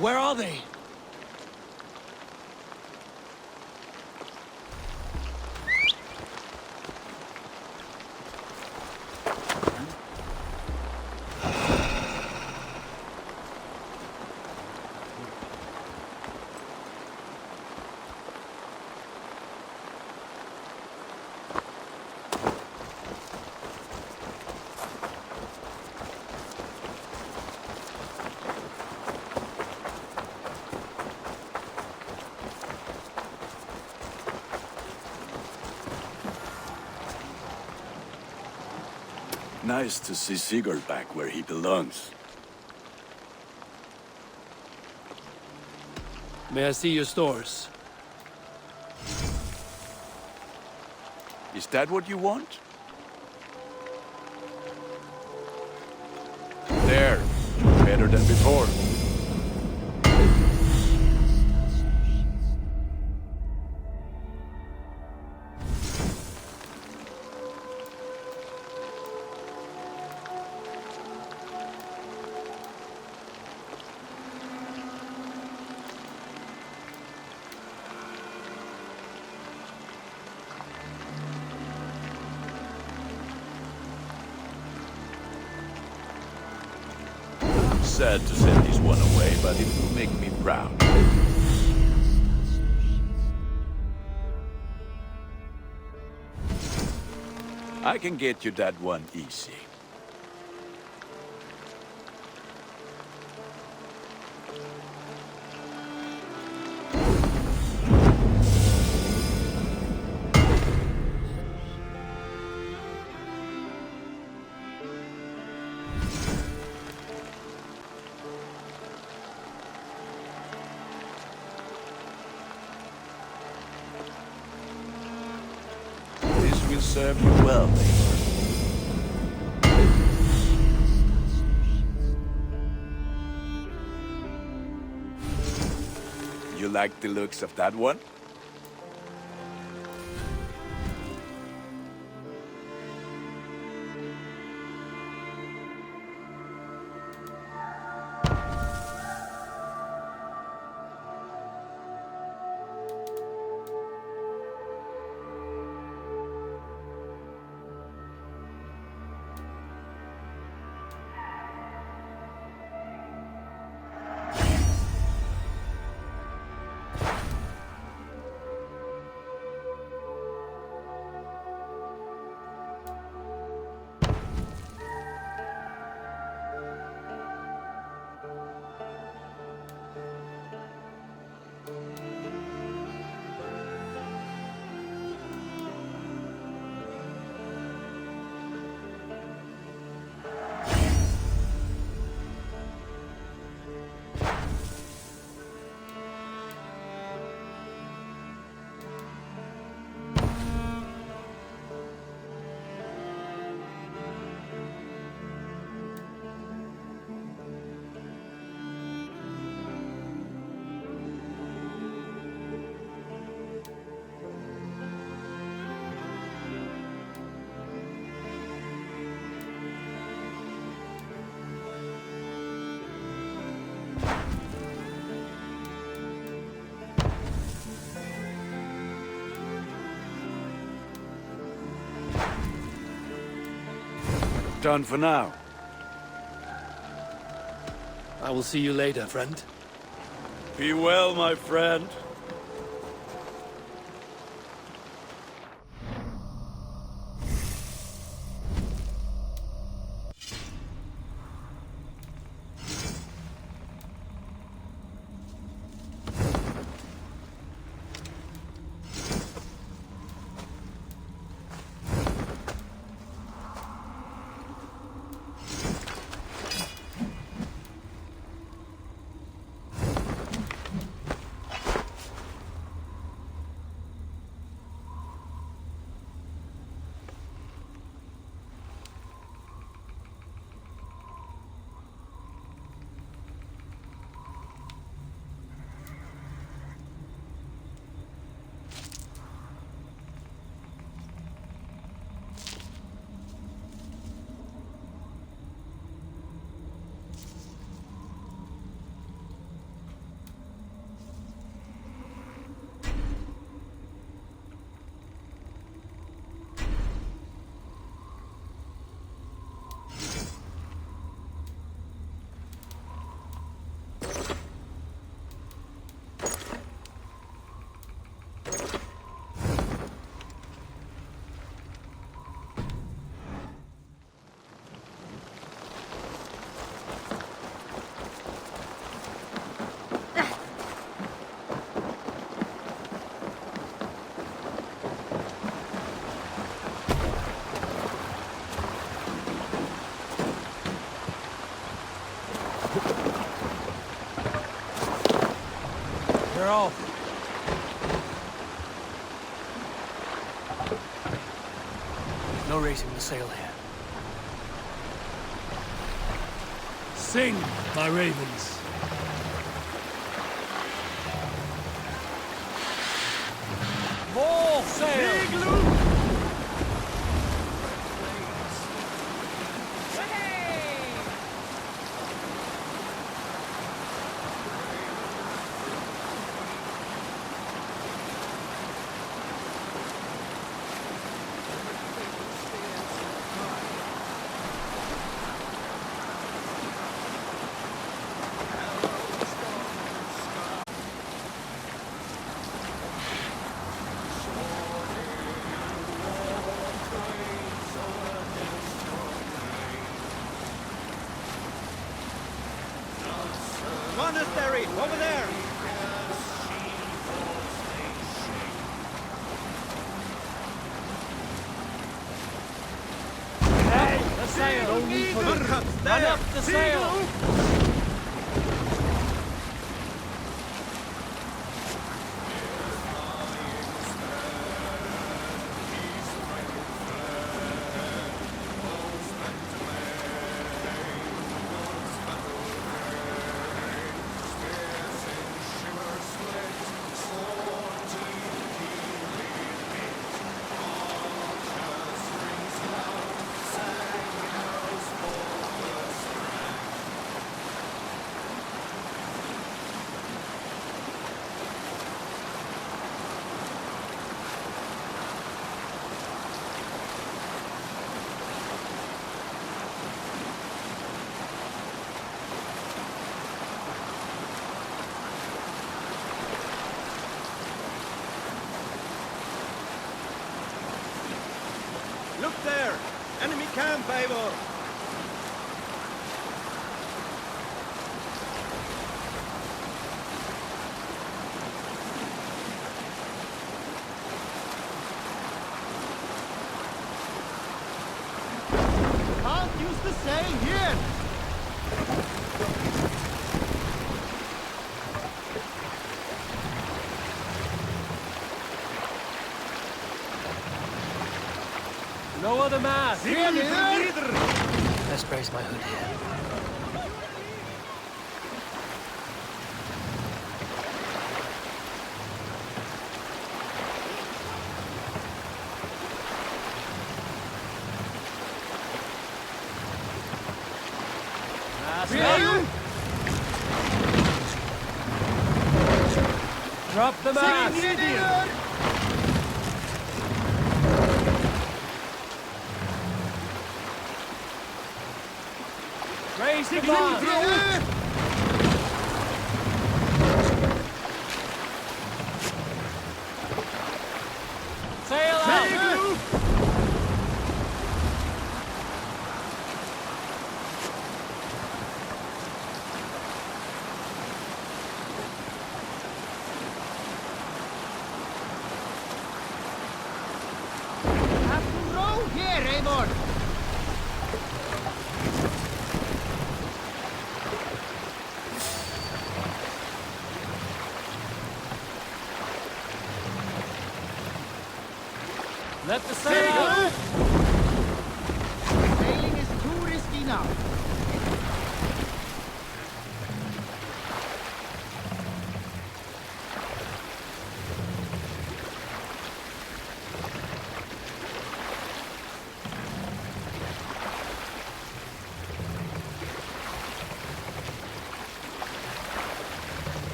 Where are they? Nice to see Sigurd back where he belongs. May I see your stores? Is that what you want? There. Better than before. Sad to send this one away, but it will make me proud. I can get you that one easy. Will serve you well, neighbor. You like the looks of that one? Done for now. I will see you later, friend. Be well, my friend. off. No raising the sail here. Sing, my ravens. More sail! Big loop! Monastery, over there! Hey, the sail! No need for the... Run up the sail! Look there! Enemy camp, Eivor! Can't use the sail here! No other mast! Here, Let's brace my hood here. Drop the mast! Raise the mast! Sail out! Have to row here, Eivor! Let the sail out! Sailing is too risky now.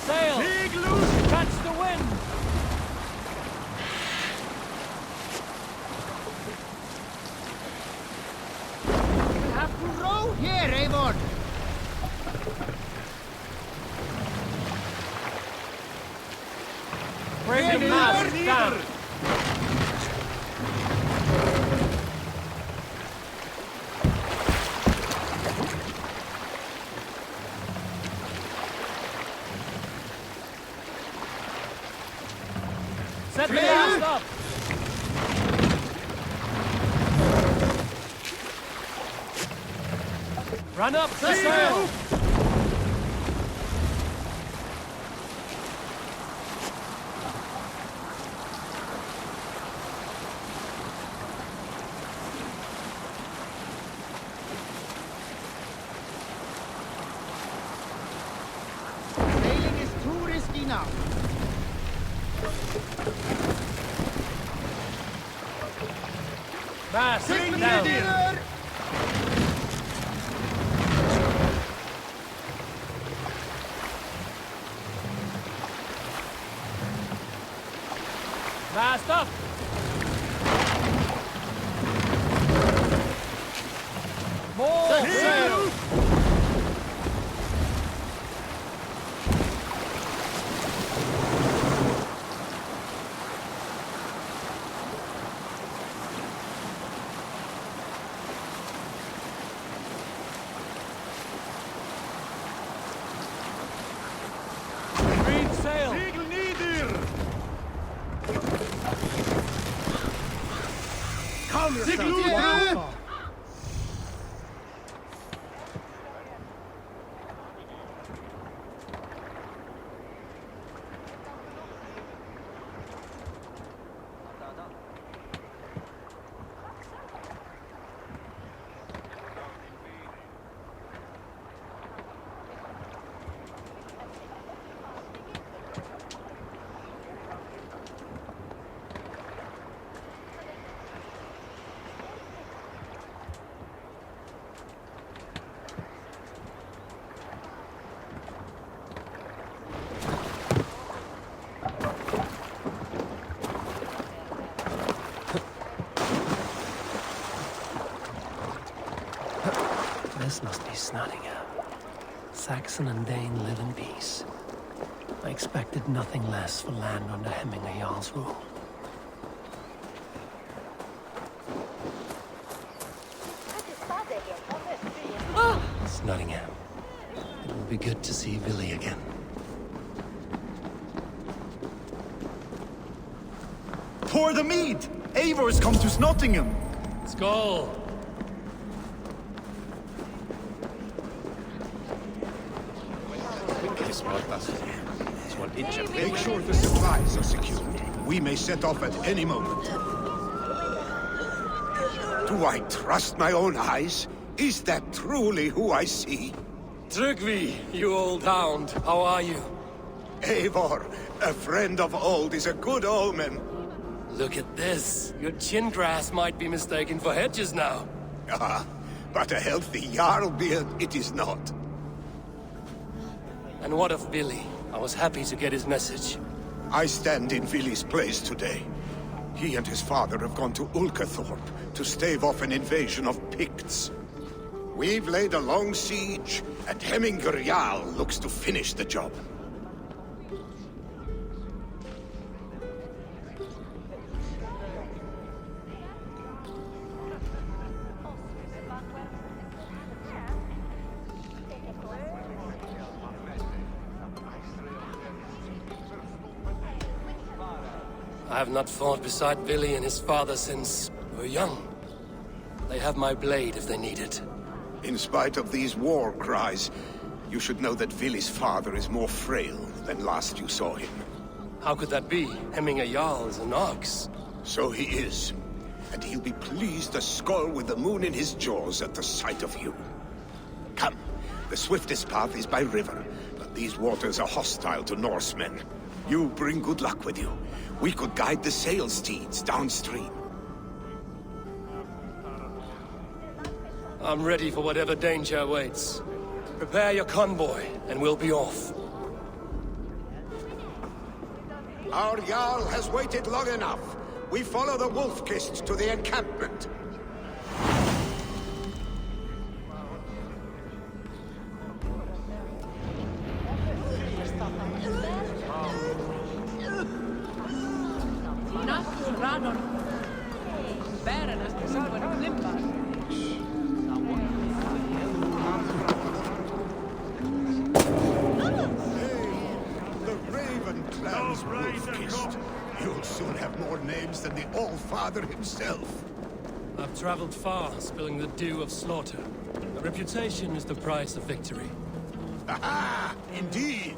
Sail! Big loose! Catch the wind! We have to row here, Eivor! Bring the mast down! Set the mast up! Run up the sail! now. Mass down. Mast up. More sail. Green sail. Segel nieder! Calm yourself. This must be Snottingham. Saxon and Dane live in peace. I expected nothing less for land under Hemminger Jarl's rule. Snottingham. It will be good to see Vili again. Pour the mead! Eivor's come to Snottingham! Skål. Make sure the supplies are secured. We may set off at any moment. Do I trust my own eyes? Is that truly who I see? Trygvi, you old hound, how are you? Eivor, a friend of old is a good omen. Look at this. Your chin grass might be mistaken for hedges now. Ah, but a healthy Jarl beard it is not. And what of Vili? I was happy to get his message. I stand in Vili's place today. He and his father have gone to Ulkathorpe to stave off an invasion of Picts. We've laid a long siege, and Hemminger Jarl looks to finish the job. I have not fought beside Vili and his father since we were young. They have my blade if they need it. In spite of these war cries, you should know that Vili's father is more frail than last you saw him. How could that be? Hemminger Jarl is an ox. So he is. And he'll be pleased to skull with the moon in his jaws at the sight of you. Come, the swiftest path is by river, but these waters are hostile to Norsemen. You bring good luck with you. We could guide the sail steeds downstream. I'm ready for whatever danger awaits. Prepare your convoy, and we'll be off. Our Jarl has waited long enough. We follow the Wolf-Kist to the encampment. You'll soon have more names than the All-Father himself. I've traveled far, spilling the dew of slaughter. A reputation is the price of victory. Aha! Indeed!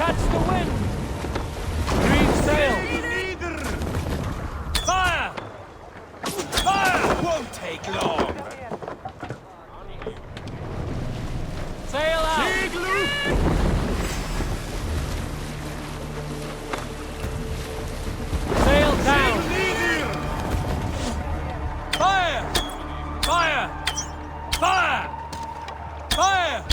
catch the wind! Green sail! Fire! Fire! Won't take long. Sail out! Sail down! Fire! Fire! Fire! Fire!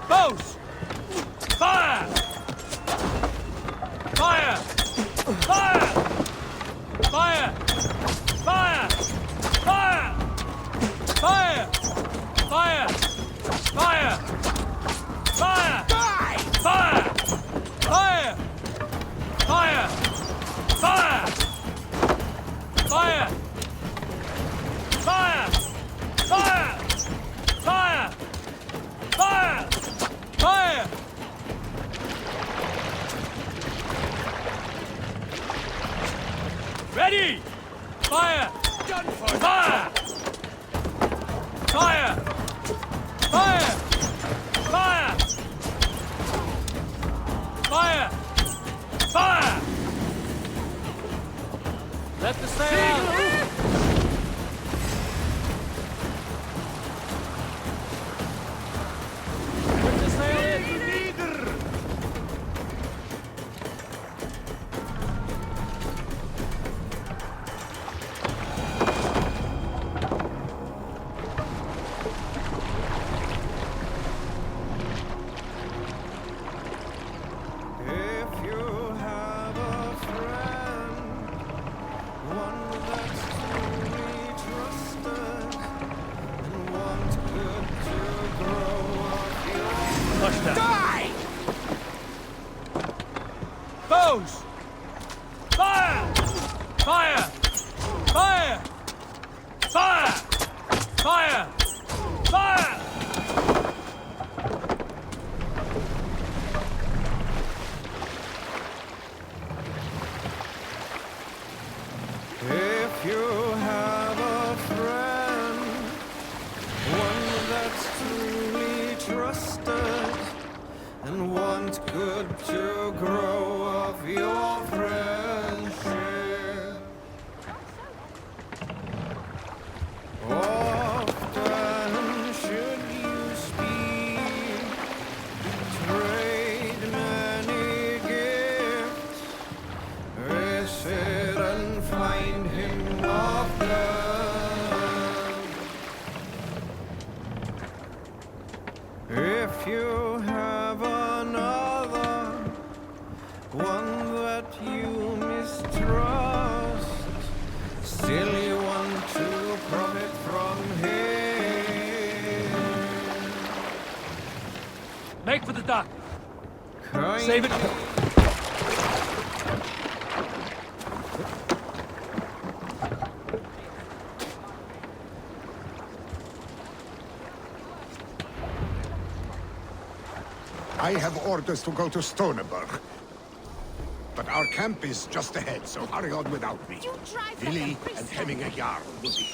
Bows! Fire! Fire! Fire! Fire! Fire! Fire! Fire! Fire! Fire! Fire! Die! Fire! Fire! Fire! Fire! Fire! Fire! Fire! Fire! Fire! Fire! Ready! Fire! Done for. Fire! Fire! Fire! Fire! Fire! Fire! Let the sail out! Put the sail in! If you have a friend, one that's truly trusted, and wants good to grow up your Touchdown! Die! Bows! Fire! Fire! Fire! Fire! Fire! Fire! If you have a friend, one that's truly trusted, and wants good to grow of your friendship, often should you speak, trade many gifts, visit and find him often. If you have another, one that you mistrust, still you want to profit from him. Make for the dock! Kind Save it! I have orders to go to Stoneberg. But our camp is just ahead, so hurry on without me. You drive like Vili a priest. and hemming a yarn will be...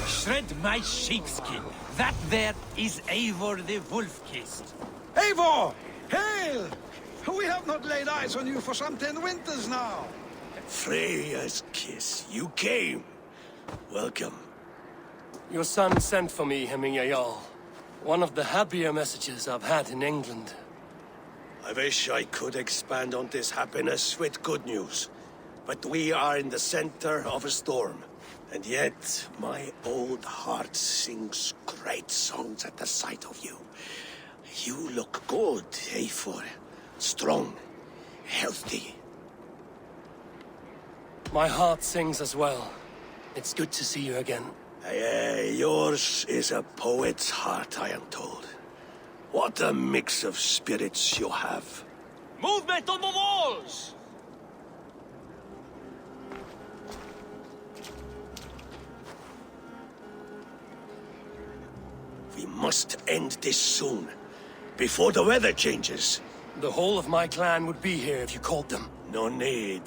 Shred my sheepskin. That there is Eivor the Wolf-Kissed. Eivor! Hail! We have not laid eyes on you for some 10 winters now. Freya's kiss. You came. Welcome. Your son sent for me, Hemming Jarl. One of the happier messages I've had in England. I wish I could expand on this happiness with good news. But we are in the center of a storm. And yet, my old heart sings great songs at the sight of you. You look good, Eivor. Strong, healthy. My heart sings as well. It's good to see you again. Yours is a poet's heart, I am told. What a mix of spirits you have. Movement on the walls! We must end this soon, before the weather changes. The whole of my clan would be here if you called them. No need.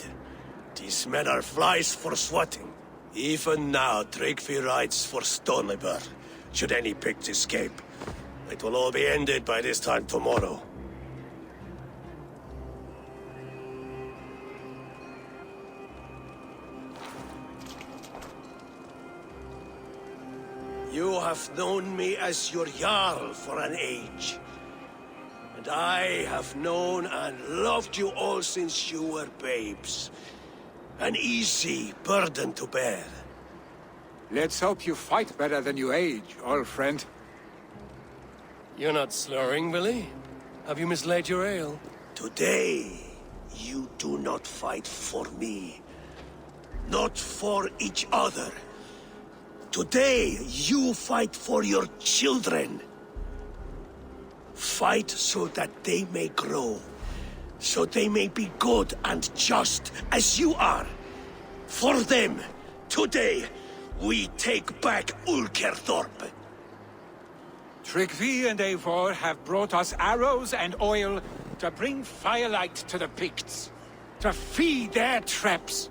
These men are flies for swatting. Even now, Tryggvi rides for Stonebur, should any Picts escape. It will all be ended by this time tomorrow. You have known me as your Jarl for an age. And I have known and loved you all since you were babes. An easy burden to bear. Let's hope you fight better than you age, old friend. You're not slurring, Vili? Have you mislaid your ale? Today, you do not fight for me. Not for each other. Today, you fight for your children. Fight so that they may grow. So they may be good and just as you are. For them, today, we take back Ulkerthorpe. Tryggvi and Eivor have brought us arrows and oil to bring firelight to the Picts. To feed their traps.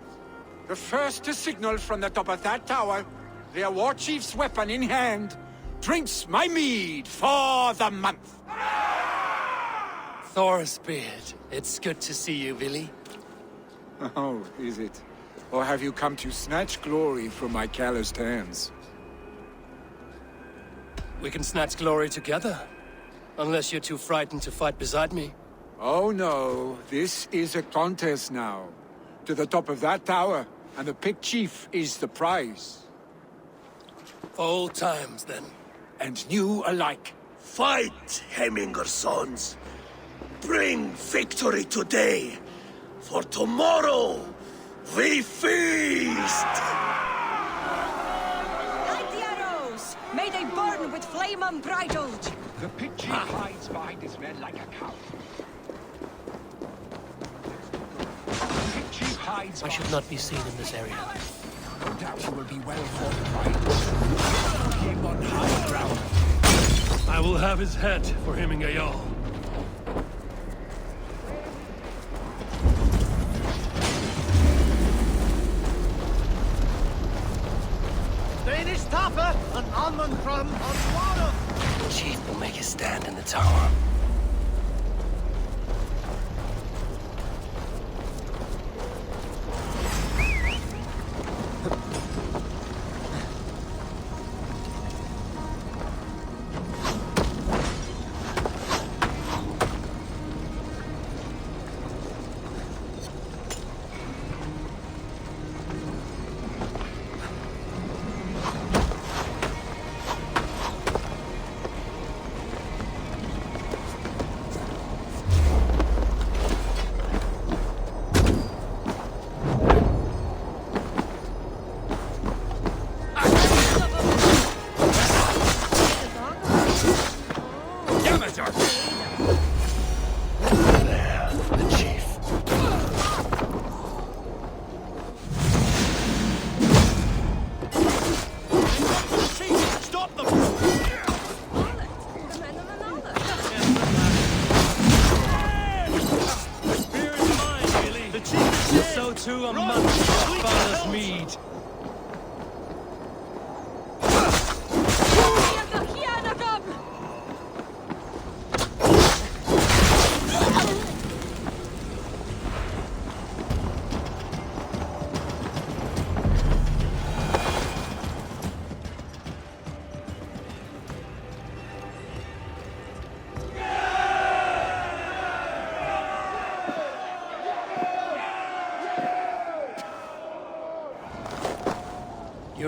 The first to signal from the top of that tower, their war chief's weapon in hand, drinks my mead for the month. Thor's beard. It's good to see you, Vili. Oh, is it? Or have you come to snatch glory from my calloused hands? We can snatch glory together. Unless you're too frightened to fight beside me. Oh no, this is a contest now. To the top of that tower, and the Pict chief is the prize. For old times, then. And new alike. Fight, Hemminger sons. Bring victory today. For tomorrow, we feast! Light the arrows! May they burn with flame unbridled! The Pict chief hides behind his men like a cow. The Pict chief hides. I should not be seen in this area. No doubt you will be well fortified. Him on high ground. I will have his head for hemming a Jarl. Danish Taffer and Almond from water. The chief will make his stand in the tower.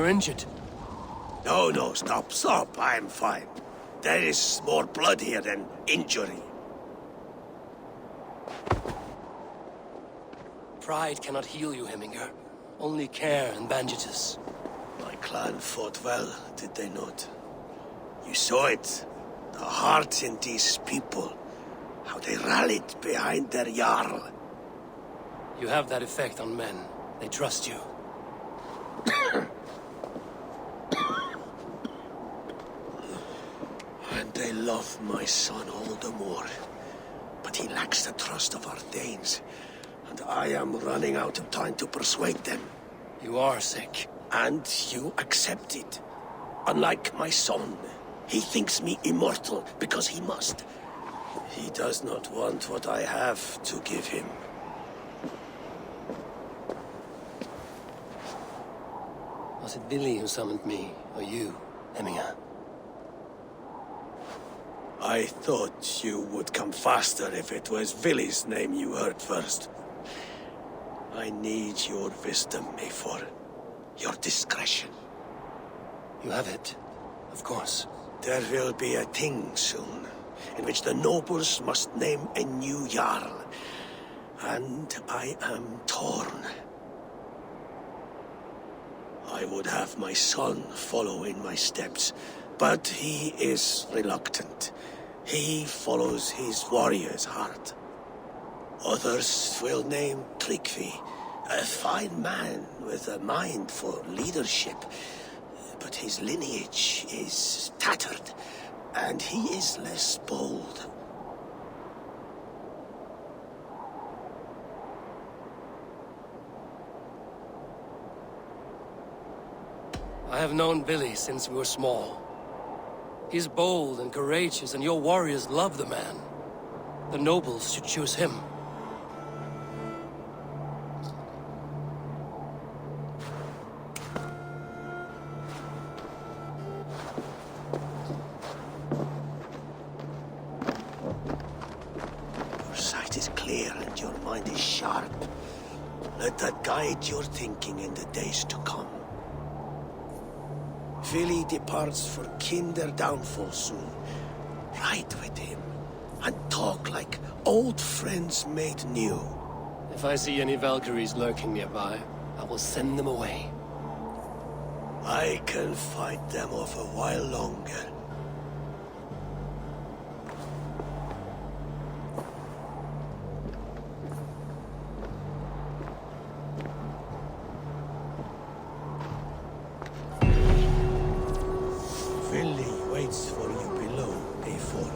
you're injured. No, stop. I'm fine. There is more blood here than injury. Pride cannot heal you, Hemminger. Only care and bandages. My clan fought well, did they not? You saw it. The heart in these people. How they rallied behind their Jarl. You have that effect on men. They trust you. And they love my son all the more. But he lacks the trust of our Danes. And I am running out of time to persuade them. You are sick. And you accept it. Unlike my son, he thinks me immortal because he must. He does not want what I have to give him. Was it Vili who summoned me, or you, Hemminger? I thought you would come faster if it was Vili's name you heard first. I need your wisdom, Mayfor. Your discretion. You have it, of course. There will be a thing soon, in which the nobles must name a new Jarl. And I am torn. I would have my son follow in my steps, but he is reluctant. He follows his warrior's heart. Others will name Tryggvi, a fine man with a mind for leadership. But his lineage is tattered, and he is less bold. I have known Vili since we were small. He's bold and courageous, and your warriors love the man. The nobles should choose him. Your sight is clear and your mind is sharp. Let that guide your thinking in the days to come. Vili departs for Kinder downfall soon. Ride with him, and talk like old friends made new. If I see any Valkyries lurking nearby, I will send them away. I can fight them off a while longer. Vili waits for you below, A4.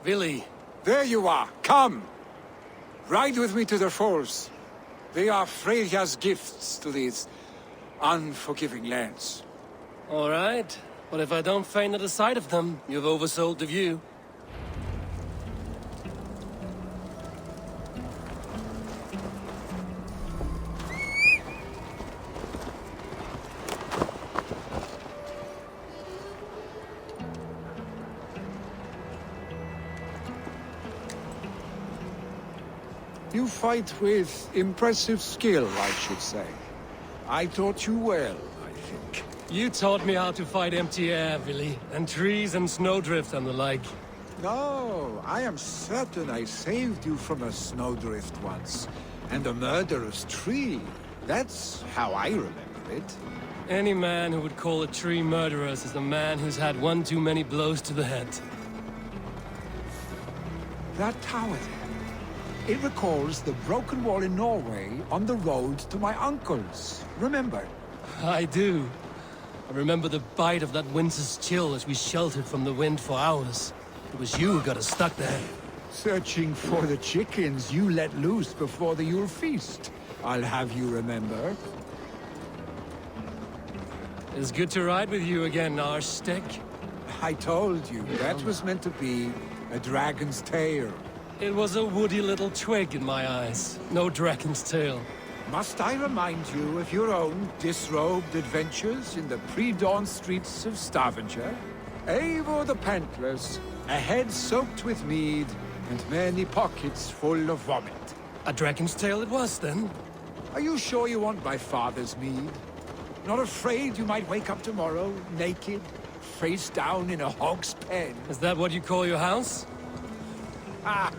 Vili! There you are! Come! Ride with me to the falls. They are Freya's gifts to these unforgiving lands. All right. But if I don't faint at the sight of them, you've oversold the view. You fight with impressive skill, I should say. I taught you well, I think. You taught me how to fight empty air, Vili, and trees and snowdrift and the like. No, I am certain I saved you from a snowdrift once, and a murderous tree. That's how I remember it. Any man who would call a tree murderous is a man who's had one too many blows to the head. That tower there. It recalls the broken wall in Norway on the road to my uncle's. Remember? I do. I remember the bite of that winter's chill as we sheltered from the wind for hours. It was you who got us stuck there. Searching for the chickens you let loose before the Yule feast. I'll have you remember. It's good to ride with you again, Arstick. I told you, that was meant to be a dragon's tail. It was a woody little twig in my eyes. No dragon's tail. Must I remind you of your own disrobed adventures in the pre-dawn streets of Stavanger? Eivor the Pantless, a head soaked with mead, and many pockets full of vomit. A dragon's tail it was, then? Are you sure you want my father's mead? Not afraid you might wake up tomorrow, naked, face down in a hog's pen? Is that what you call your house? Ah!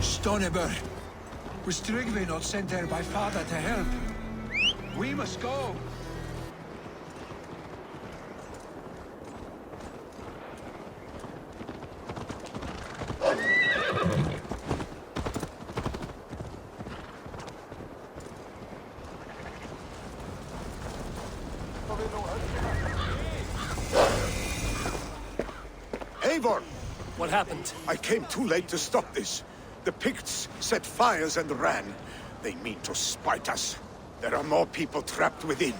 Stoneber, was Tryggvi not sent there by father to help? We must go. Eivor! What happened? I came too late to stop this. The Picts set fires and ran. They mean to spite us. There are more people trapped within.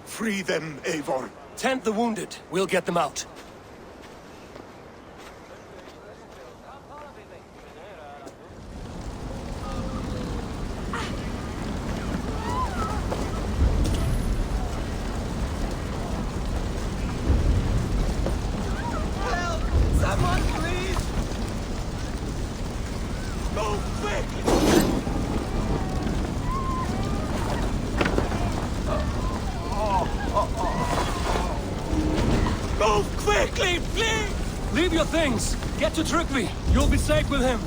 Free them, Eivor. Tend the wounded. We'll get them out. Leave your things! Get to Tryggvi! You'll be safe with him!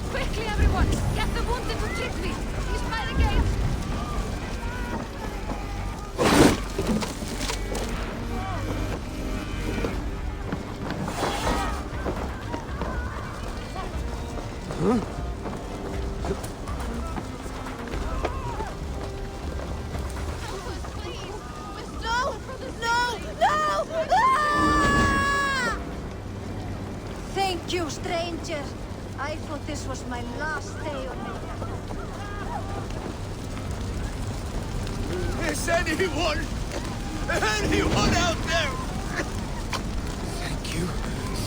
Quickly, everyone! Get the wounded to Tryggvi! He's by the gate! Huh? Thank you, stranger. I thought this was my last day on the... Is anyone out there? Thank you.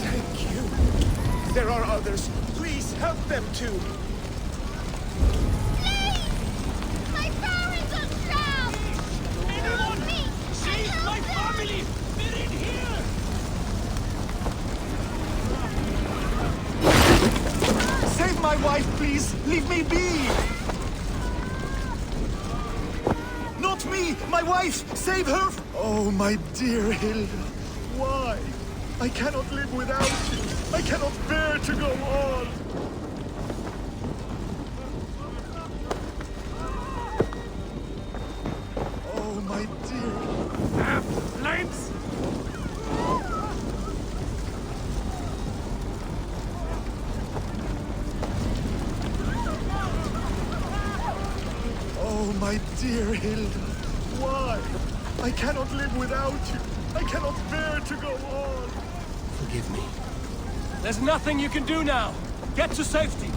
Thank you. There are others. Please help them too. Please! My parents are drowned! Anyone? Save my family! They're in here! Save my wife, please! Leave me be! Not me! My wife! Save her! Oh, my dear Hilda. Why? I cannot live without you. I cannot bear to go on. Oh, my dear. Flames! Oh, my dear Hilda. Why? I cannot live without you. I cannot bear to go on. Forgive me. There's nothing you can do now. Get to safety.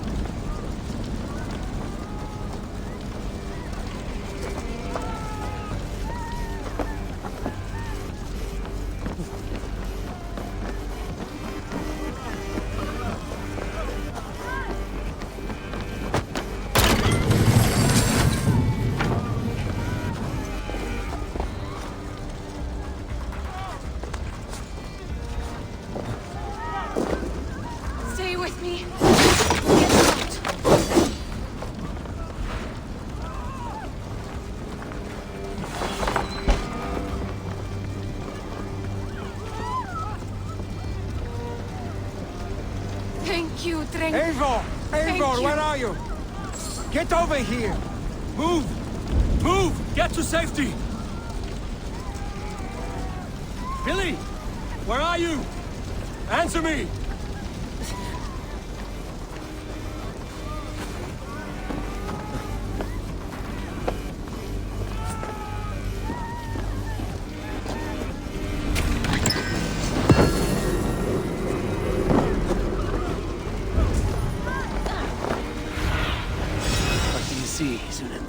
Stay with me. Thank you, Drink. Eivor! Eivor, where are you? Get over here! Move! Move! Get to safety! Vili! Where are you? Answer me! see, Sunan.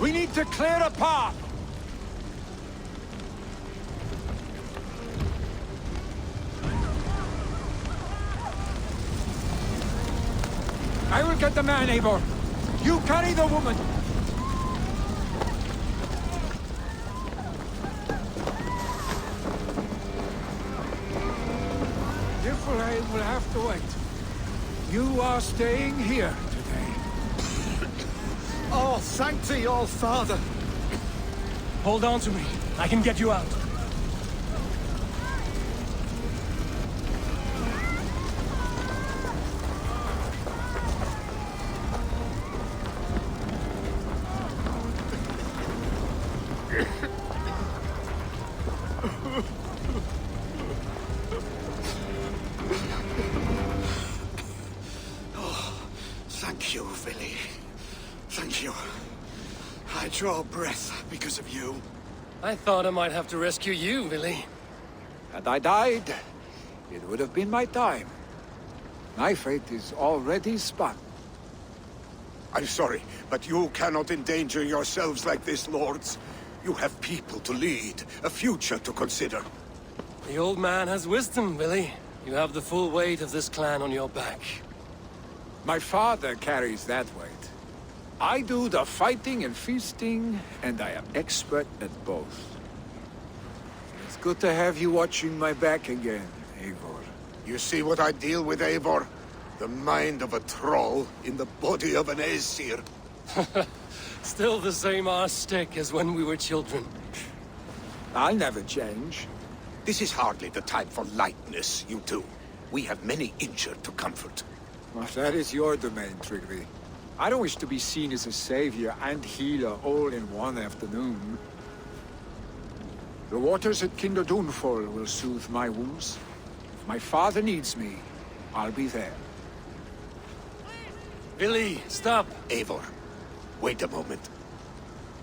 We need to clear a path! I will get the man, Eivor. You carry the woman. Therefore, I will have to wait. You are staying here today. Oh, thank thee, all father. Hold on to me. I can get you out. Thank you, Vili. Thank you. I draw breath because of you. I thought I might have to rescue you, Vili. Had I died, it would have been my time. My fate is already spun. I'm sorry, but you cannot endanger yourselves like this, lords. You have people to lead, a future to consider. The old man has wisdom, Vili. You have the full weight of this clan on your back. My father carries that weight. I do the fighting and feasting, and I am expert at both. It's good to have you watching my back again, Eivor. You see what I deal with, Eivor? The mind of a troll in the body of an Aesir. Still the same arse stick as when we were children. I'll never change. This is hardly the time for lightness, you two. We have many injured to comfort. Well, that is your domain, Trigby. I don't wish to be seen as a savior and healer all in one afternoon. The waters at Kinder Dunfall will soothe my wounds. If my father needs me, I'll be there. Vili, stop! Eivor, wait a moment.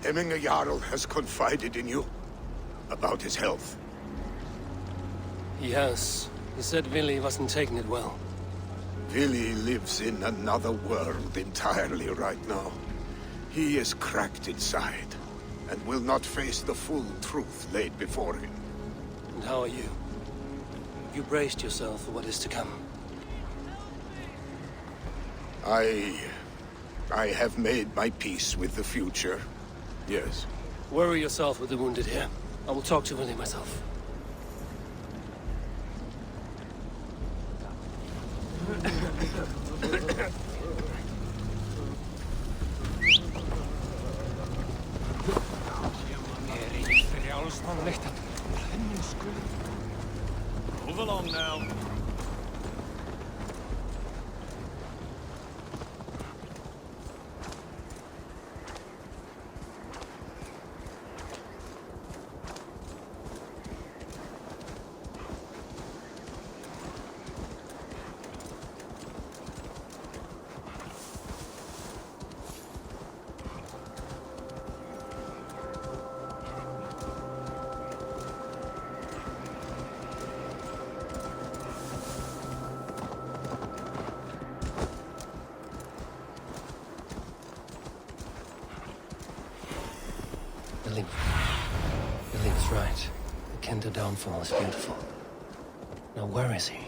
Hemminger Jarl has confided in you about his health. He has. He said Vili wasn't taking it well. Vili lives in another world entirely right now. He is cracked inside, and will not face the full truth laid before him. And how are you? Have you braced yourself for what is to come? I have made my peace with the future. Yes. Worry yourself with the wounded here. I will talk to Vili myself. Move along now. Vili was right. The Kinder downfall is beautiful. Now where is he?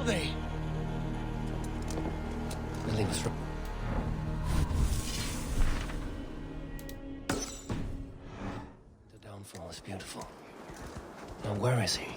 they? Vili was right. The downfall is beautiful. Now where is he?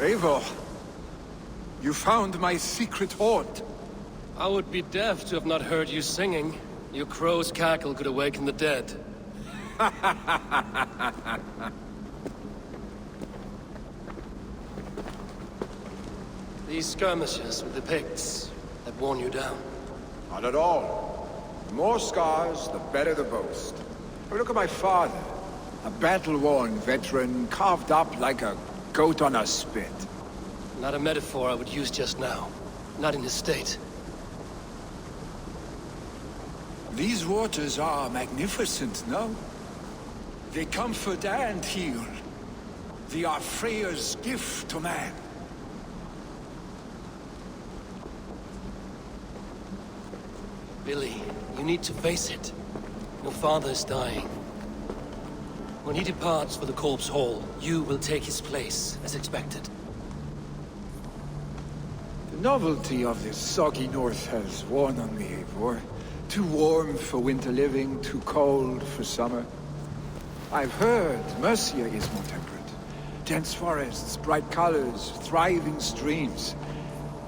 Eivor, you found my secret haunt. I would be deaf to have not heard you singing. Your crow's cackle could awaken the dead. These skirmishes with the Picts that worn you down? Not at all. The more scars, the better the boast. Oh, look at my father. A battle-worn veteran, carved up like a goat on a spit. Not a metaphor I would use just now. Not in his state. These waters are magnificent, no? They comfort and heal. They are Freya's gift to man. Vili, you need to face it. Your father is dying. When he departs for the Corpse Hall, you will take his place, as expected. The novelty of this soggy north has worn on me, Eivor. Too warm for winter living, too cold for summer. I've heard Mercia is more temperate. Dense forests, bright colors, thriving streams.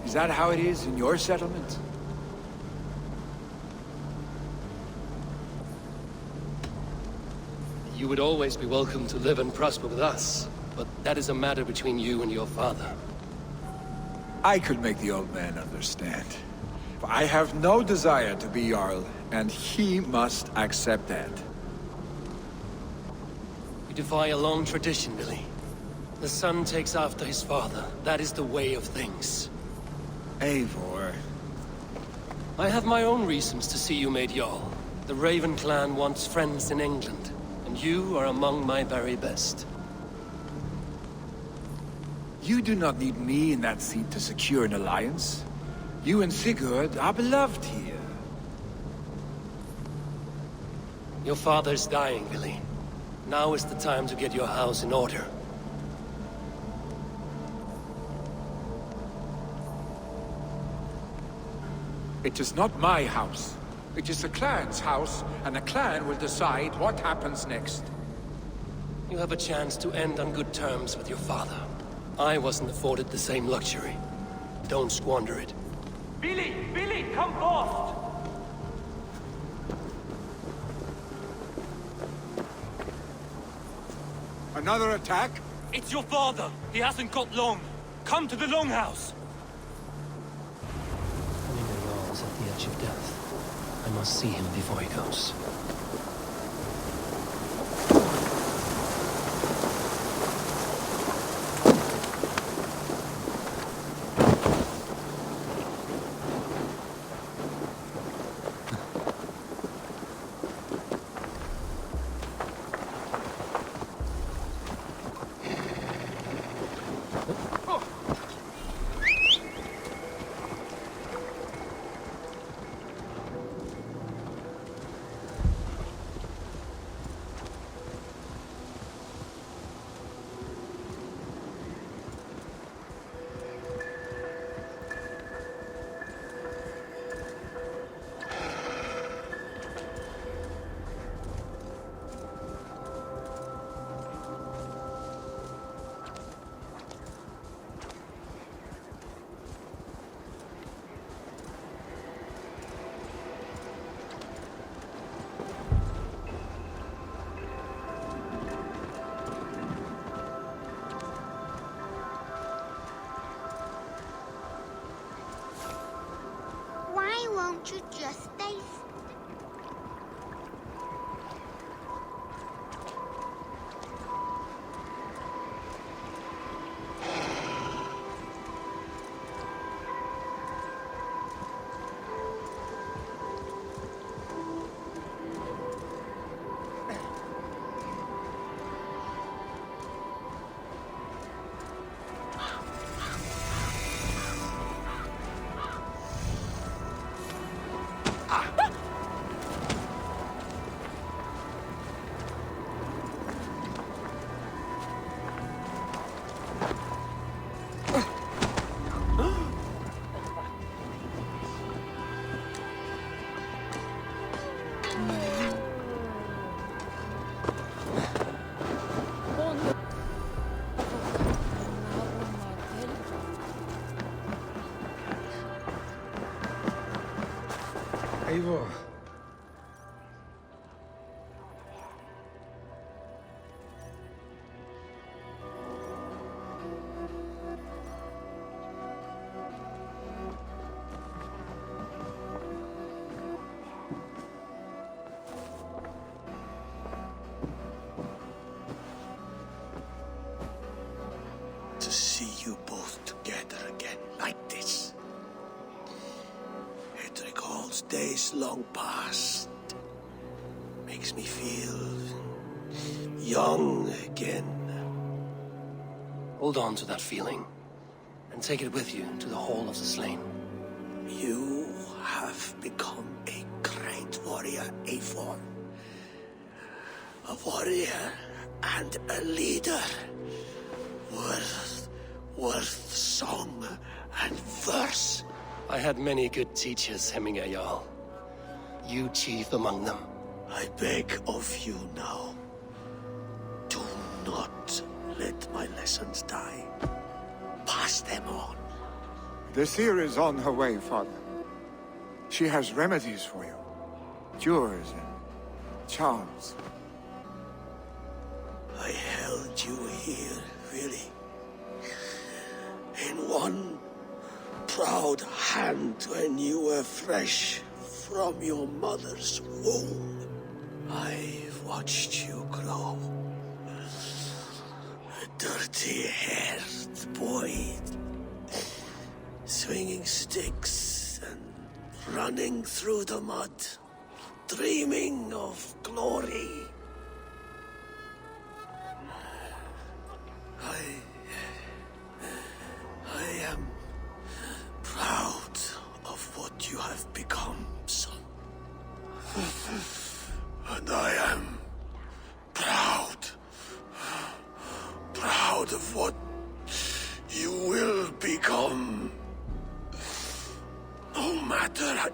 Is that how it is in your settlement? You would always be welcome to live and prosper with us, but that is a matter between you and your father. I could make the old man understand. I have no desire to be Jarl, and he must accept that. You defy a long tradition, Vili. The son takes after his father. That is the way of things. Eivor. I have my own reasons to see you made Jarl. The Raven clan wants friends in England, and you are among my very best. You do not need me in that seat to secure an alliance. You and Sigurd are beloved here. Your father's dying, Vili. Now is the time to get your house in order. It is not my house. It is the clan's house, and the clan will decide what happens next. You have a chance to end on good terms with your father. I wasn't afforded the same luxury. Don't squander it. Vili! Vili, come forth! Another attack? It's your father! He hasn't got long! Come to the Longhouse! Hemingway is at the edge of death. I must see him before he goes. Won't you just stay? Eivor. To see you both together again like this. It recalls days long past. Makes me feel young again. Hold on to that feeling, and take it with you to the Hall of the Slain. You have become a great warrior, Eivor. A warrior and a leader. Worth song and verse. I had many good teachers, Hemminger Jarl. You chief among them. I beg of you now. Do not let my lessons die. Pass them on. The seer is on her way, Father. She has remedies for you. Cures and charms. I held you here, Vili. In one proud hand when you were fresh from your mother's womb. I've watched you grow. A dirty-haired boy, swinging sticks and running through the mud, dreaming of glory. I am proud of what you have become, son. And I am proud of what you will become. No matter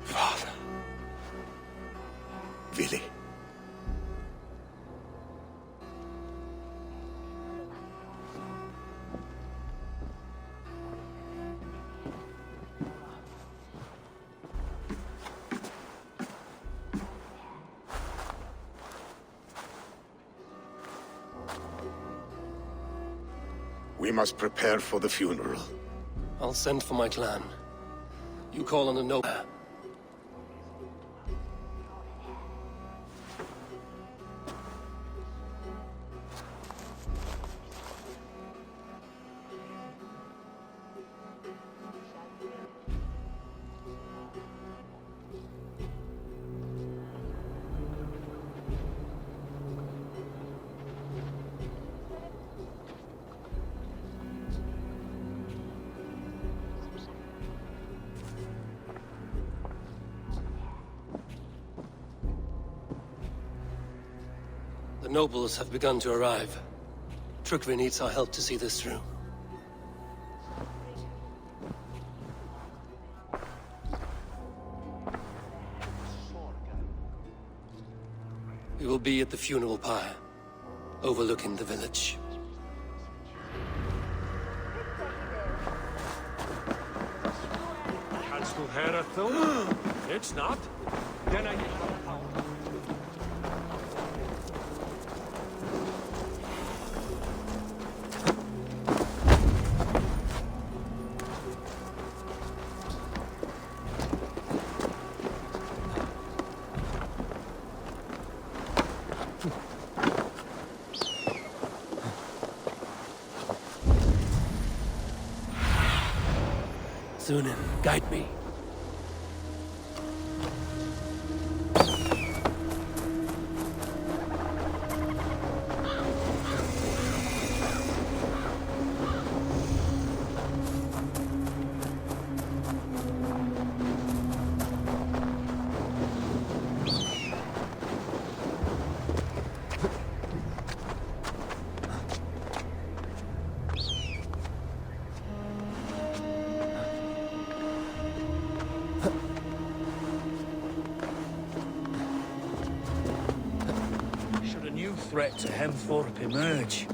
Father. Vili. We must prepare for the funeral. I'll send for my clan. You call on the noble. The nobles have begun to arrive. Trukvi needs our help to see this through. We will be at the funeral pyre, overlooking the village. Kannst du Herethum? It's not. Then I Thunin, guide me. Threat to Ravensthorpe emerge.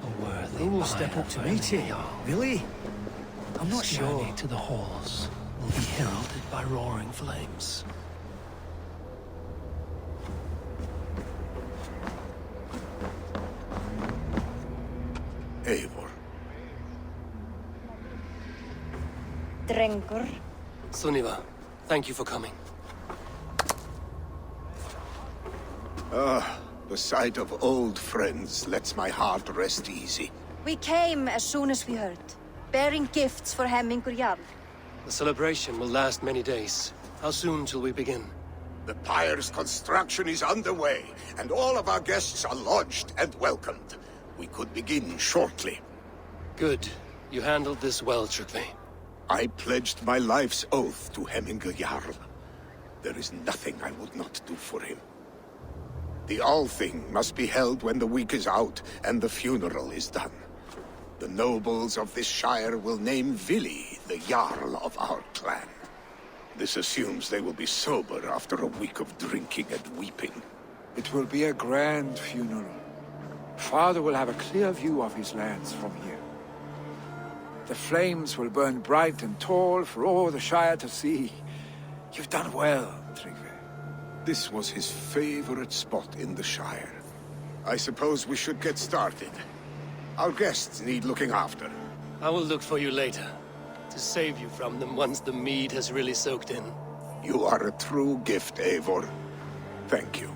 Who will step up to meet it? Vili? I'm not This sure. journey to the halls will be heralded by roaring flames. Eivor. Drengur. Sunniva, thank you for coming. The sight of old friends lets my heart rest easy. We came as soon as we heard, bearing gifts for Hemmingur Jarl. The celebration will last many days. How soon till we begin? The pyre's construction is underway, and all of our guests are lodged and welcomed. We could begin shortly. Good. You handled this well, Tryggvi. I pledged my life's oath to Hemmingur Jarl. There is nothing I would not do for him. The Althing must be held when the week is out and the funeral is done. The nobles of this shire will name Vili the Jarl of our clan. This assumes they will be sober after a week of drinking and weeping. It will be a grand funeral. Father will have a clear view of his lands from here. The flames will burn bright and tall for all the Shire to see. You've done well, Tryggvi. This was his favorite spot in the Shire. I suppose we should get started. Our guests need looking after. I will look for you later, to save you from them once the mead has really soaked in. You are a true gift, Eivor. Thank you.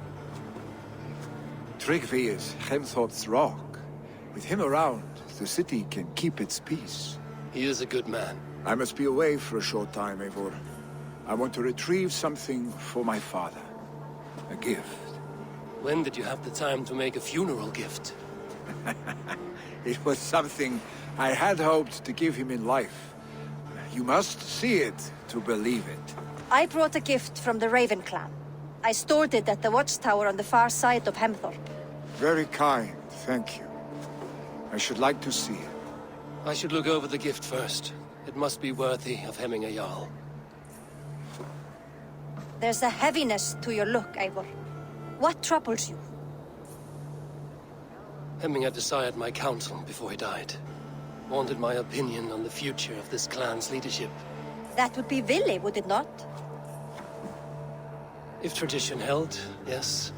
Tryggvi is Ravensthorpe's rock. With him around, the city can keep its peace. He is a good man. I must be away for a short time, Eivor. I want to retrieve something for my father. A gift. When did you have the time to make a funeral gift? It was something I had hoped to give him in life. You must see it to believe it. I brought a gift from the Raven clan. I stored it at the watchtower on the far side of Ravensthorpe. Very kind, thank you. I should like to see it. I should look over the gift first. It must be worthy of Hemmingur Jarl. There's a heaviness to your look, Eivor. What troubles you? Hemmingur desired my counsel before he died. Wanted my opinion on the future of this clan's leadership. That would be Vili, would it not? If tradition held, yes.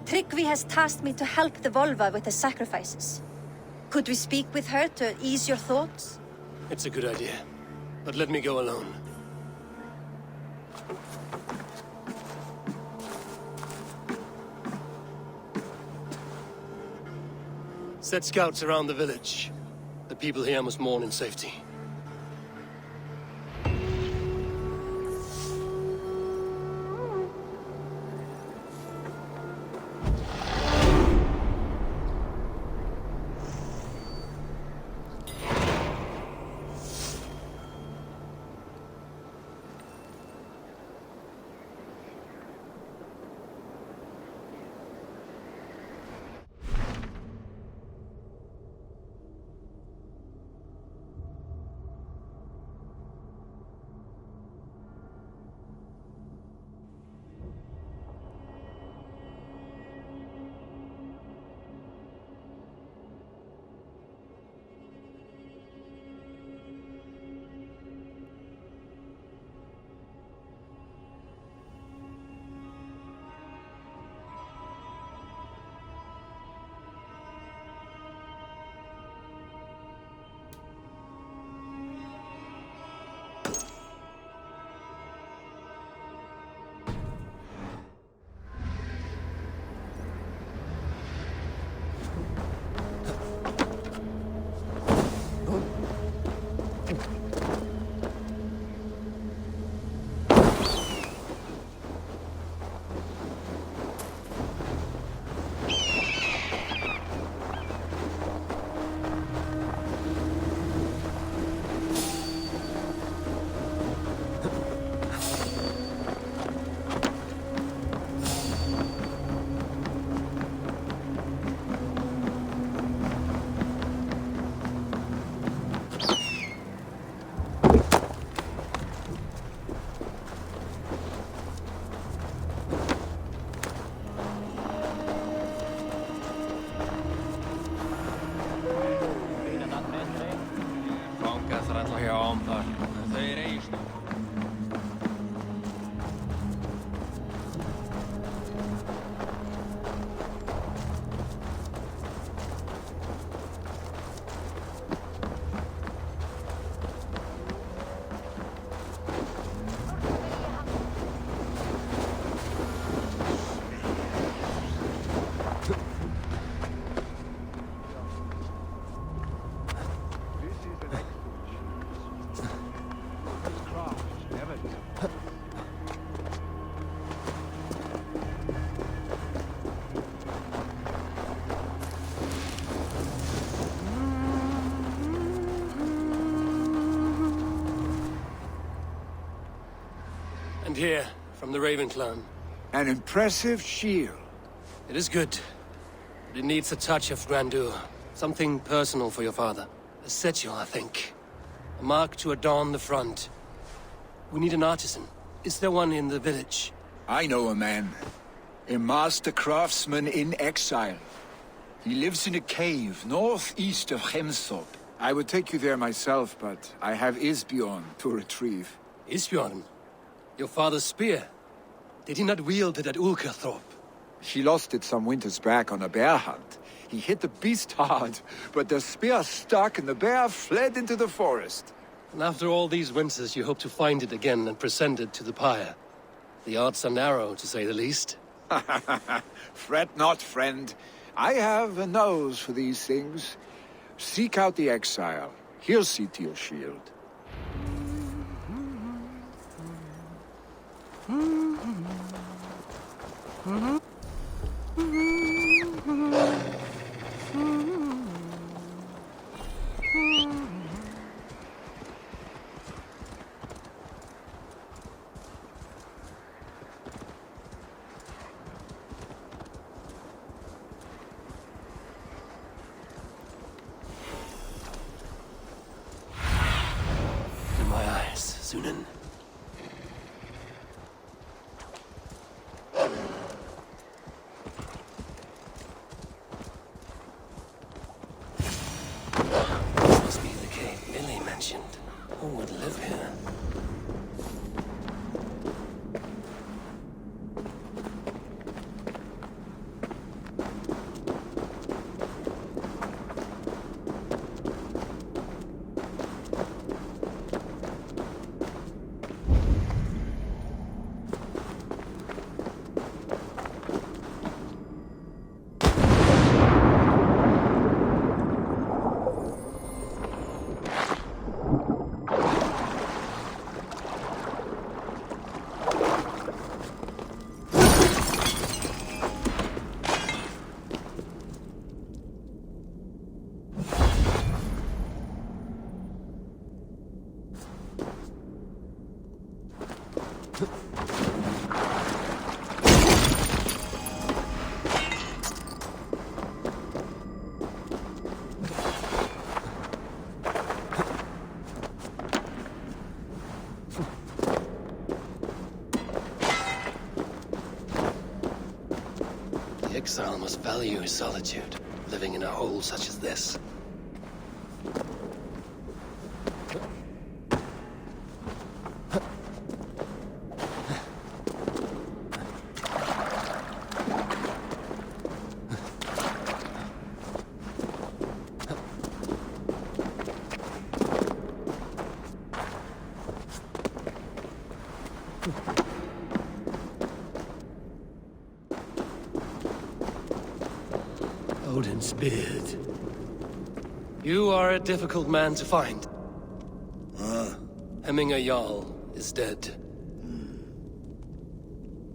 Tryggvi has tasked me to help the Volva with the sacrifices. Could we speak with her to ease your thoughts? It's a good idea. But let me go alone. Set scouts around the village. The people here must mourn in safety. And here, from the Raven clan. An impressive shield. It is good. But it needs a touch of grandeur. Something personal for your father. A setchel, I think. A mark to adorn the front. We need an artisan. Is there one in the village? I know a man. A master craftsman in exile. He lives in a cave northeast of Ravensthorpe. I would take you there myself, but I have Isbjorn to retrieve. Isbjorn? Your father's spear? Did he not wield it at Ulkerthorpe? He lost it some winters back on a bear hunt. He hit the beast hard, but the spear stuck and the bear fled into the forest. And after all these winters, you hope to find it again and present it to the pyre. The odds are narrow, to say the least. Fret not, friend. I have a nose for these things. Seek out the exile. He'll see to your shield. Sunan. This must be the cave Vili mentioned. Who would live here? Exile must value his solitude, living in a hole such as this. Odin's beard. You are a difficult man to find. Hemminger Jarl is dead.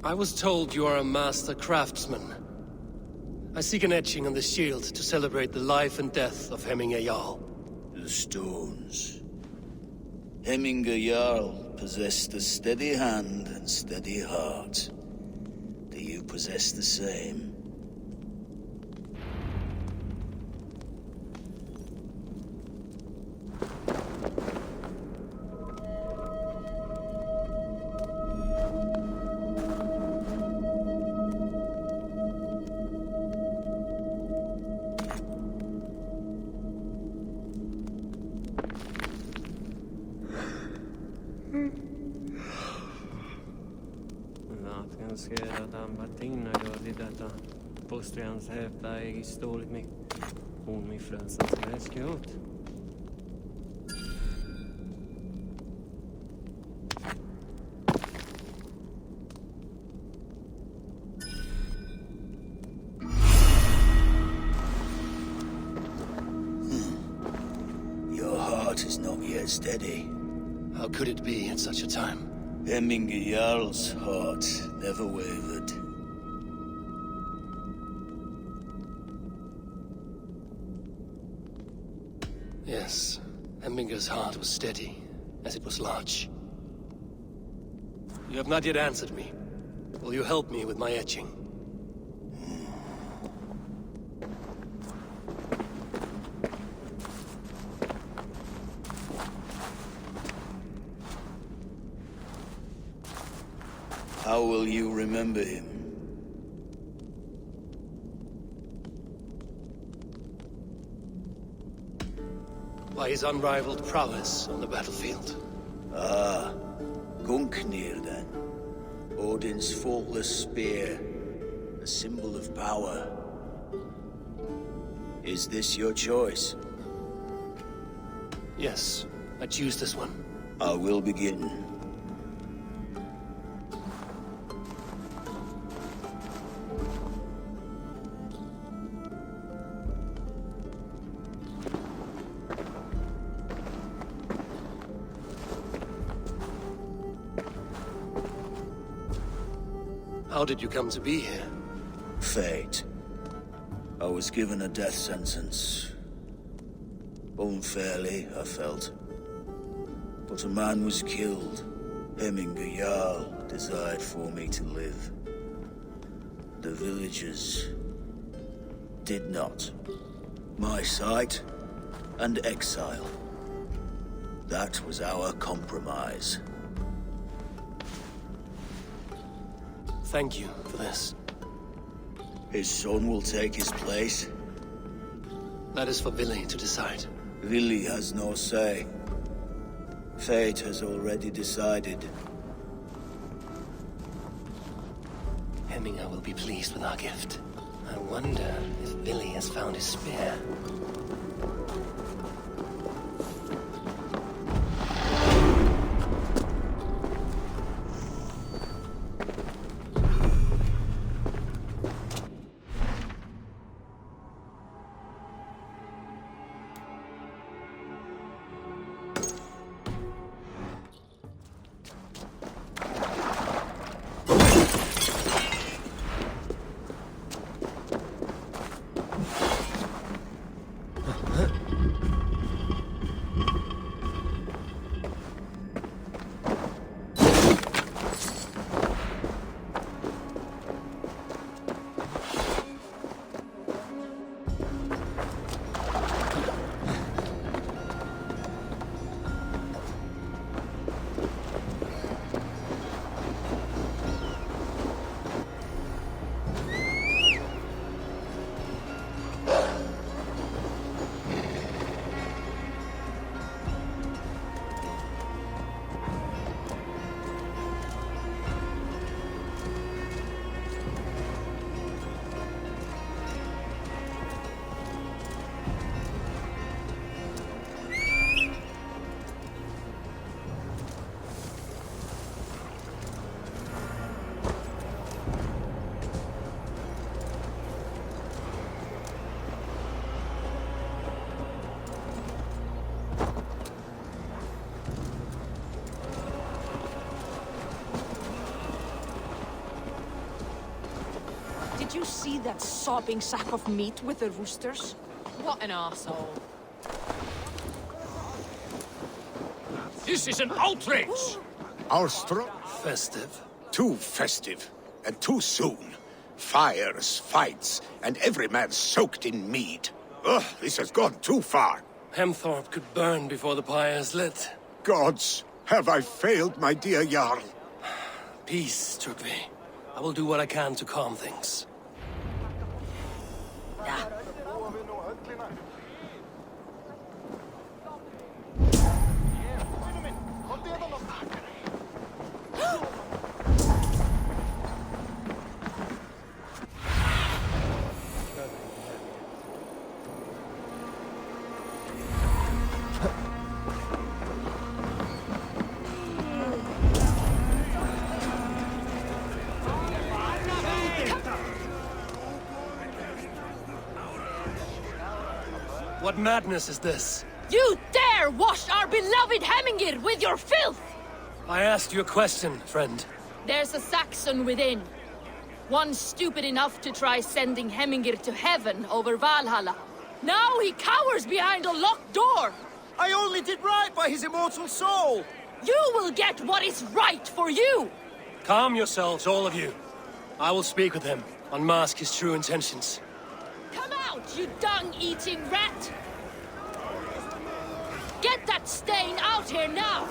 I was told you are a master craftsman. I seek an etching on the shield to celebrate the life and death of Hemminger Jarl. The stones. Hemminger Jarl possessed a steady hand and steady heart. Do you possess the same? Postrans hävda ei ståligt mig. Hon mig frälsans läskjot. Your heart is not yet steady. How could it be at such a time? Hemminger Jarl's heart never wavered. Yes, Hemminger's heart was steady, as it was large. You have not yet answered me. Will you help me with my etching? How will you remember him? By his unrivaled prowess on the battlefield. Ah, Gungnir then. Odin's faultless spear, a symbol of power. Is this your choice? Yes, I choose this one. I will begin. How did you come to be here? Fate. I was given a death sentence. Unfairly, I felt. But a man was killed. Hemminger Jarl desired for me to live. The villagers did not. My sight and exile. That was our compromise. Thank you for this. His son will take his place. That is for Vili to decide. Vili has no say. Fate has already decided. Hemminger will be pleased with our gift. I wonder if Vili has found his spear. Did you see that sobbing sack of meat with the roosters? What an arsehole. This is an outrage! Our straw... Festive. Too festive, and too soon. Fires, fights, and every man soaked in mead. Ugh, this has gone too far. Ravensthorpe could burn before the pyre's lit. Gods, have I failed my dear Jarl? Peace, Tryggvi. I will do what I can to calm things. What madness is this? You dare wash our beloved Hemingir with your filth! I asked you a question, friend. There's a Saxon within. One stupid enough to try sending Hemingir to heaven over Valhalla. Now he cowers behind a locked door! I only did right by his immortal soul! You will get what is right for you! Calm yourselves, all of you. I will speak with him, unmask his true intentions. Come out, you dung-eating rat! Get that stain out here now!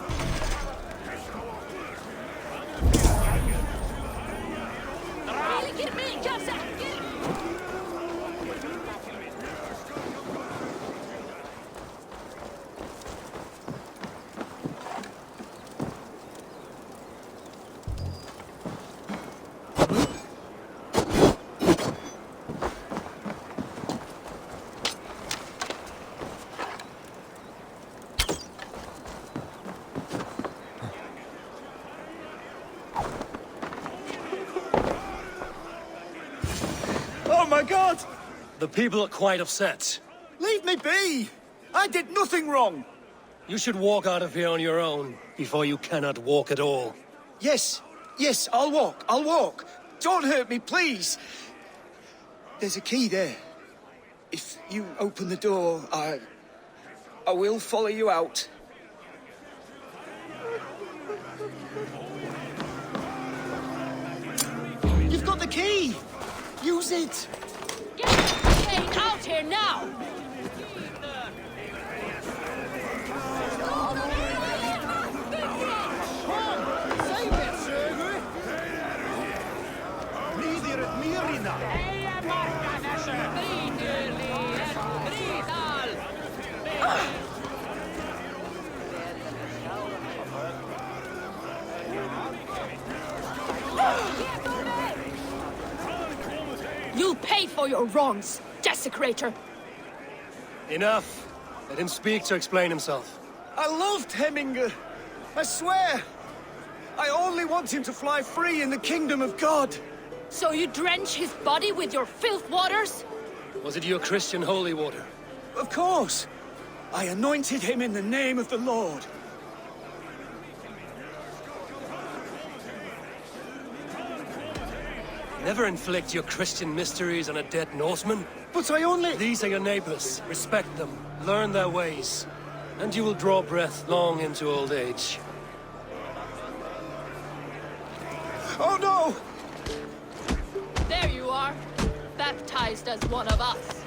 Oh my god! The people are quite upset. Leave me be! I did nothing wrong! You should walk out of here on your own, before you cannot walk at all. Yes, yes, I'll walk. Don't hurt me, please! There's a key there. If you open the door, I will follow you out. You've got the key! Use it! Get that stain out here now! You'll pay for your wrongs, desecrator! Enough! Let him speak to explain himself. I loved Hemminger. I swear. I only want him to fly free in the kingdom of God. So you drench his body with your filth waters? Was it your Christian holy water? Of course. I anointed him in the name of the Lord. Never inflict your Christian mysteries on a dead Norseman. But I only... These are your neighbors. Respect them. Learn their ways. And you will draw breath long into old age. Oh no! There you are. Baptized as one of us.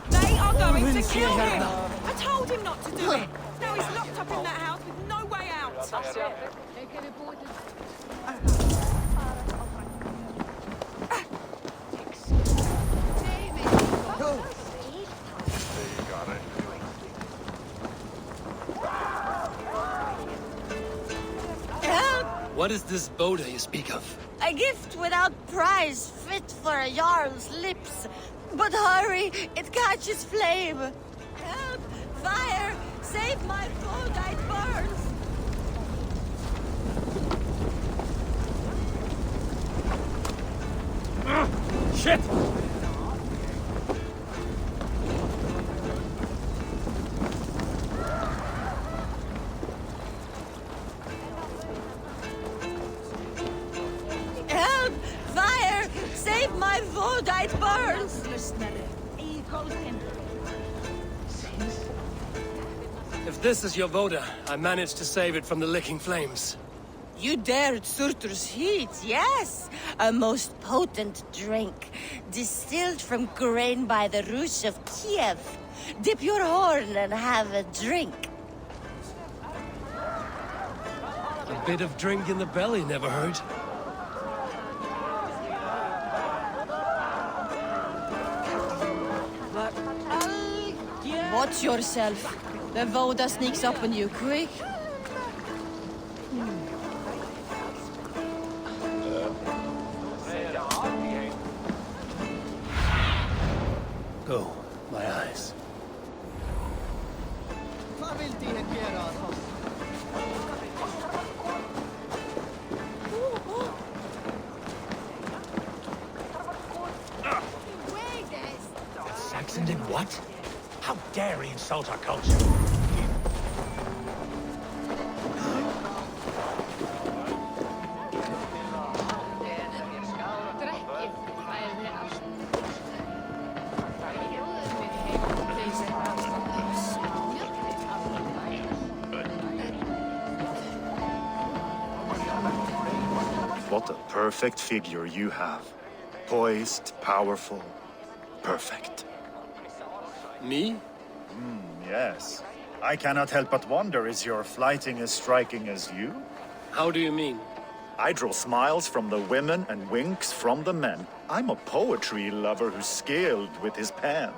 They are going to kill him! I told him not to do it! Now he's locked up in that house with no way out! What is this Boda you speak of? A gift without price, fit for a Jarl's lips. But hurry, it catches flame. Help! Fire! Save my food, it burns! Shit! Help! Fire! Save my food, it burns! If this is your Boda, I managed to save it from the licking flames. You dared Surtur's heat, yes! A most potent drink, distilled from grain by the Rus of Kiev. Dip your horn and have a drink. A bit of drink in the belly never hurt. Watch yourself. The Voda sneaks up on you quick. Go, my eyes. Saxon did what? How dare he insult our culture? What a perfect figure you have. Poised, powerful, perfect. Me? Yes. I cannot help but wonder, is your flighting as striking as you? How do you mean? I draw smiles from the women and winks from the men. I'm a poetry lover who's skilled with his pen.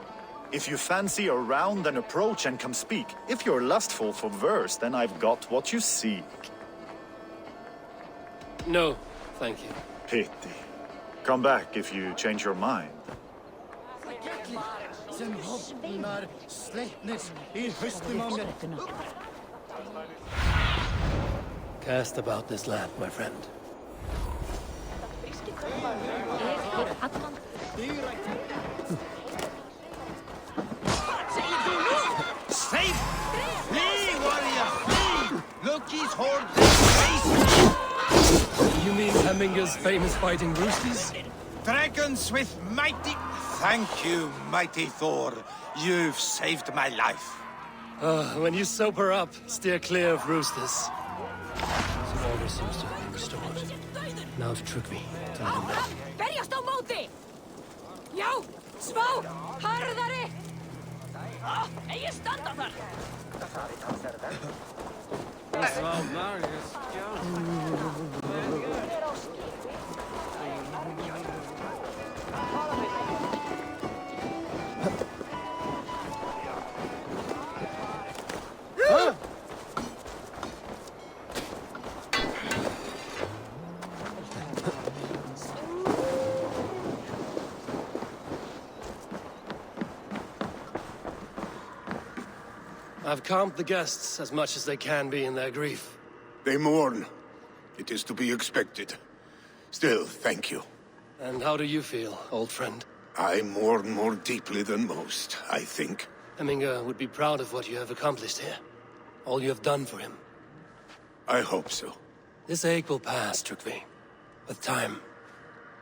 If you fancy a round, then approach and come speak. If you're lustful for verse, then I've got what you seek. No, thank you. Pity. Come back if you change your mind. Cast about this land, my friend. Safe! Flee, warrior, flee! Loki's horde is You mean Hemminger's famous fighting roosties? dragons with mighty... Thank you, mighty Thor. You've saved my life. When you sober up, steer clear of roosters. So order seems to have been restored. Now to Trygvi, to let him know. Berjast á móti! Já, svá, harðari! Eigi standa þar! I've calmed the guests as much as they can be in their grief. They mourn. It is to be expected. Still, thank you. And how do you feel, old friend? I mourn more deeply than most, I think. Hemminger would be proud of what you have accomplished here. All you have done for him. I hope so. This ache will pass, Trygvi. With time.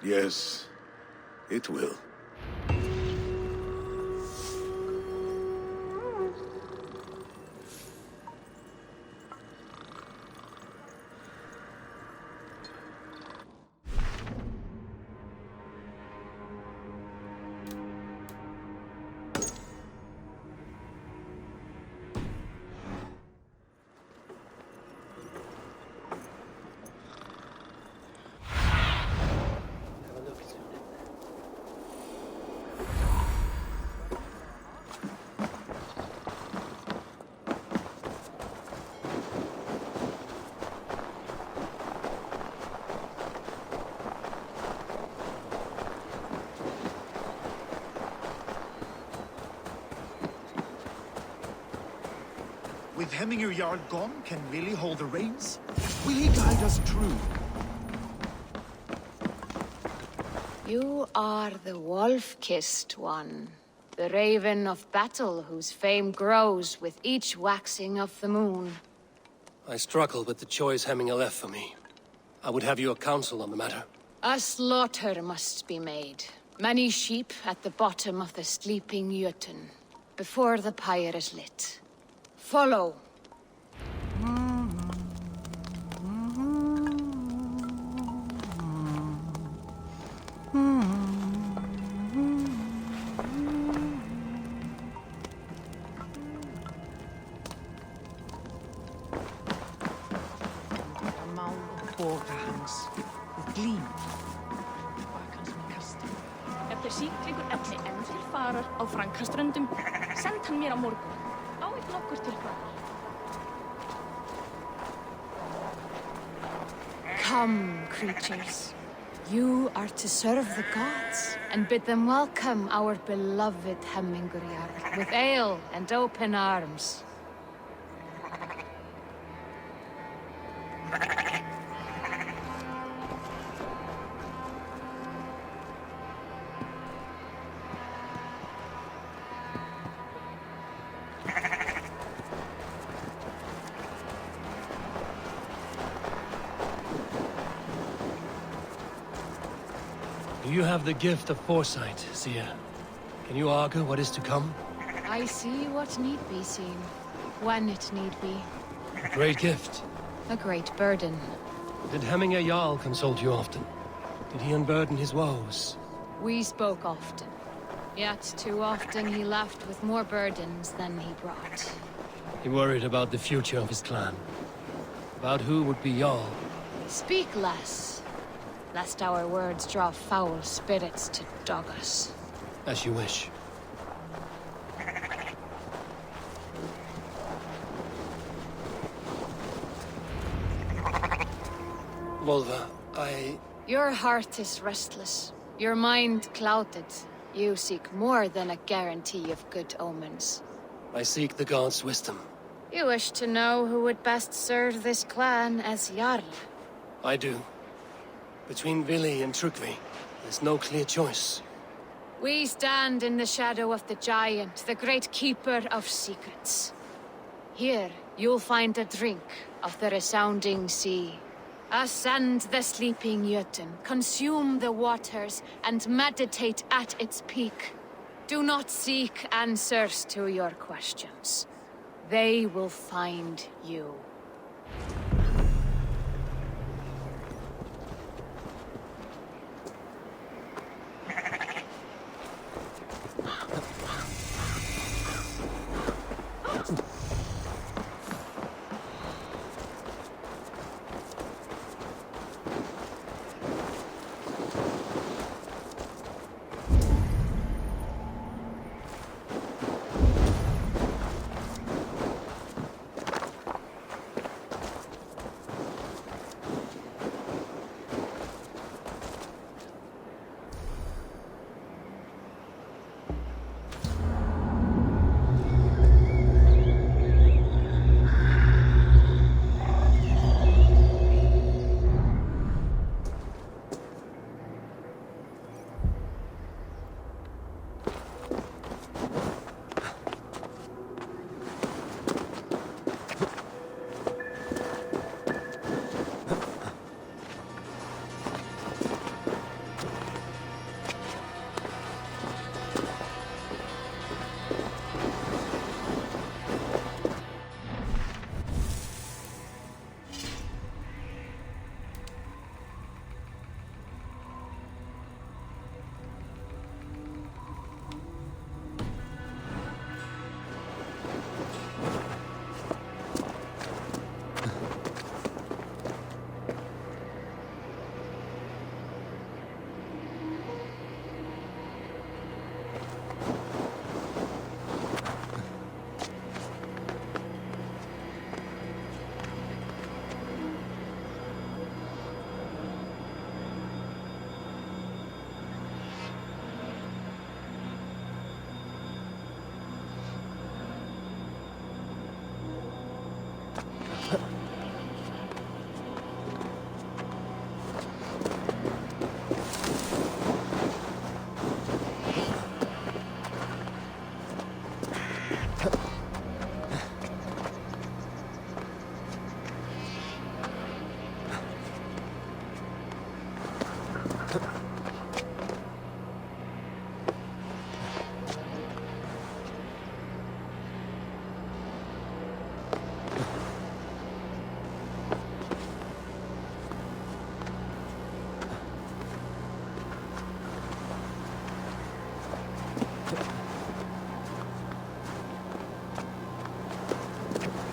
Yes, it will. With Hemminger Jarl gone, can Vili hold the reins? Will he guide us true? You are the wolf-kissed one. The raven of battle whose fame grows with each waxing of the moon. I struggle with the choice Hemminger left for me. I would have your counsel on the matter. A slaughter must be made. Many sheep at the bottom of the sleeping Jötun, before the pyre is lit. Follow. Eftir síklingur elli enn til farar á Frankaströndum, send hann mér á morgun. Á einn nokkur til farar. Come, creatures. You are to serve the gods, and bid them welcome our beloved Hemmingur Jarl with ale and open arms. You have the gift of foresight, seer. Can you argue what is to come? I see what need be seen, when it need be. A great gift. A great burden. Did Hemminger Jarl consult you often? Did he unburden his woes? We spoke often. Yet too often he left with more burdens than he brought. He worried about the future of his clan. About who would be Jarl. Speak less, lest our words draw foul spirits to dog us. As you wish. Volva, Your heart is restless. Your mind clouded. You seek more than a guarantee of good omens. I seek the gods' wisdom. You wish to know who would best serve this clan as Jarl. I do. Between Vili and Trukvi, there's no clear choice. We stand in the shadow of the giant, the great keeper of secrets. Here, you'll find a drink of the resounding sea. Ascend the sleeping Jötun, consume the waters, and meditate at its peak. Do not seek answers to your questions. They will find you.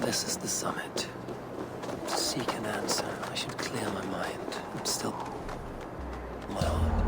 This is the summit. To seek an answer, I should clear my mind. I'm still... my heart.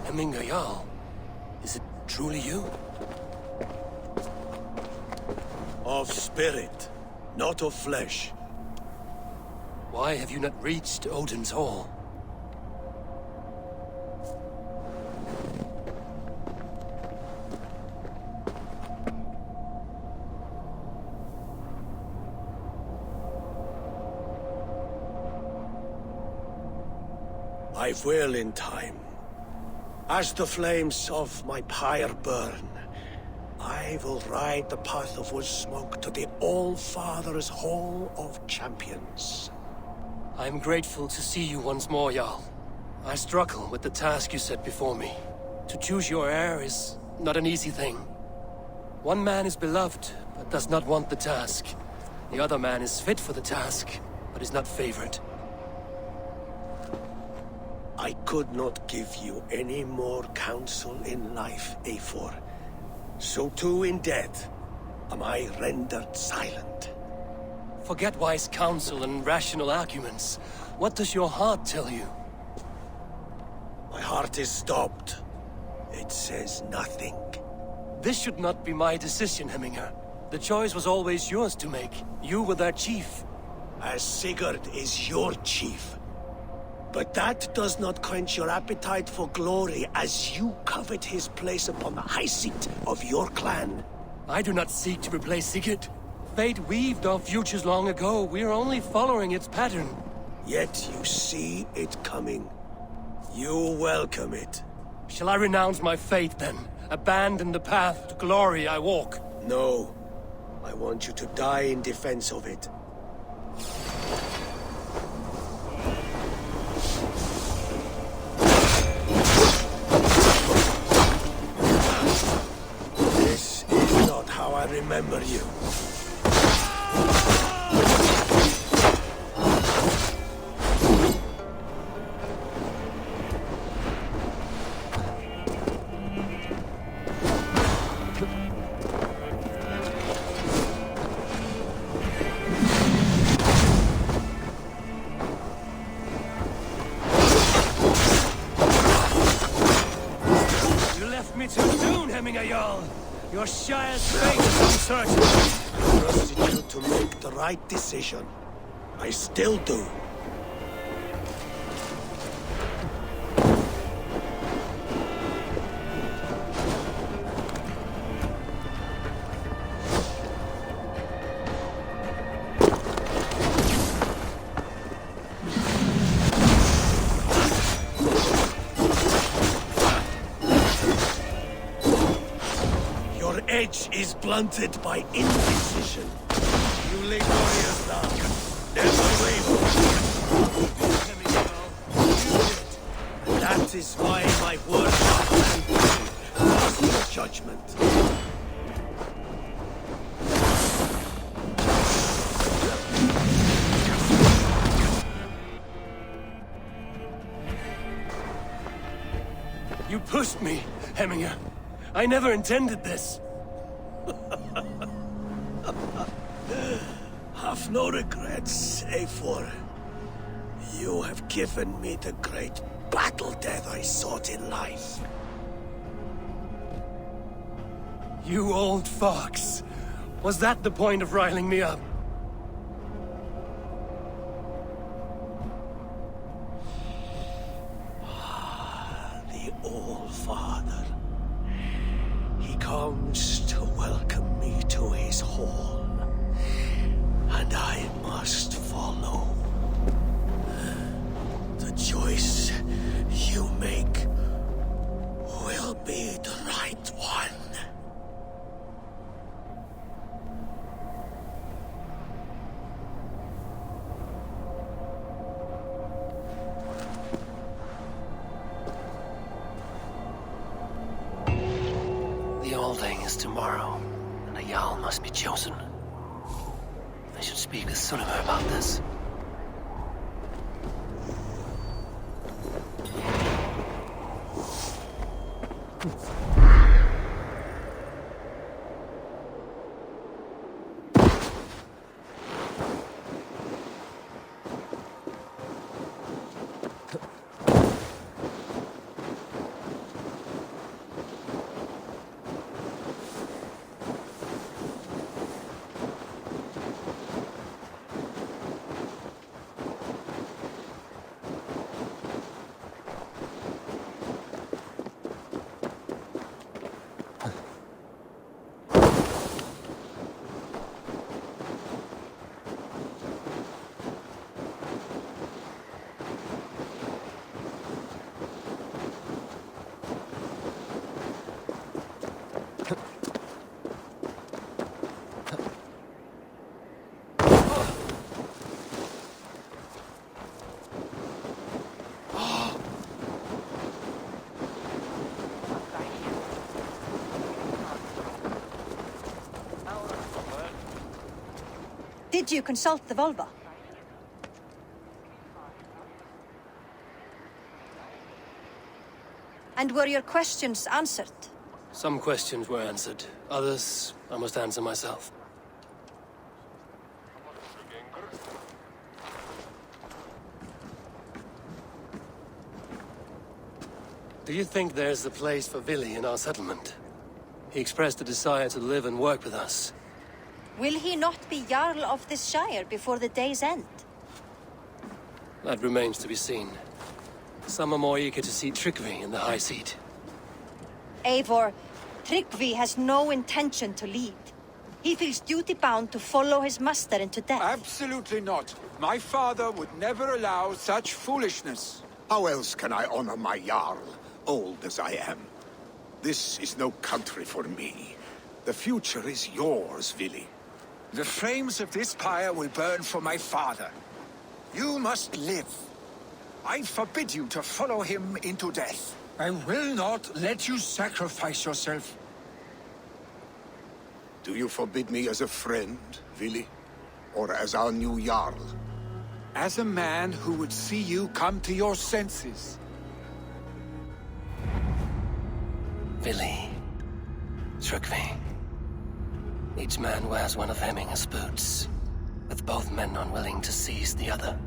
Hemminger Jarl, is it truly you? Of spirit, not of flesh. Why have you not reached Odin's Hall? I will in time. As the flames of my pyre burn, I will ride the path of wood smoke to the All-Father's Hall of Champions. I'm grateful to see you once more, Jarl. I struggle with the task you set before me. To choose your heir is not an easy thing. One man is beloved, but does not want the task. The other man is fit for the task, but is not favored. I could not give you any more counsel in life, Eivor. So too in death am I rendered silent. Forget wise counsel and rational arguments. What does your heart tell you? My heart is stopped. It says nothing. This should not be my decision, Hemminger. The choice was always yours to make. You were their chief. As Sigurd is your chief. But that does not quench your appetite for glory as you covet his place upon the high seat of your clan. I do not seek to replace Sigurd. Fate weaved our futures long ago. We are only following its pattern. Yet you see it coming. You welcome it. Shall I renounce my faith then? Abandon the path to glory I walk? No. I want you to die in defense of it. This is not how I remember you. Your Shire's fate is uncertain. I trusted you to make the right decision. I still do. Edge is blunted by indecision. You lay warriors now. Never waver. And that is why my word was your judgment. You pushed me, Hemminger. I never intended this. Have no regrets, Eivor. You have given me the great battle death I sought in life. You old fox. Was that the point of riling me up? The All-Father. He comes to welcome me to his hall. And I must follow. The choice you make will be the right one. The Alding is tomorrow, and a Jarl must be chosen. I should speak with Sunnema about this. Did you consult the Volva? And were your questions answered? Some questions were answered. Others, I must answer myself. Do you think there's a place for Vili in our settlement? He expressed a desire to live and work with us. Will he not be Jarl of this shire before the day's end? That remains to be seen. Some are more eager to see Tryggvi in the high seat. Eivor, Tryggvi has no intention to lead. He feels duty-bound to follow his master into death. Absolutely not. My father would never allow such foolishness. How else can I honor my Jarl, old as I am? This is no country for me. The future is yours, Vili. The flames of this pyre will burn for my father. You must live. I forbid you to follow him into death. I will not let you sacrifice yourself. Do you forbid me as a friend, Vili? Or as our new Jarl? As a man who would see you come to your senses. Vili. Tryggvi. Each man wears one of Hemminger's boots, with both men unwilling to seize the other.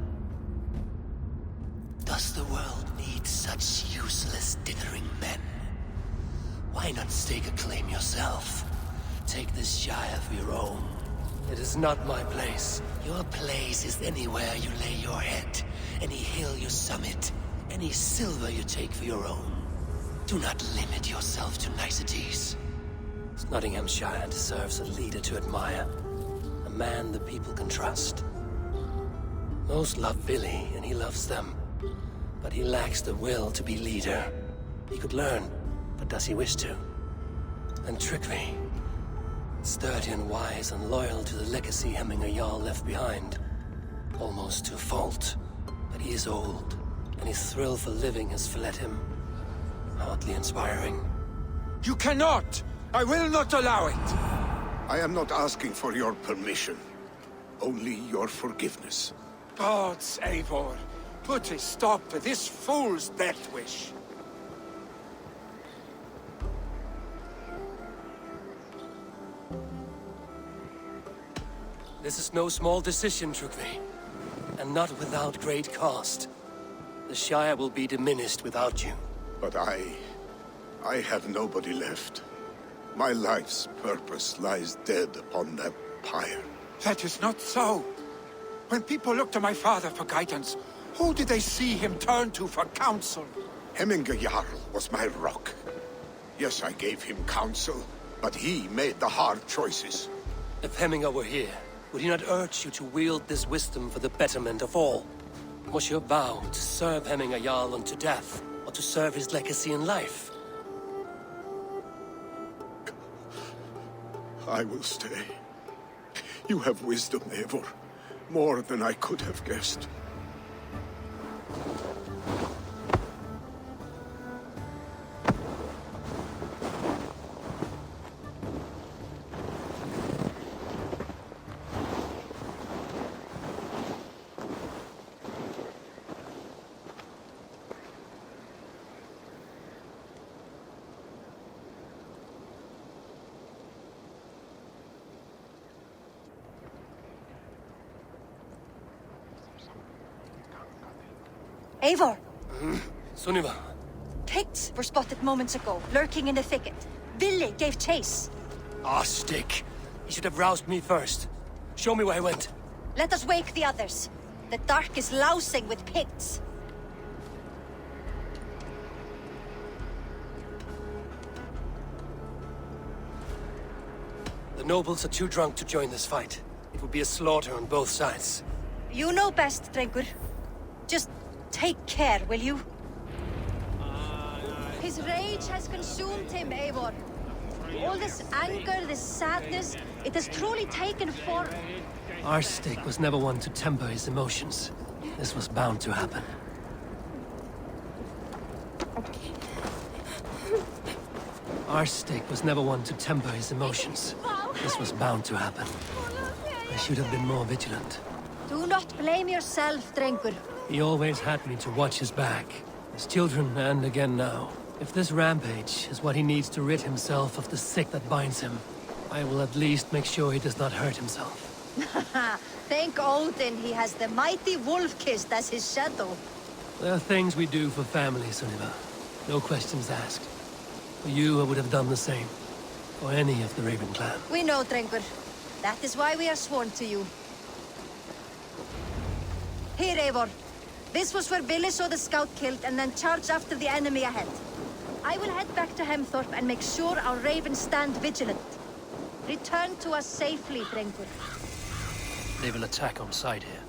Does the world need such useless dithering men? Why not stake a claim yourself? Take this shire for your own. It is not my place. Your place is anywhere you lay your head, any hill you summit, any silver you take for your own. Do not limit yourself to niceties. Nottinghamshire deserves a leader to admire. A man the people can trust. Most love Vili, and he loves them. But he lacks the will to be leader. He could learn, but does he wish to? And Tryggvi, sturdy and wise and loyal to the legacy Hemminger Jarl left behind. Almost to a fault. But he is old, and his thrill for living has fled him. Hardly inspiring. You cannot! I will not allow it! I am not asking for your permission. Only your forgiveness. Gods, Eivor, put a stop to this fool's death wish. This is no small decision, Tryggvi. And not without great cost. The Shire will be diminished without you. But I have nobody left. My life's purpose lies dead upon that pyre. That is not so. When people look to my father for guidance, who did they see him turn to for counsel? Hemminger Jarl was my rock. Yes, I gave him counsel, but he made the hard choices. If Hemminger were here, would he not urge you to wield this wisdom for the betterment of all? Was your vow to serve Hemminger Jarl unto death, or to serve his legacy in life? I will stay. You have wisdom, Eivor. More than I could have guessed. Eivor! Sunniva! Picts were spotted moments ago, lurking in the thicket. Vili gave chase. Ah, stick! He should have roused me first. Show me where he went. Let us wake the others. The dark is lousing with Picts. The nobles are too drunk to join this fight. It would be a slaughter on both sides. You know best, Drengur. Just take care, will you? His rage has consumed him, Eivor. All this anger, this sadness, it has truly taken form. Arstic was never one to temper his emotions. This was bound to happen. Arstic was never one to temper his emotions. This was bound to happen. I should have been more vigilant. Do not blame yourself, Drengur. He always had me to watch his back. His children, and again now. If this rampage is what he needs to rid himself of the sick that binds him, I will at least make sure he does not hurt himself. Thank Odin he has the mighty Wolf-Kissed as his shadow. There are things we do for family, Sunniva. No questions asked. For you, I would have done the same. For any of the Raven clan. We know, Drengur. That is why we are sworn to you. Here, Eivor. This was where Vili saw the scout killed and then charged after the enemy ahead. I will head back to Hemthorpe and make sure our ravens stand vigilant. Return to us safely, Drengur. They will attack on sight here.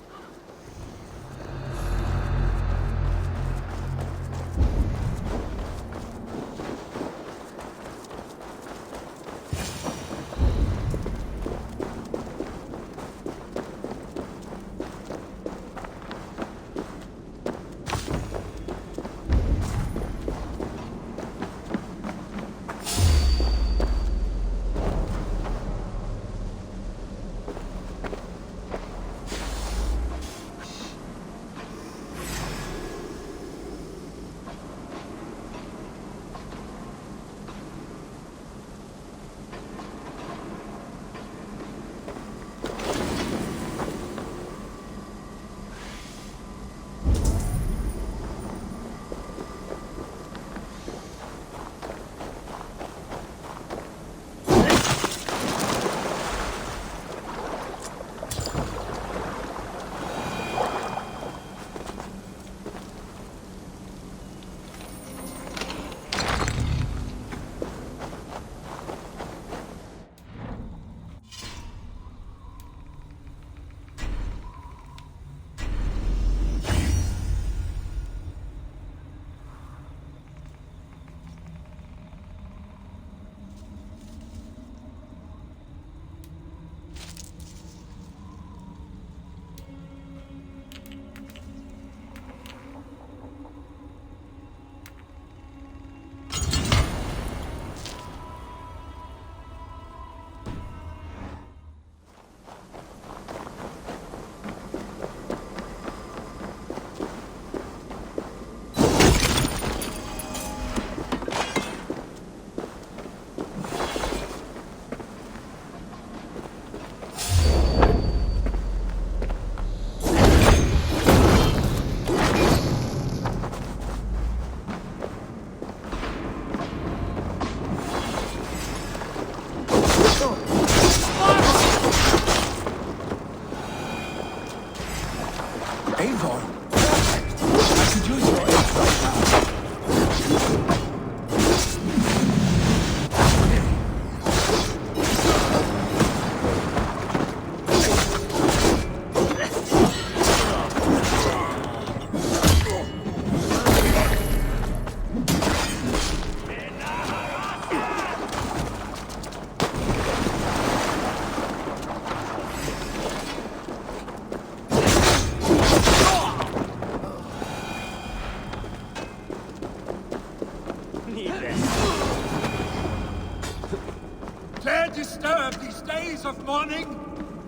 Dare disturb these days of mourning?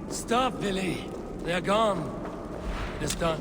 Stop, Vili. They are gone. It is done.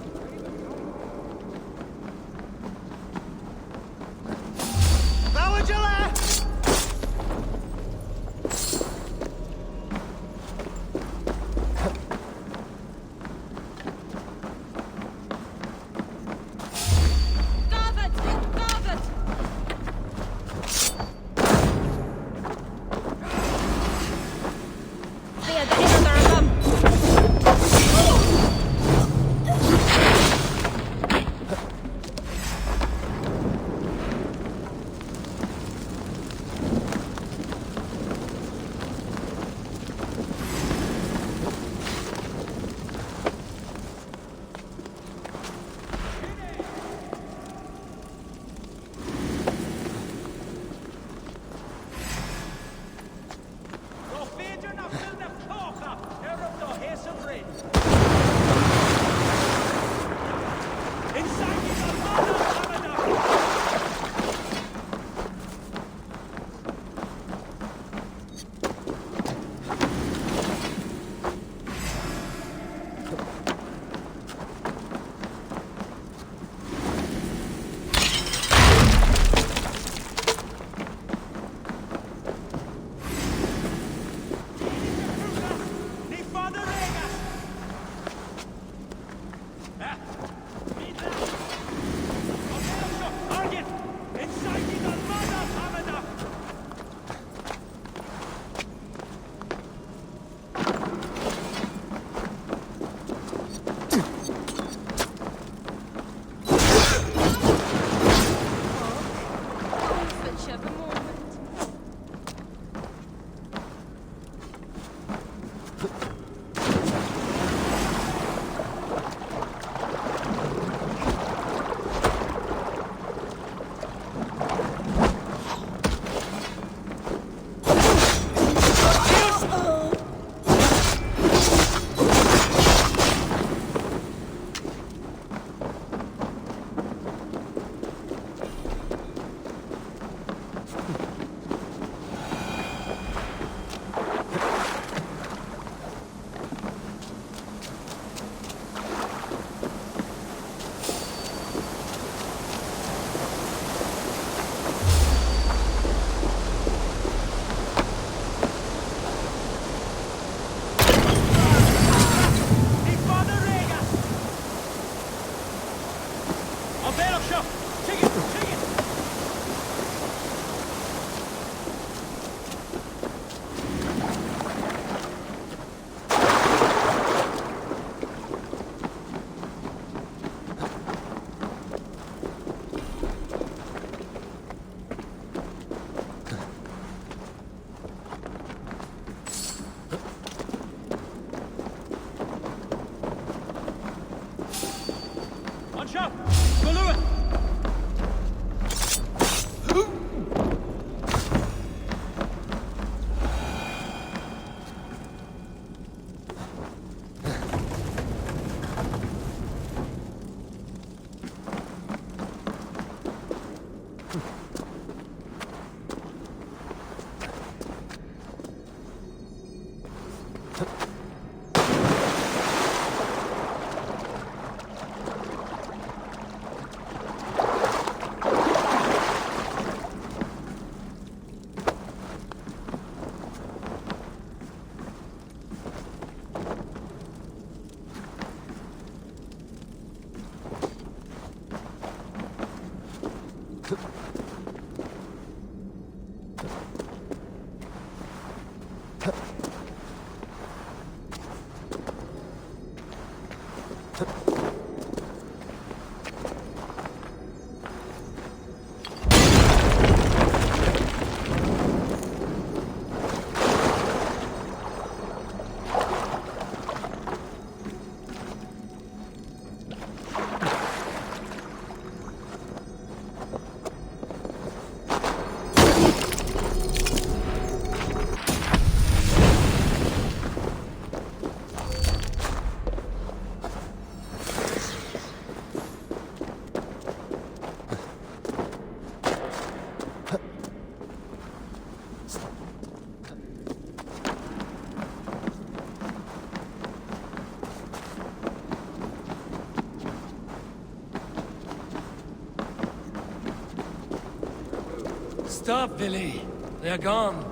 Stop, Vili. They are gone.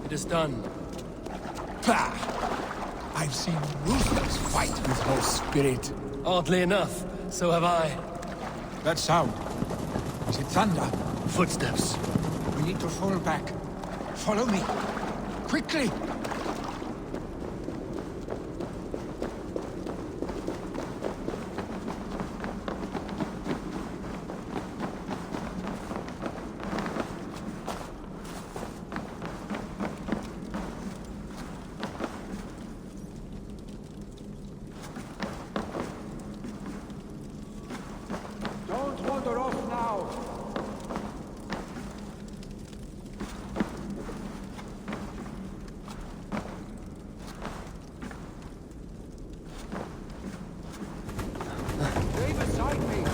It is done. Bah! I've seen ruthless fight with no spirit. Oddly enough, so have I. That sound. Is it thunder? Footsteps. We need to fall back. Follow me. Quickly! Don't wander off now! Stay beside me!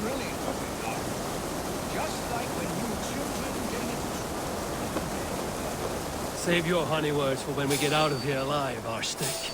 Brilliant, just like when you children gained. Save your honey words for when we get out of here alive, Arstick.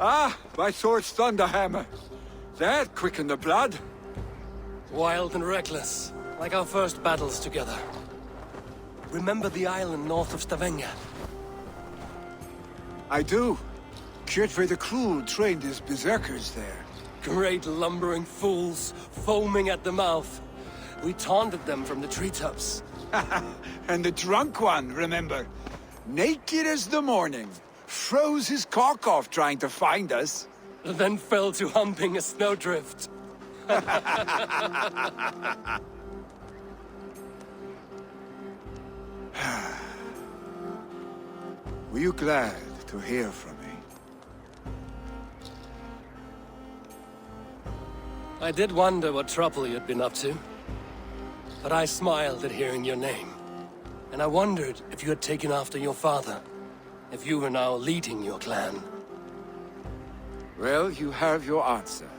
Ah, my sword's thunderhammer. That quickened the blood. Wild and reckless. Like our first battles together. Remember the island north of Stavanger? I do. Kjotve the Cruel trained his berserkers there. Great lumbering fools, foaming at the mouth. We taunted them from the treetops. And the drunk one, remember? Naked as the morning. Froze his cock off trying to find us. Then fell to humping a snowdrift. Were you glad to hear from me? I did wonder what trouble you'd been up to. But I smiled at hearing your name. And I wondered if you had taken after your father. If you were now leading your clan. Well, you have your answer.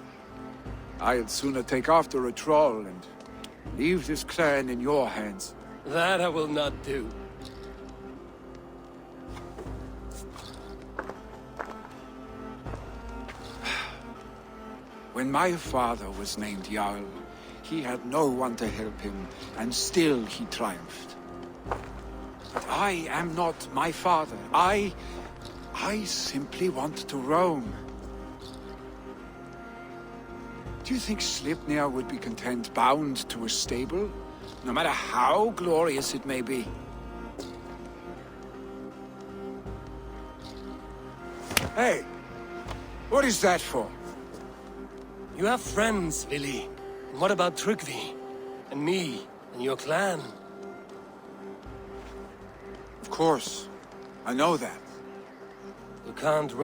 I'd sooner take after a troll and leave this clan in your hands. That I will not do. When my father was named Jarl, he had no one to help him, and still he triumphed. But I am not my father. I simply want to roam. Do you think Sleipnir would be content bound to a stable, no matter how glorious it may be? Hey, what is that for? You have friends, Vili. And what about Tryggvi? And me? And your clan? Of course. I know that. You can't...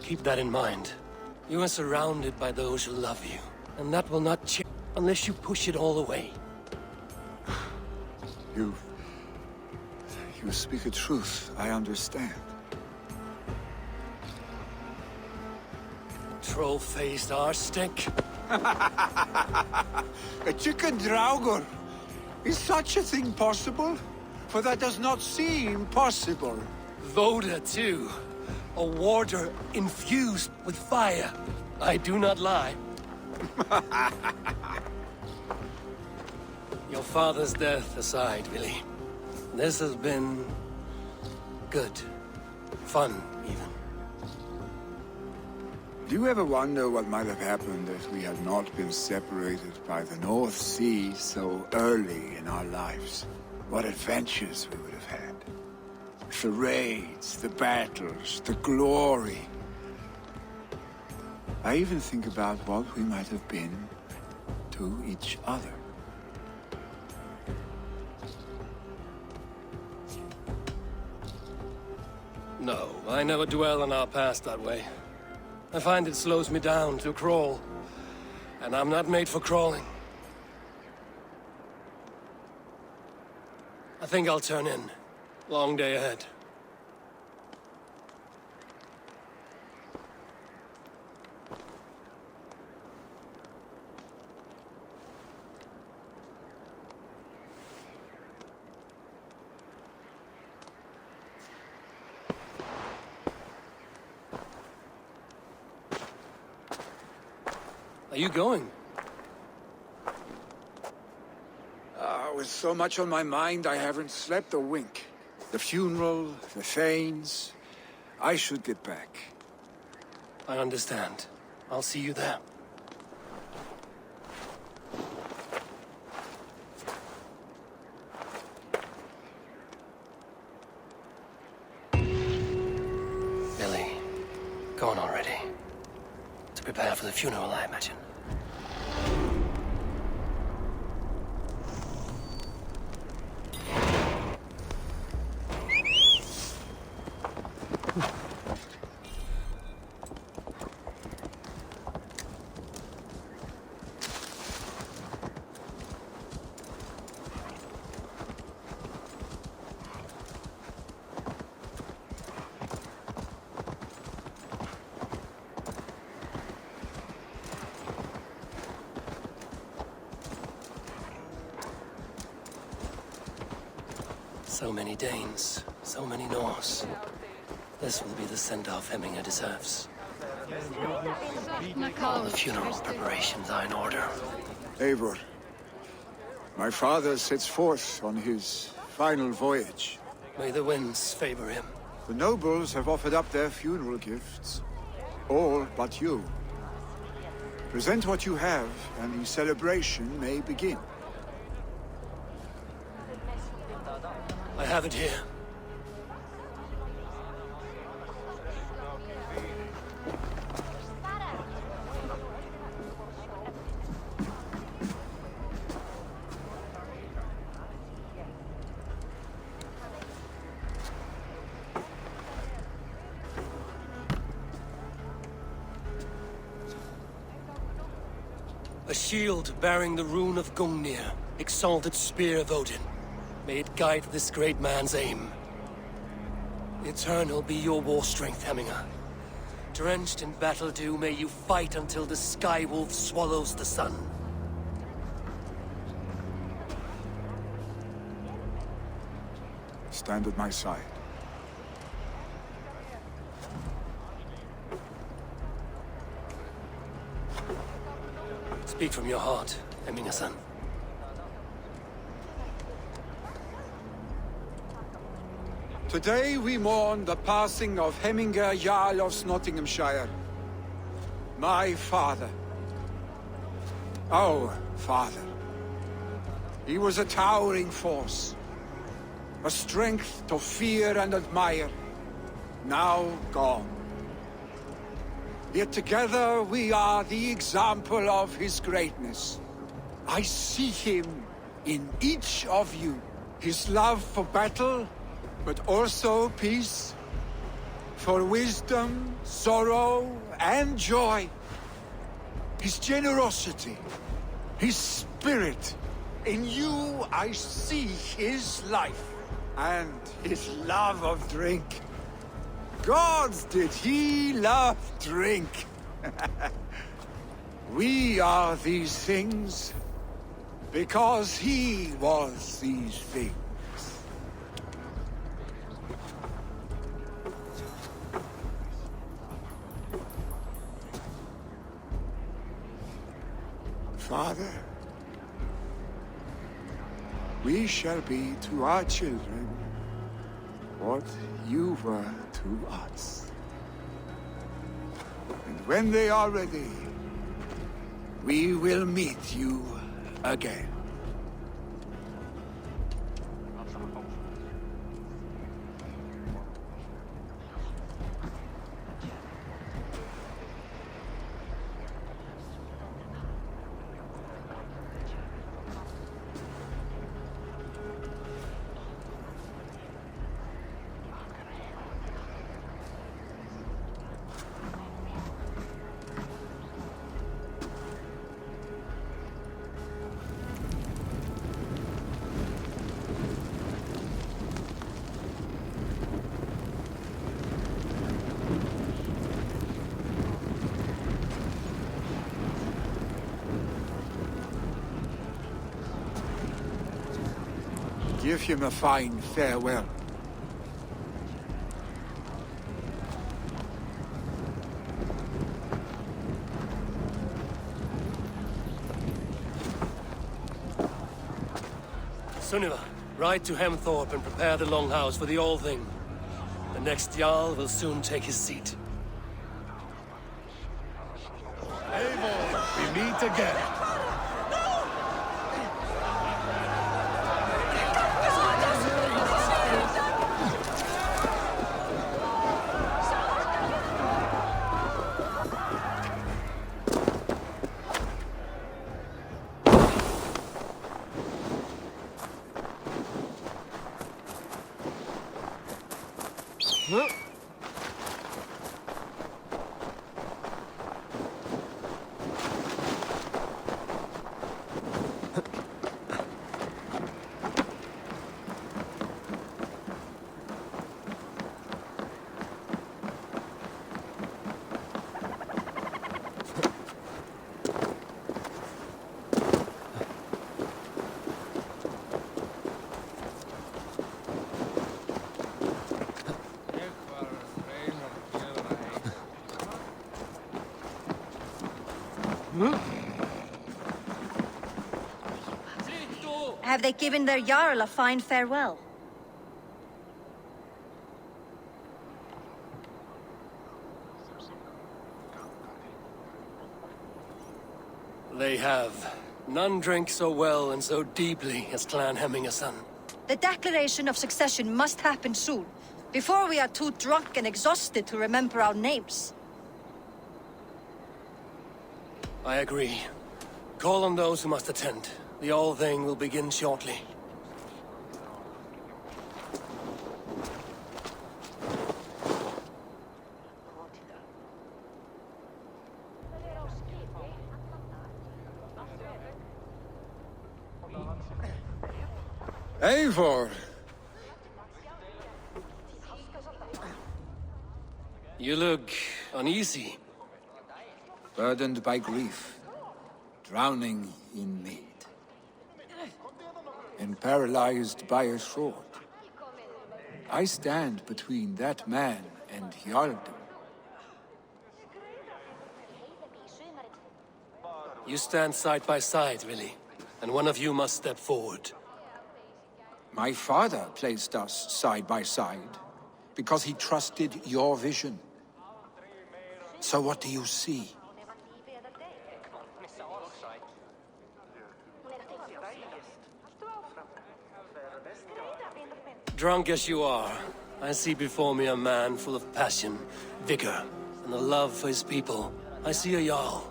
Keep that in mind. You are surrounded by those who love you. And that will not change unless you push it all away. You speak a truth. I understand. Troll-faced arse-stick. A chicken Draugr! Is such a thing possible? For that does not seem possible. Voda, too. A warder infused with fire. I do not lie. Your father's death aside, Vili. This has been... good. Fun, even. Do you ever wonder what might have happened if we had not been separated by the North Sea so early in our lives? What adventures we would have had. The raids, the battles, the glory. I even think about what we might have been to each other. No, I never dwell on our past that way. I find it slows me down to crawl. And I'm not made for crawling. I think I'll turn in. Long day ahead. Are you going? With so much on my mind, I haven't slept a wink. The funeral, the Thanes... I should get back. I understand. I'll see you there. Vili, gone already. To prepare for the funeral, I imagine. So many Danes, so many Norse. This will be the send-off Hemminger deserves. All the funeral preparations are in order. Eivor, My father sets forth on his final voyage. May the winds favor him. The nobles have offered up their funeral gifts. All but you. Present what you have, and the celebration may begin. I have it here. A shield bearing the rune of Gungnir, exalted spear of Odin. May it guide this great man's aim. Eternal be your war strength, Hemminger. Drenched in battle dew, may you fight until the sky wolf swallows the sun. Stand at my side. Speak from your heart, Hemminger-son. Today we mourn the passing of Hemminger Jarl of Nottinghamshire. My father. Our father. He was a towering force. A strength to fear and admire. Now gone. Yet together we are the example of his greatness. I see him in each of you. His love for battle, but also peace. For wisdom, sorrow, and joy. His generosity, his spirit. In you I see his life, and his love of drink. Gods, did he love drink! We are these things because he was these things. Father, we shall be to our children what you were to us. And when they are ready, we will meet you again. Give him a fine farewell. Sunniva, ride to Hemthorpe and prepare the Longhouse for the All-Thing. The next Jarl will soon take his seat. Eivor, we meet again. Have they given their Jarl a fine farewell? They have. None drink so well and so deeply as Clan Hemmingason. The declaration of succession must happen soon, before we are too drunk and exhausted to remember our names. I agree. Call on those who must attend. The All-Thing will begin shortly. Eivor! You look uneasy. Burdened by grief, drowning in mead, and paralyzed by a sword. I stand between that man and Hjaldur. You stand side by side, Vili, and one of you must step forward. My father placed us side by side, because he trusted your vision. So what do you see? Drunk as you are, I see before me a man full of passion, vigor, and a love for his people. I see a Jarl.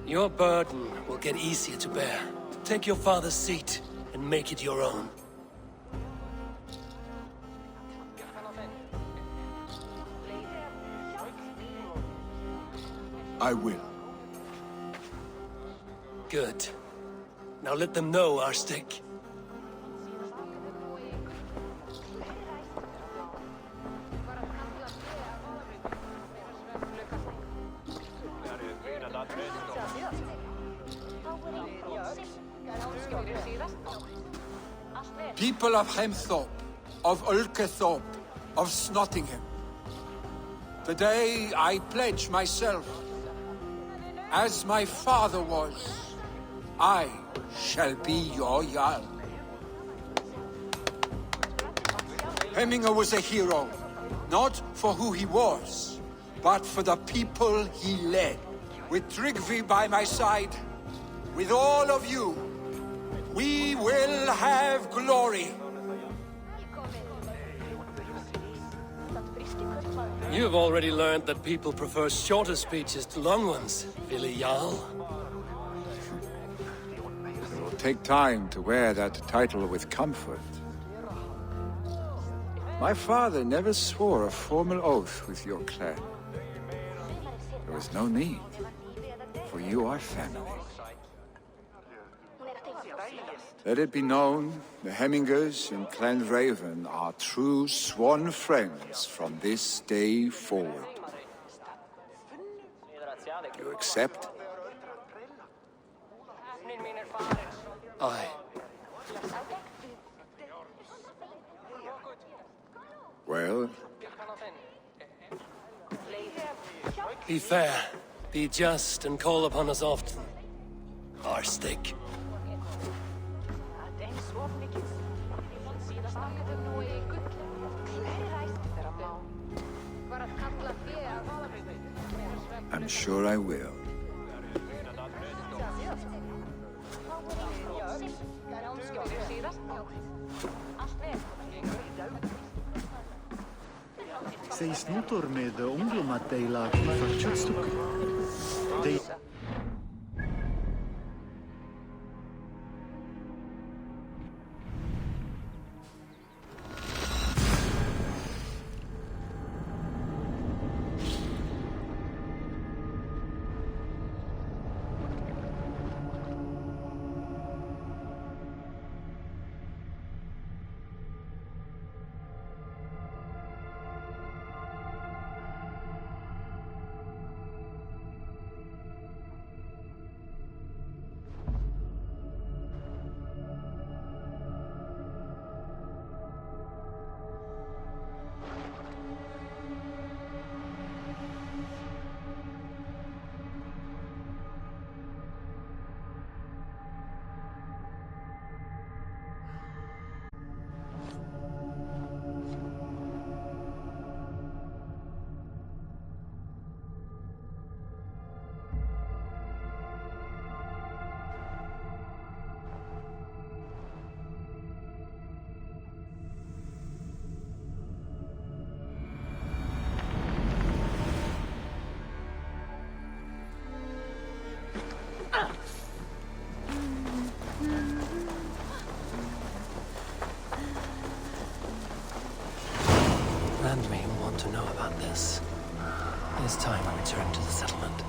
Your burden will get easier to bear. Take your father's seat and make it your own. I will. Good. Now let them know our stick. People of Hemthorpe, of Ulkethorpe, of Snottingham. Today I pledge myself. As my father was, I shall be your Jarl. Hemminger was a hero, not for who he was, but for the people he led. With Tryggvi by my side, with all of you, we will have glory. You've already learned that people prefer shorter speeches to long ones, Vili Jarl. It will take time to wear that title with comfort. My father never swore a formal oath with your clan. There was no need, for you are family. Let it be known, the Hemmingers in Clan Raven are true sworn friends from this day forward. You accept? Aye. Well? Be fair, be just, and call upon us often. Our stick. I'm sure I will. Sei snutor med ungdomar delar för köttstycken. and me will want to know about this. It is time I return to the settlement.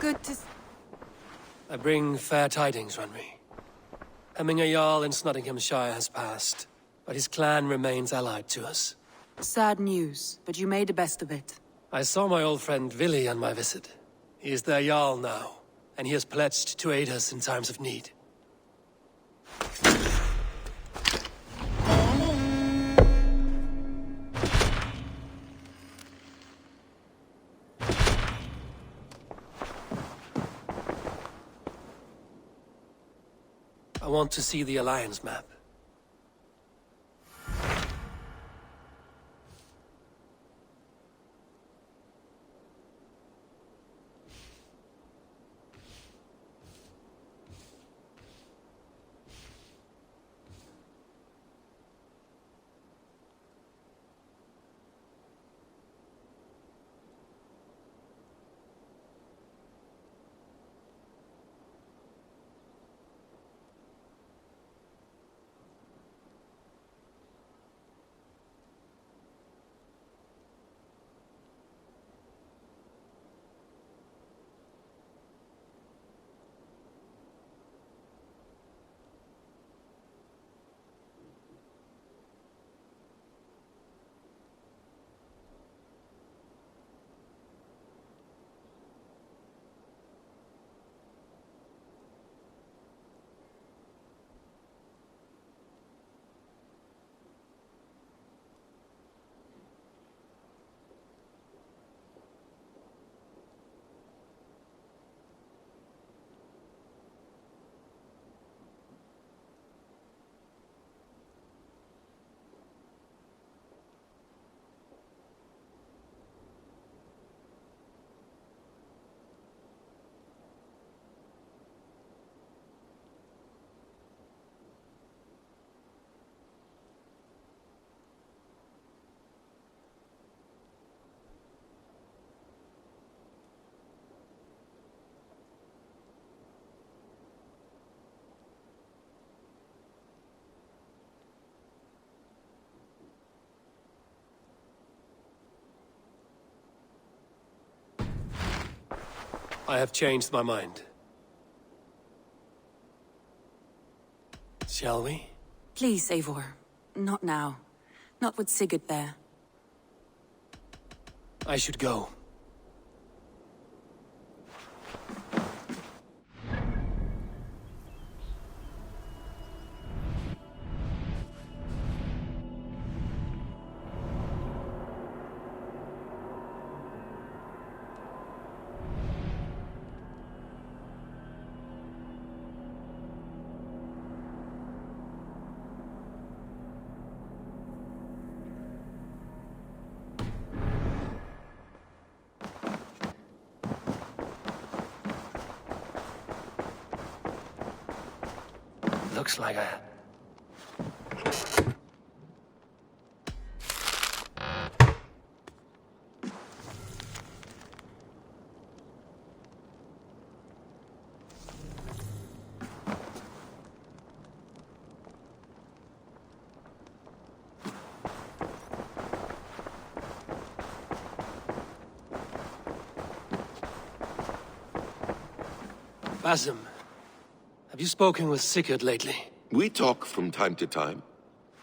Good to... I bring fair tidings, Runry. Hemming a Jarl in Nottinghamshire has passed, but his clan remains allied to us. Sad news, but you made the best of it. I saw my old friend Vili on my visit. He is their Jarl now, and he has pledged to aid us in times of need. I want to see the Alliance map. I have changed my mind. Shall we? Please, Eivor. Not now. Not with Sigurd there. I should go. Looks like a... Basim, have you spoken with Sigurd lately? We talk from time to time.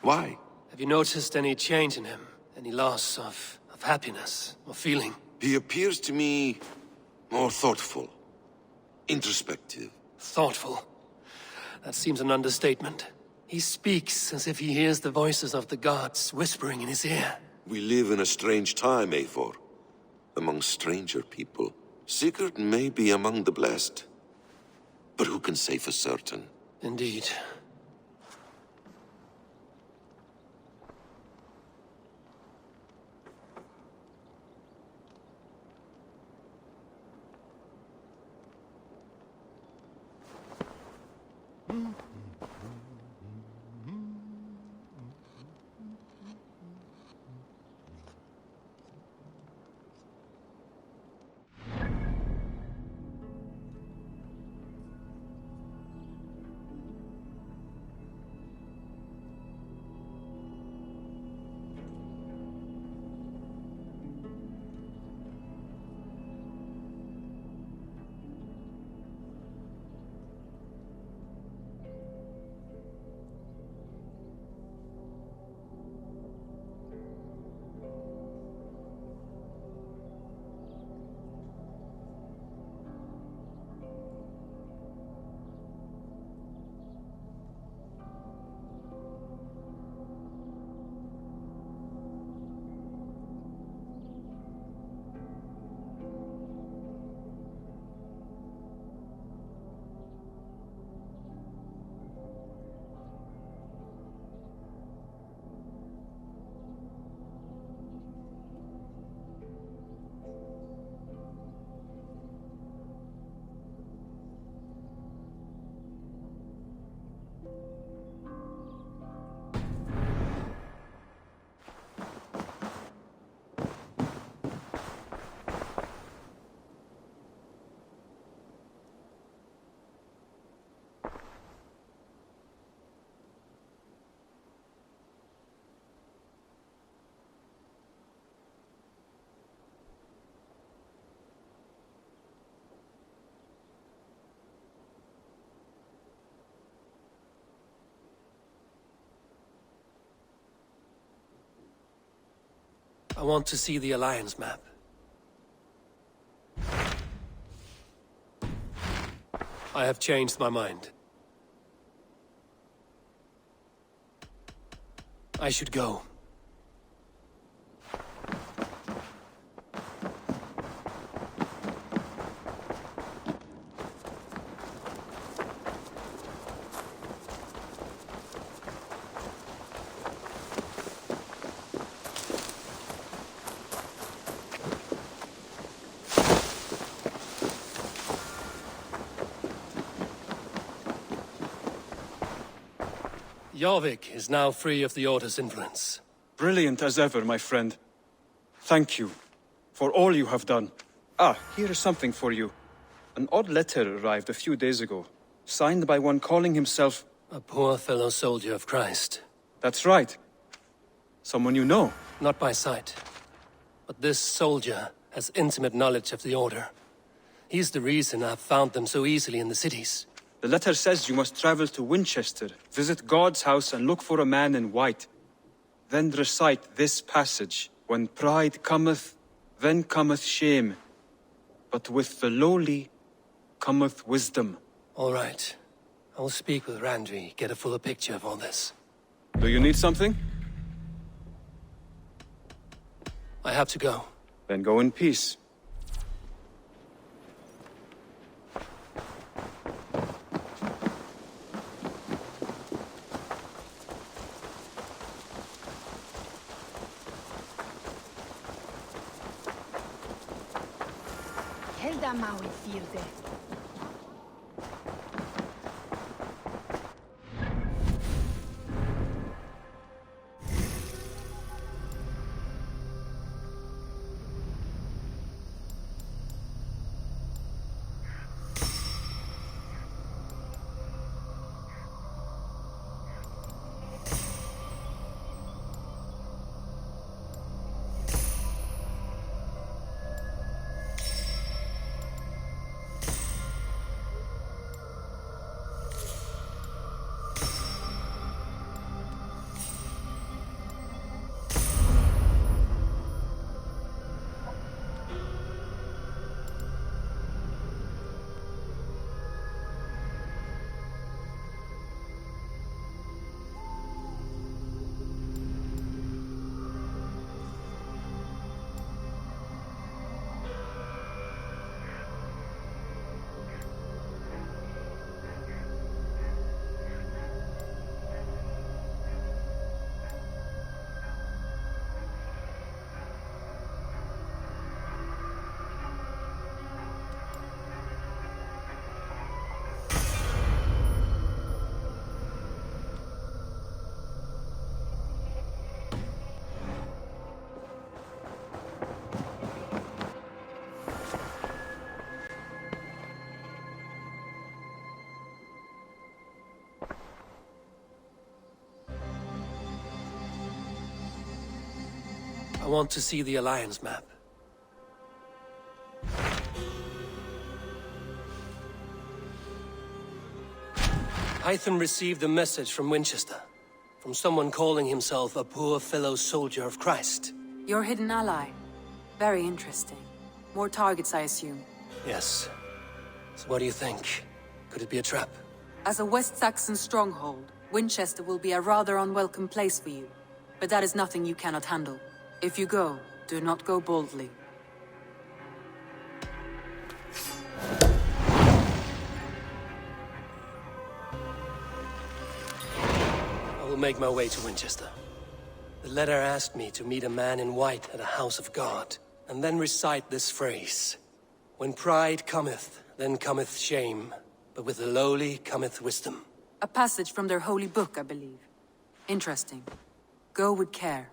Why? Have you noticed any change in him? Any loss of happiness or feeling? He appears to me more thoughtful, introspective. Thoughtful? That seems an understatement. He speaks as if he hears the voices of the gods whispering in his ear. We live in a strange time, Eivor. Among stranger people. Sigurd may be among the blessed. But who can say for certain? Indeed. I want to see the Alliance map. I have changed my mind. I should go. Jorvik is now free of the Order's influence. Brilliant as ever, my friend. Thank you for all you have done. Ah, here is something for you. An odd letter arrived a few days ago, signed by one calling himself... A poor fellow soldier of Christ. That's right. Someone you know. Not by sight. But this soldier has intimate knowledge of the Order. He's the reason I've found them so easily in the cities. The letter says you must travel to Winchester, visit God's house and look for a man in white. Then recite this passage. When pride cometh, then cometh shame. But with the lowly cometh wisdom. All right. I will speak with Randri, get a fuller picture of all this. Do you need something? I have to go. Then go in peace. Helda Maui Fielde. I want to see the Alliance map. Hytham received a message from Winchester. From someone calling himself a poor fellow soldier of Christ. Your hidden ally. Very interesting. More targets, I assume. Yes. So what do you think? Could it be a trap? As a West Saxon stronghold, Winchester will be a rather unwelcome place for you. But that is nothing you cannot handle. If you go, do not go boldly. I will make my way to Winchester. The letter asked me to meet a man in white at a house of God, and then recite this phrase. When pride cometh, then cometh shame, but with the lowly cometh wisdom. A passage from their holy book, I believe. Interesting. Go with care.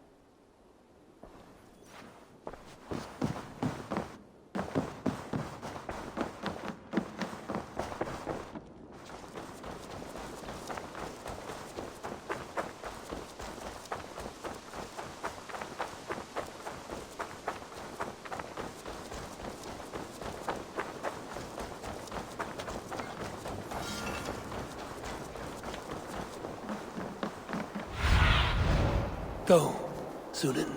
Go, Sunan.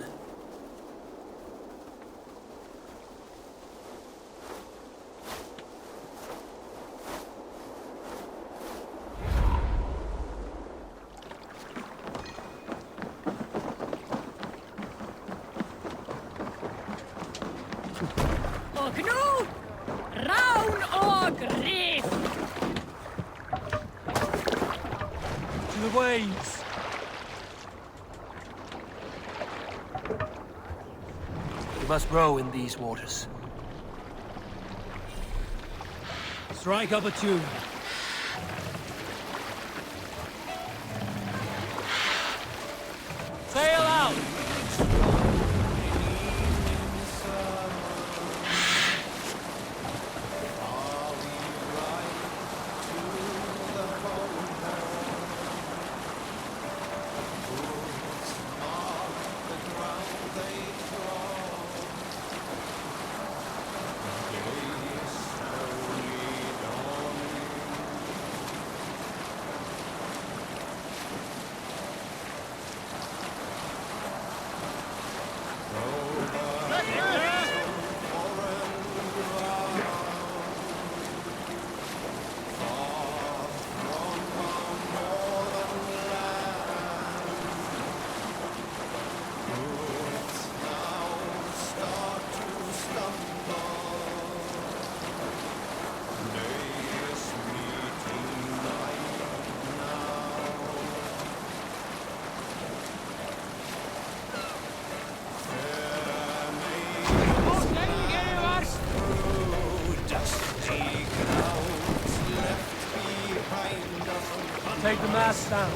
Knut! Round or grief! To the waves! We must row in these waters. Strike up a tune. Sail out! Take the mast down.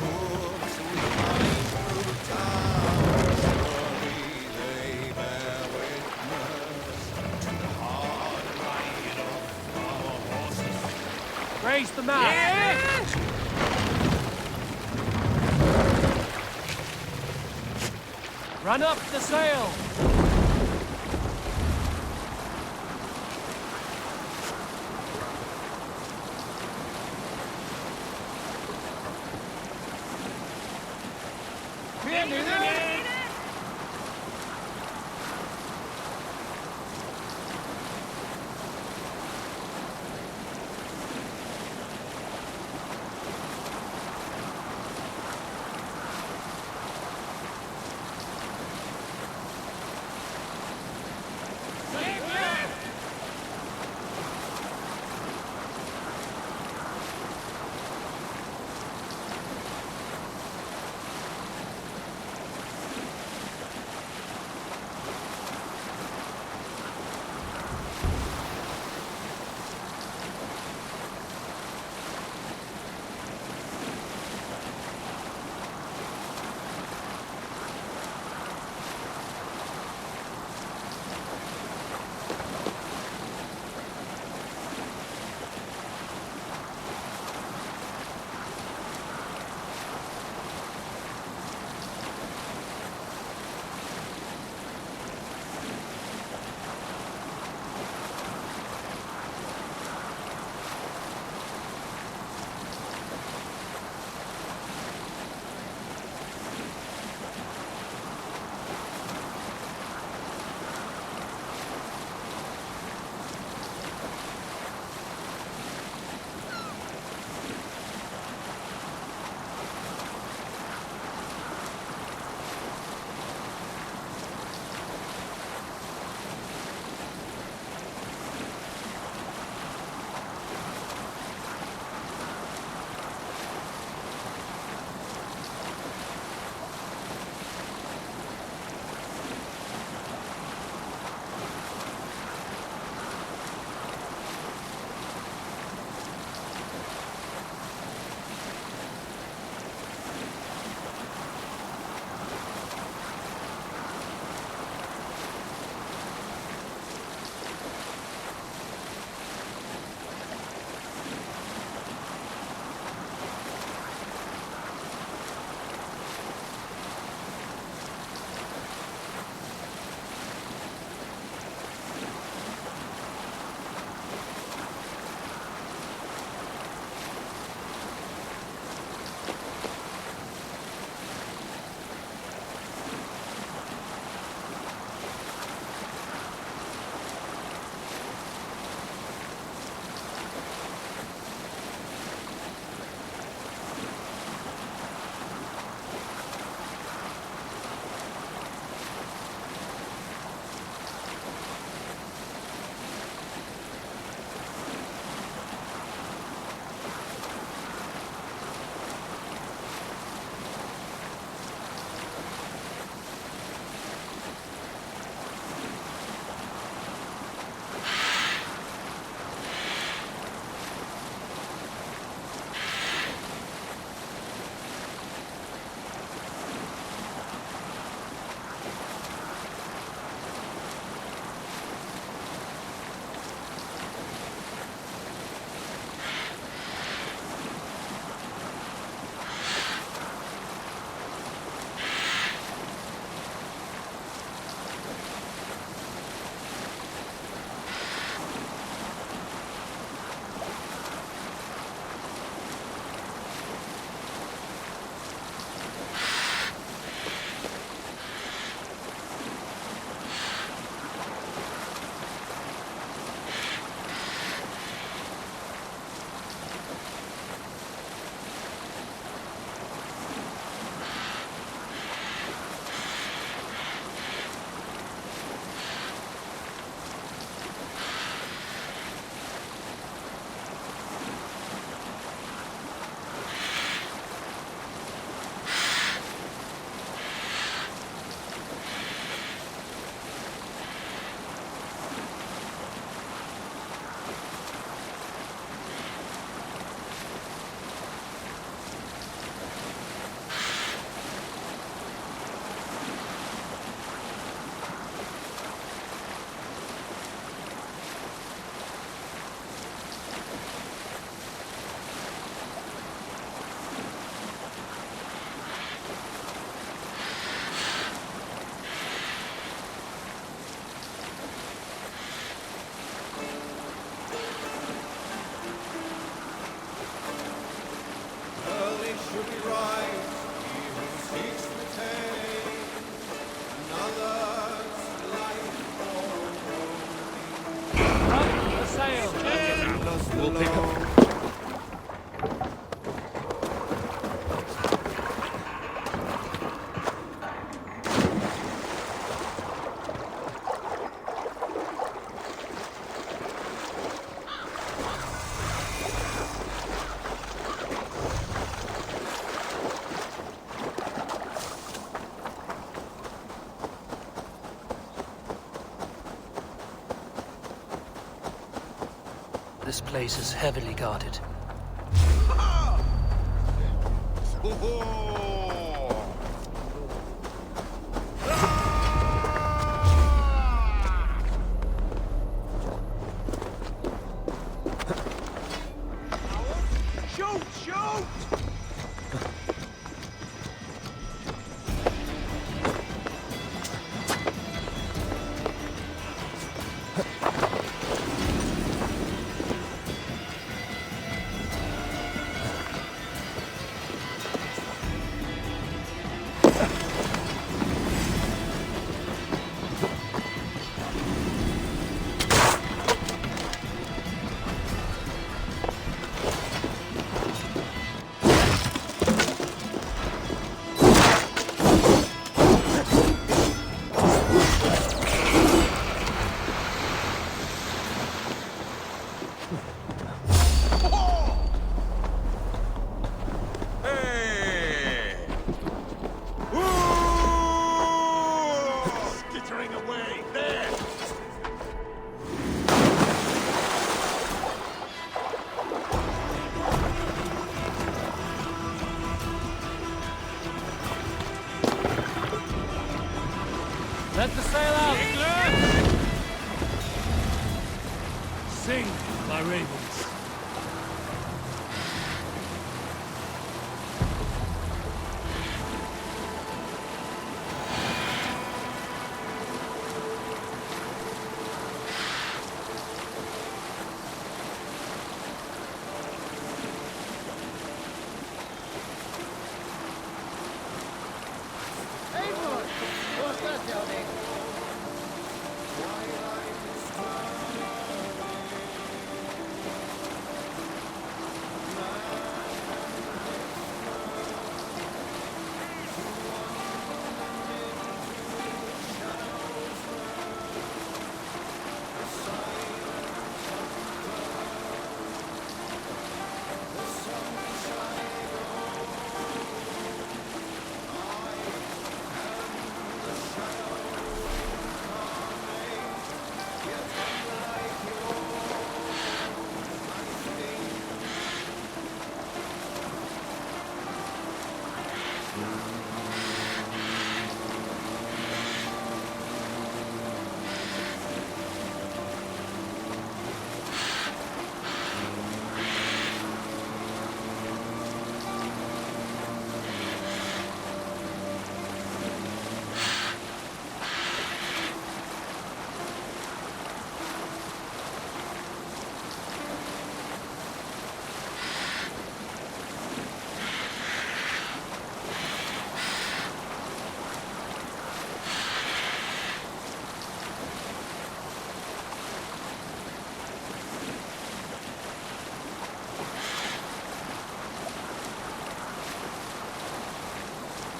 Raise the mast! Run up the sail! We'll pick up. This place is heavily guarded. Shoot! Shoot! Skittering away, there! Let the sail out! Sing, my ravens.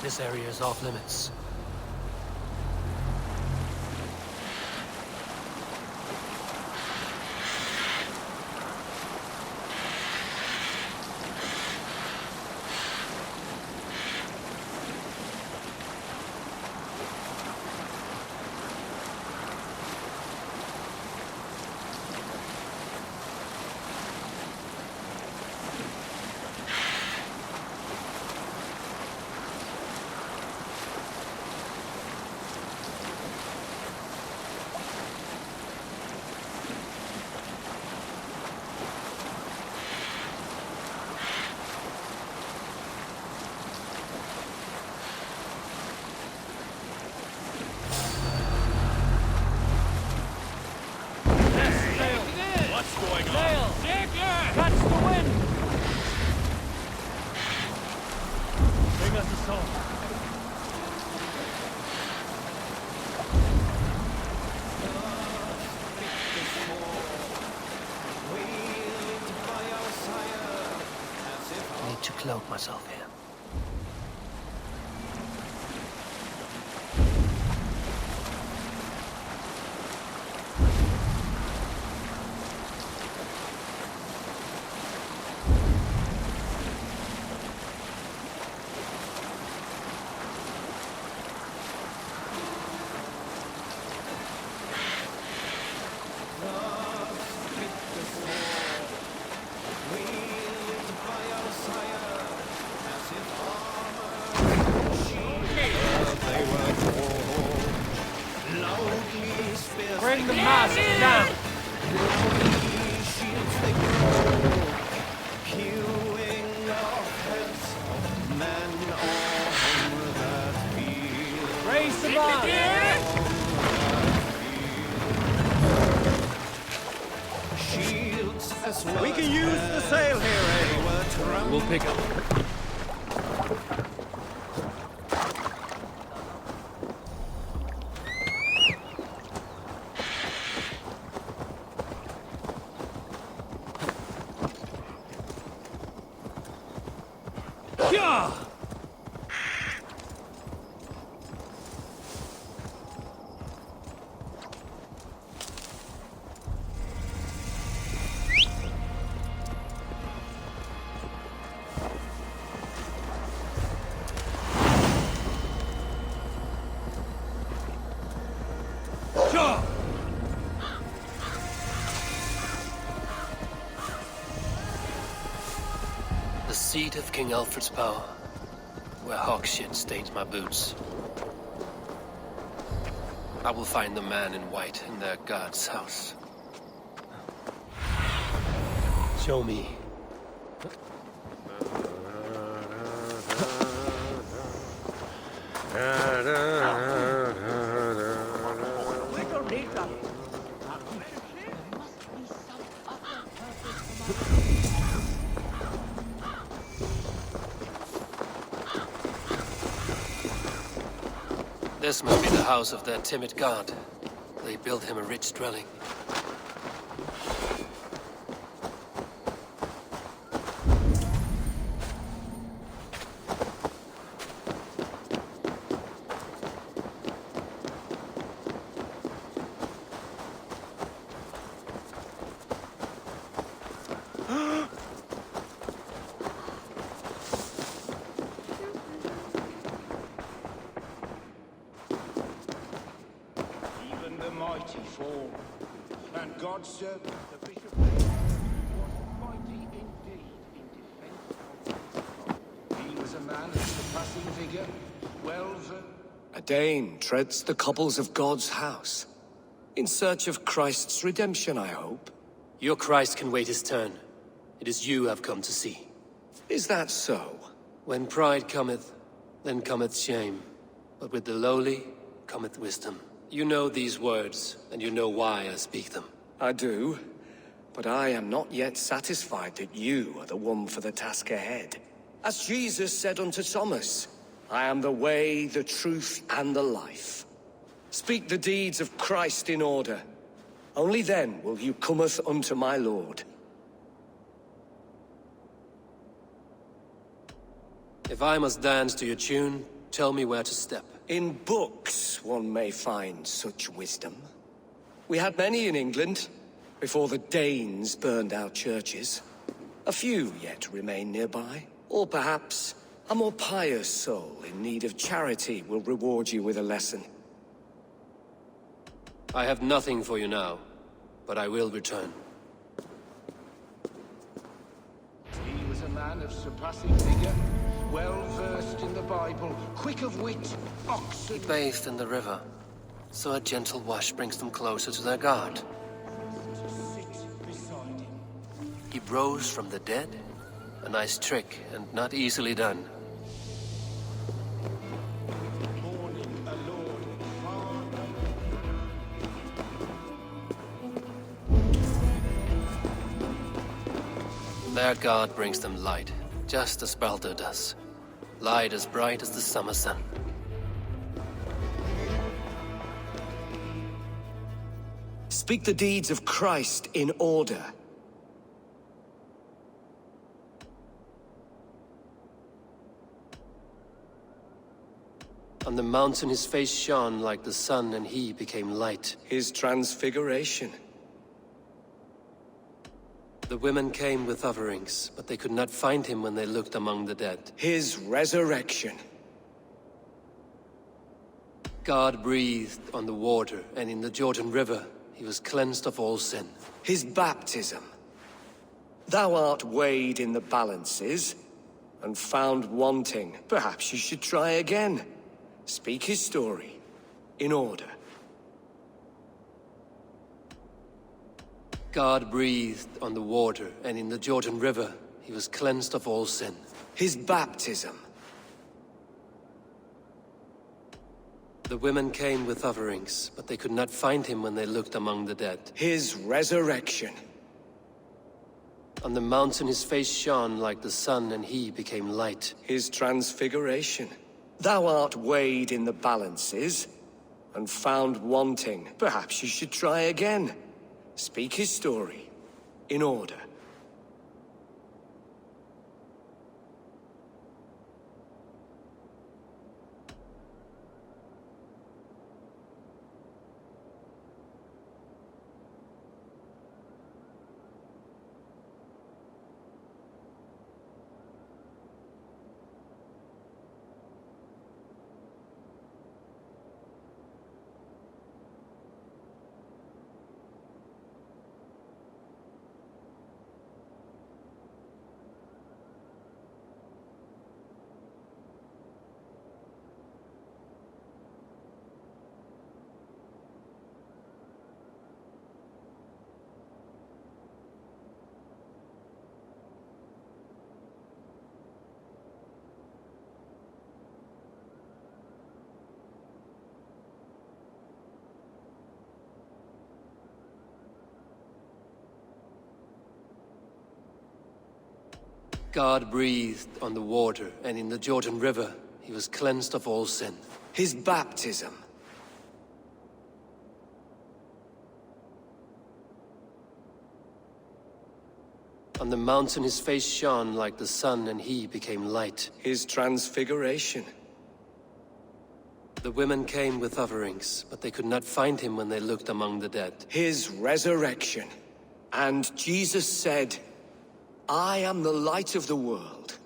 This area is off limits. cloak myself here. Bring the mask down! Raise the bar! We can use the sail here, eh? We'll pick up. The seat of King Alfred's power, where hawk shit stains my boots. I will find the man in white in their god's house. Show me. This must be the house of their timid god. They built him a rich dwelling. Mighty fall, and God's servant, the bishop, was mighty indeed in defense. He was a man of surpassing vigor, well versed. A Dane treads the cobbles of God's house. In search of Christ's redemption, I hope. Your Christ can wait his turn. It is you I've come to see. Is that so? When pride cometh, then cometh shame. But with the lowly cometh wisdom. You know these words, and you know why I speak them. I do, but I am not yet satisfied that you are the one for the task ahead. As Jesus said unto Thomas, I am the way, the truth, and the life. Speak the deeds of Christ in order. Only then will you cometh unto my Lord. If I must dance to your tune, tell me where to step. In books, one may find such wisdom. We had many in England, before the Danes burned our churches. A few yet remain nearby. Or perhaps, a more pious soul in need of charity will reward you with a lesson. I have nothing for you now, but I will return. He was a man of surpassing vigor, well versed in the Bible, quick of wit, oxen. He bathed in the river, so a gentle wash brings them closer to their God. He rose from the dead? A nice trick, and not easily done. Their God brings them light, just as Baldur does. Light as bright as the summer sun. Speak the deeds of Christ in order. On the mountain his face shone like the sun, and he became light. His transfiguration. The women came with offerings, but they could not find him when they looked among the dead. His resurrection. God breathed on the water, and in the Jordan River he was cleansed of all sin. His baptism. Thou art weighed in the balances, and found wanting. Perhaps you should try again. Speak his story, in order. God breathed on the water, and in the Jordan River he was cleansed of all sin. His baptism. The women came with offerings, but they could not find him when they looked among the dead. His resurrection. On the mountain his face shone like the sun, and he became light. His transfiguration. Thou art weighed in the balances, and found wanting. Perhaps you should try again. Speak his story, in order. God breathed on the water, and in the Jordan River he was cleansed of all sin. His baptism. On the mountain his face shone like the sun, and he became light. His transfiguration. The women came with offerings, but they could not find him when they looked among the dead. His resurrection. And Jesus said, I am the light of the world.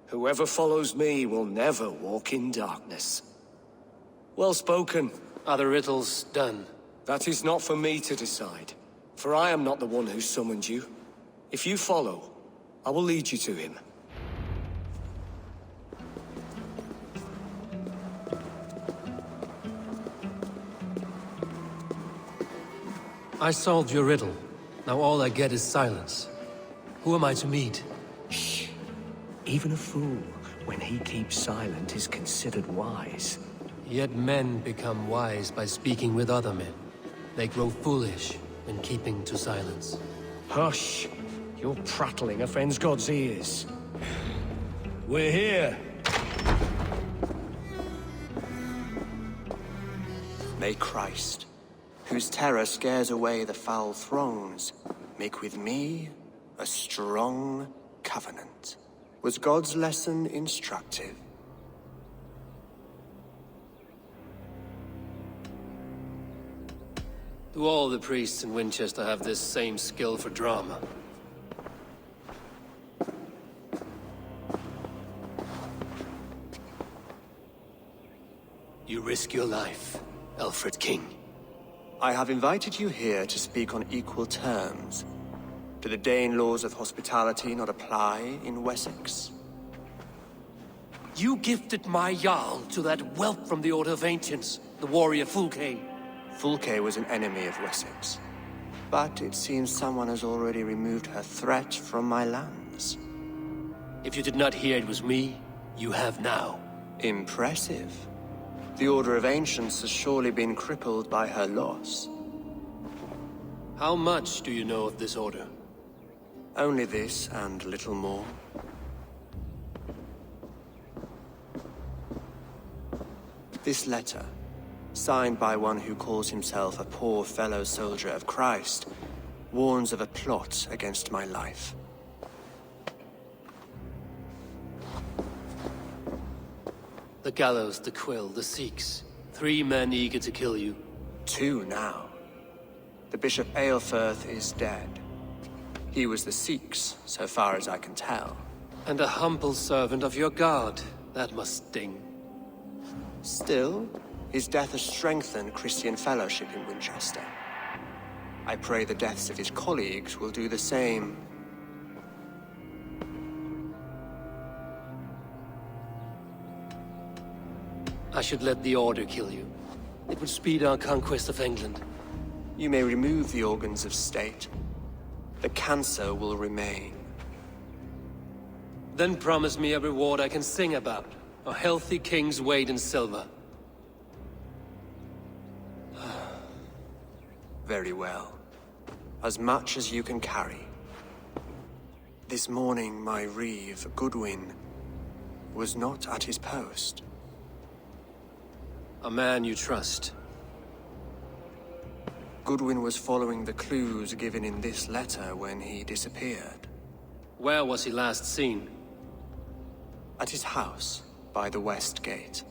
Whoever follows me will never walk in darkness. Well spoken. Are the riddles done? That is not for me to decide, for I am not the one who summoned you. If you follow, I will lead you to him. I solved your riddle. Now all I get is silence. Who am I to meet? Shh. Even a fool, when he keeps silent, is considered wise. Yet men become wise by speaking with other men. They grow foolish when keeping to silence. Hush! Your prattling offends God's ears. We're here. May Christ, whose terror scares away the foul thrones, make with me a strong covenant. Was God's lesson instructive? Do all the priests in Winchester have this same skill for drama? You risk your life, Alfred King. I have invited you here to speak on equal terms. Do the Dane laws of hospitality not apply in Wessex? You gifted my Jarl to that whelp from the Order of Ancients, the warrior Fulke. Fulke was an enemy of Wessex. But it seems someone has already removed her threat from my lands. If you did not hear it was me, you have now. Impressive. The Order of Ancients has surely been crippled by her loss. How much do you know of this order? Only this, and little more. This letter, signed by one who calls himself a poor fellow soldier of Christ, warns of a plot against my life. The gallows, the quill, the Sikhs. 3 men eager to kill you. 2 now. The Bishop Aelfirth is dead. He was the Sikhs, so far as I can tell. And a humble servant of your god. That must sting. Still, his death has strengthened Christian fellowship in Winchester. I pray the deaths of his colleagues will do the same. I should let the Order kill you. It would speed our conquest of England. You may remove the organs of state. The cancer will remain. Then promise me a reward I can sing about. A healthy king's weight in silver. Very well. As much as you can carry. This morning, my reeve, Goodwin, was not at his post. A man you trust. Goodwin was following the clues given in this letter when he disappeared. Where was he last seen? At his house, by the west gate.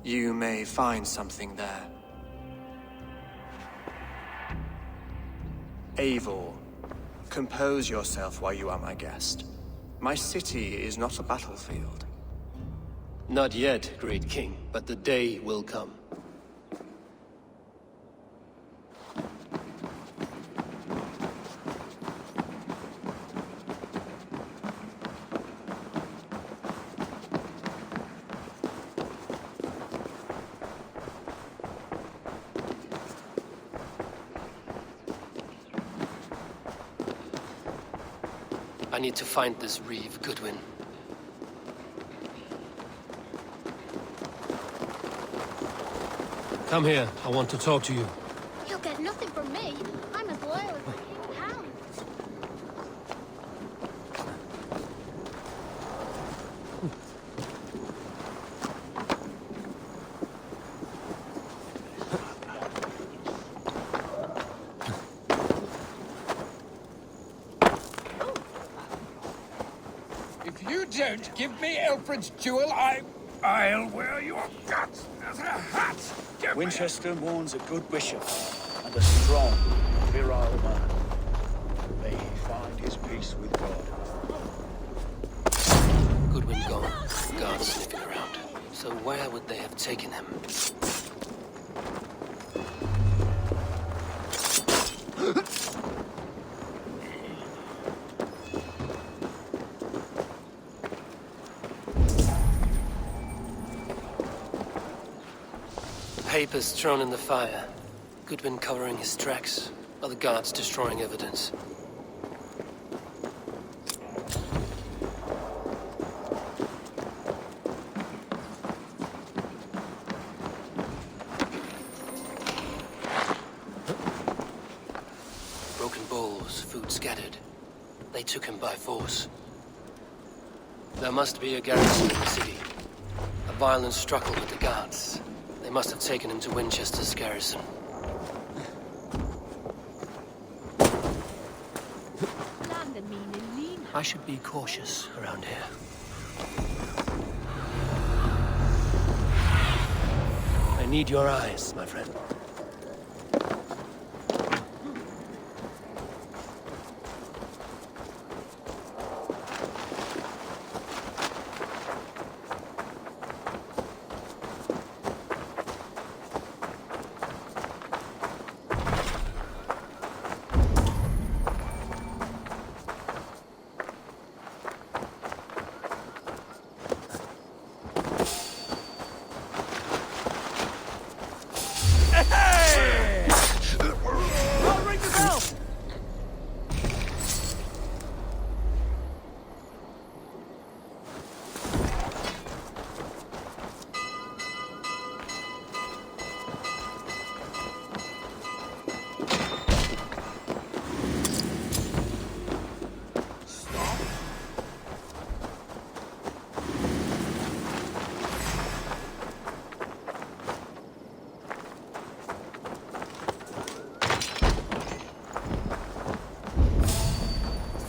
You may find something there. Eivor, compose yourself while you are my guest. My city is not a battlefield. Not yet, great king, but the day will come. I need to find this reeve, Goodwin. Come here. I want to talk to you. You'll get nothing from me. I'm as loyal as the king's hounds. If you don't give me Elfred's jewel, I'll wear your guts as a hat! Winchester mourns a good bishop and a strong, virile man. May he find his peace with God. Goodwin gone. Guards sniffing around. So where would they have taken him? Papers thrown in the fire. Goodwin covering his tracks, while the guards destroying evidence. Broken bowls, food scattered. They took him by force. There must be a garrison in the city. A violent struggle with the guards. They must have taken him to Winchester's garrison. I should be cautious around here. I need your eyes, my friend.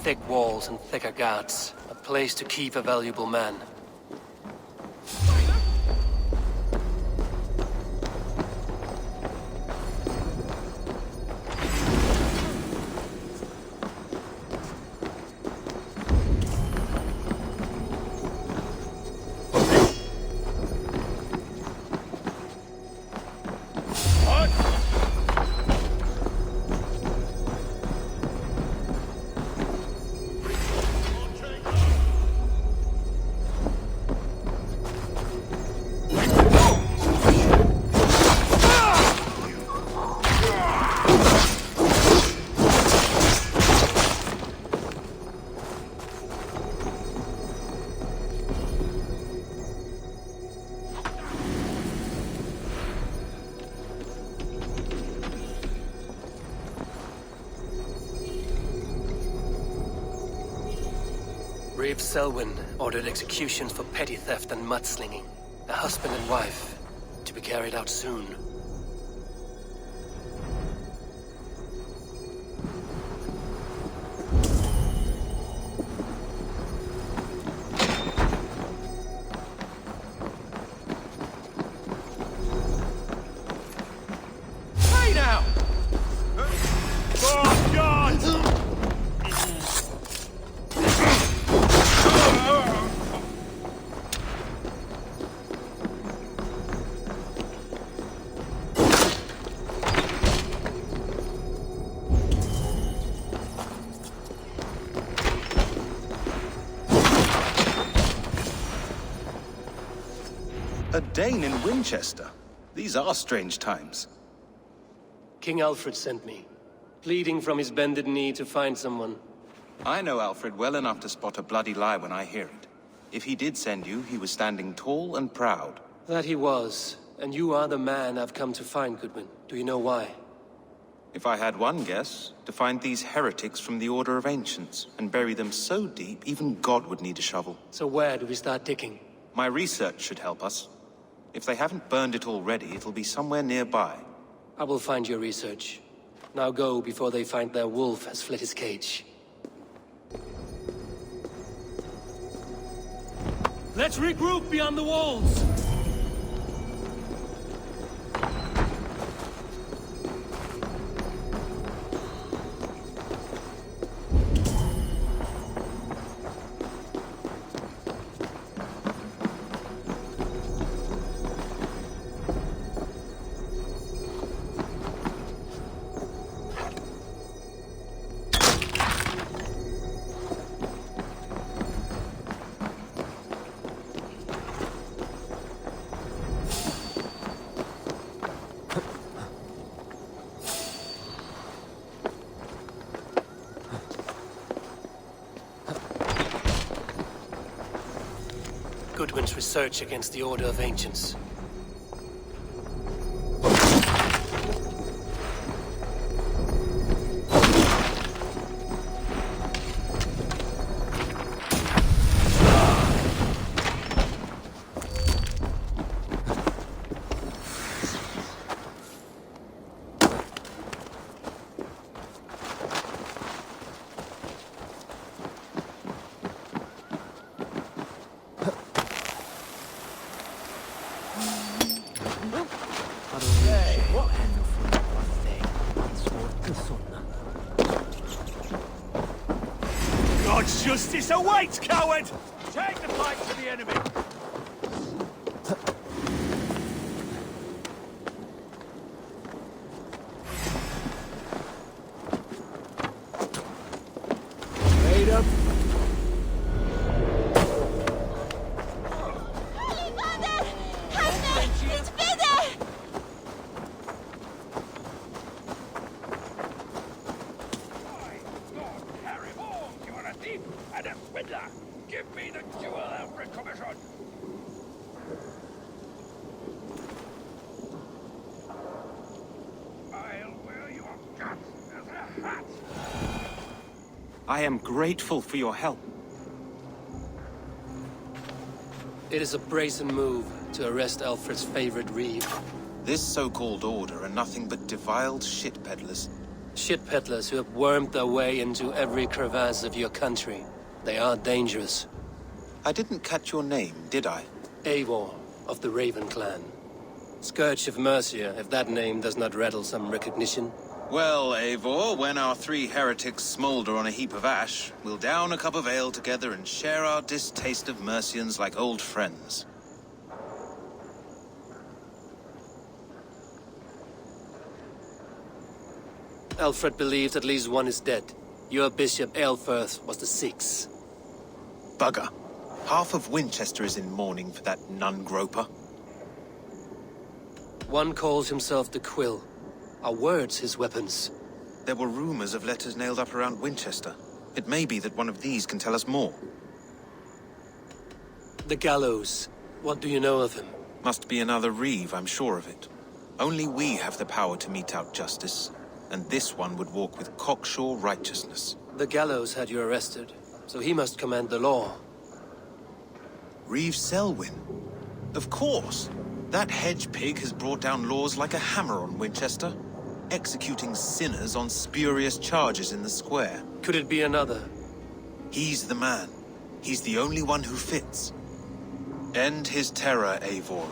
Thick walls and thicker guards. A place to keep a valuable man. Reeve Selwyn ordered executions for petty theft and mudslinging. A husband and wife, to be carried out soon. Hey now! Oh, God! A Dane in Winchester. These are strange times. King Alfred sent me, pleading from his bended knee to find someone. I know Alfred well enough to spot a bloody lie when I hear it. If he did send you, he was standing tall and proud. That he was, and you are the man I've come to find, Goodwin. Do you know why? If I had one guess, to find these heretics from the Order of Ancients, and bury them so deep, even God would need a shovel. So where do we start digging? My research should help us. If they haven't burned it already, it'll be somewhere nearby. I will find your research. Now go before they find their wolf has fled his cage. Let's regroup beyond the walls! Goodwin's research against the Order of Ancients. God's justice awaits, coward! Take the fight to the enemy! Made up. Give me the jewel, Alfred Commission! I'll wear your guts as a hat! I am grateful for your help. It is a brazen move to arrest Alfred's favorite Reeve. This so-called order are nothing but deviled shit peddlers. Shit peddlers who have wormed their way into every crevasse of your country. They are dangerous. I didn't catch your name, did I? Eivor, of the Raven clan. Scourge of Mercia, if that name does not rattle some recognition. Well, Eivor, when our three heretics smolder on a heap of ash, we'll down a cup of ale together and share our distaste of Mercians like old friends. Alfred believed at least one is dead. Your Bishop Aelfirth was the sixth. Bugger. Half of Winchester is in mourning for that nun-groper. One calls himself the Quill. Are words his weapons? There were rumors of letters nailed up around Winchester. It may be that one of these can tell us more. The gallows. What do you know of him? Must be another Reeve, I'm sure of it. Only we have the power to mete out justice, and this one would walk with cocksure righteousness. The gallows had you arrested. So he must command the law. Reeve Selwyn? Of course. That hedge pig has brought down laws like a hammer on Winchester, executing sinners on spurious charges in the square. Could it be another? He's the man. He's the only one who fits. End his terror, Eivor.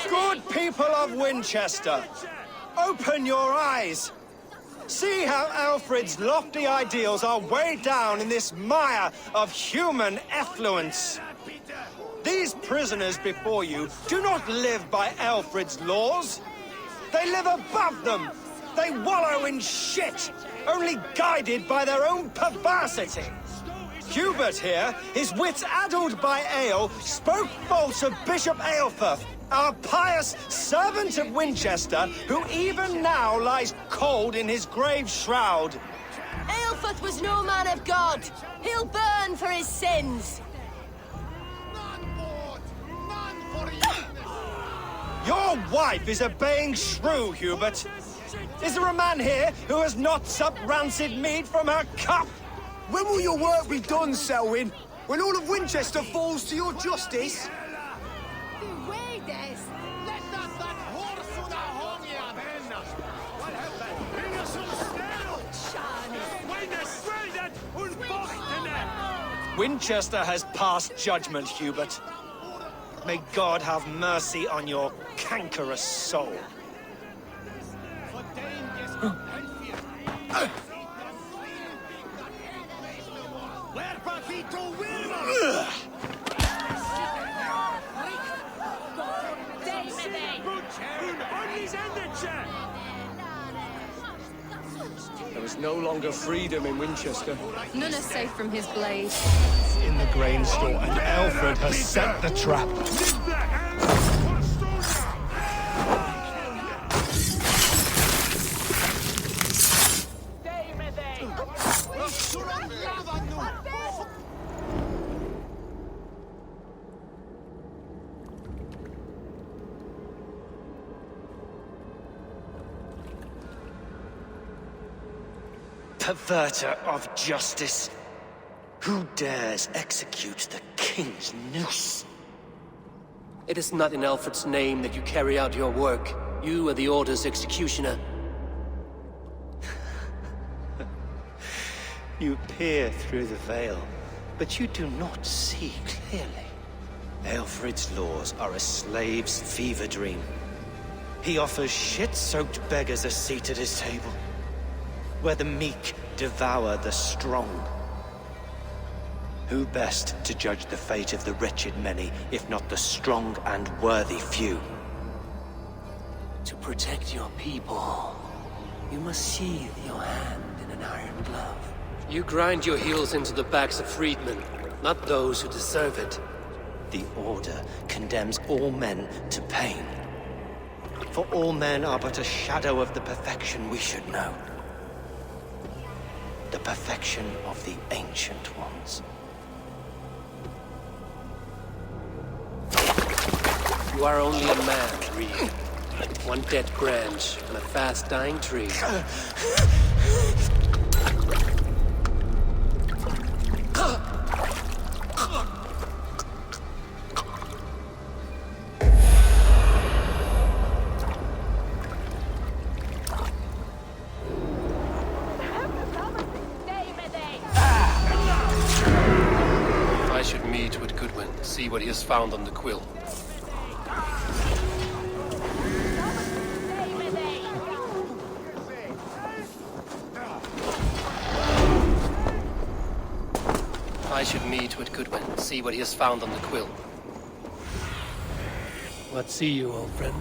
Good people of Winchester, open your eyes. See how Alfred's lofty ideals are weighed down in this mire of human effluence. These prisoners before you do not live by Alfred's laws. They live above them. They wallow in shit, only guided by their own perversity. Hubert here, his wits addled by ale, spoke false of Bishop Aelfirth, our pious servant of Winchester, who even now lies cold in his grave shroud. Aelfirth was no man of God. He'll burn for his sins. Your wife is a baying shrew, Hubert. Is there a man here who has not supped rancid mead from her cup? When will your work be done, Selwyn? When all of Winchester falls to your justice? Winchester has passed judgment, Hubert. May God have mercy on your cankerous soul. There is no longer freedom in Winchester. None is safe from his blade. In the grain store, and Alfred has set the trap. Perverter of justice. Who dares execute the king's noose? It is not in Alfred's name that you carry out your work. You are the Order's executioner. You peer through the veil, but you do not see clearly. Alfred's laws are a slave's fever dream. He offers shit-soaked beggars a seat at his table, where the meek devour the strong. Who best to judge the fate of the wretched many, if not the strong and worthy few? To protect your people, you must sheathe your hand in an iron glove. You grind your heels into the backs of freedmen, not those who deserve it. The Order condemns all men to pain. For all men are but a shadow of the perfection we should know. The perfection of the Ancient Ones. You are only a man, Reeve. One dead branch on a fast-dying tree. See what he has found on the quill. I should meet with Goodwin, see what he has found on the quill. What see you, old friend?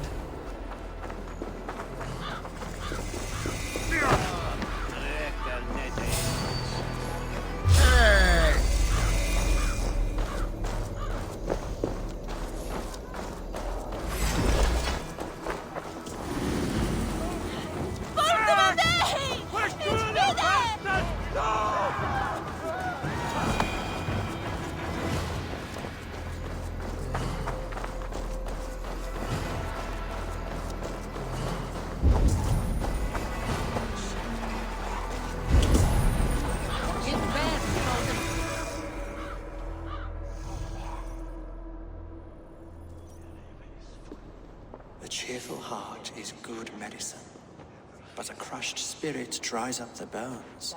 A cheerful heart is good medicine, but a crushed spirit dries up the bones.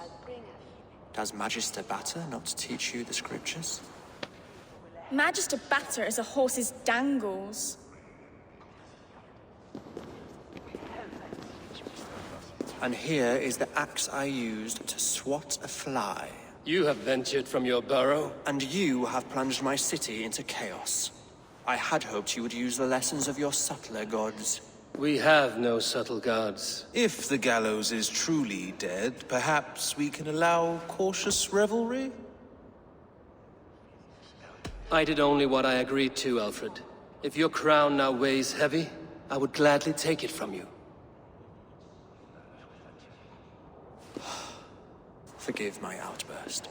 Does Magister Batter not teach you the scriptures? Magister Batter is a horse's dangles. And here is the axe I used to swat a fly. You have ventured from your burrow? And you have plunged my city into chaos. I had hoped you would use the lessons of your subtler gods. We have no subtle gods. If the gallows is truly dead, perhaps we can allow cautious revelry? I did only what I agreed to, Alfred. If your crown now weighs heavy, I would gladly take it from you. Forgive my outburst.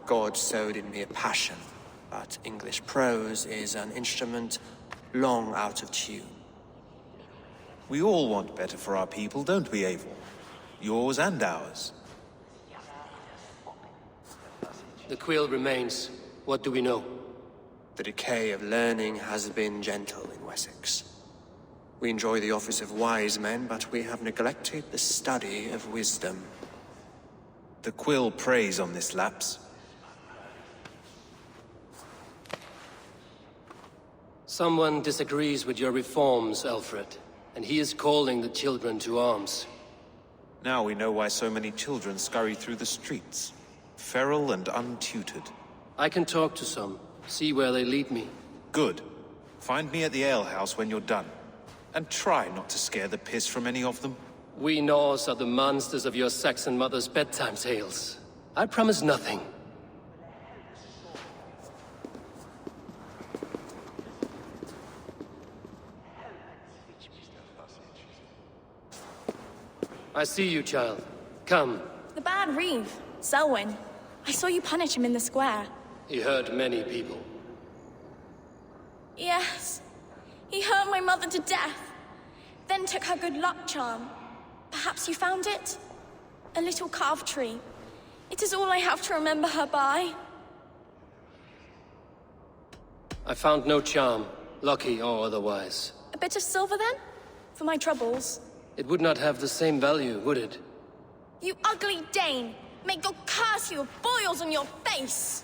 God sowed in me a passion, but English prose is an instrument long out of tune. We all want better for our people, don't we, Eivor? Yours and ours. The quill remains. What do we know? The decay of learning has been gentle in Wessex. We enjoy the office of wise men, but we have neglected the study of wisdom. The quill preys on this lapse. Someone disagrees with your reforms, Alfred, and he is calling the children to arms. Now we know why so many children scurry through the streets, feral and untutored. I can talk to some, see where they lead me. Good. Find me at the alehouse when you're done. And try not to scare the piss from any of them. We Norse are the monsters of your Saxon mother's bedtime tales. I promise nothing. I see you, child. Come. The bad Reeve, Selwyn. I saw you punish him in the square. He hurt many people. Yes. He hurt my mother to death. Then took her good luck charm. Perhaps you found it? A little carved tree. It is all I have to remember her by. I found no charm, lucky or otherwise. A bit of silver, then? For my troubles. It would not have the same value, would it? You ugly Dane! May God curse you with boils on your face!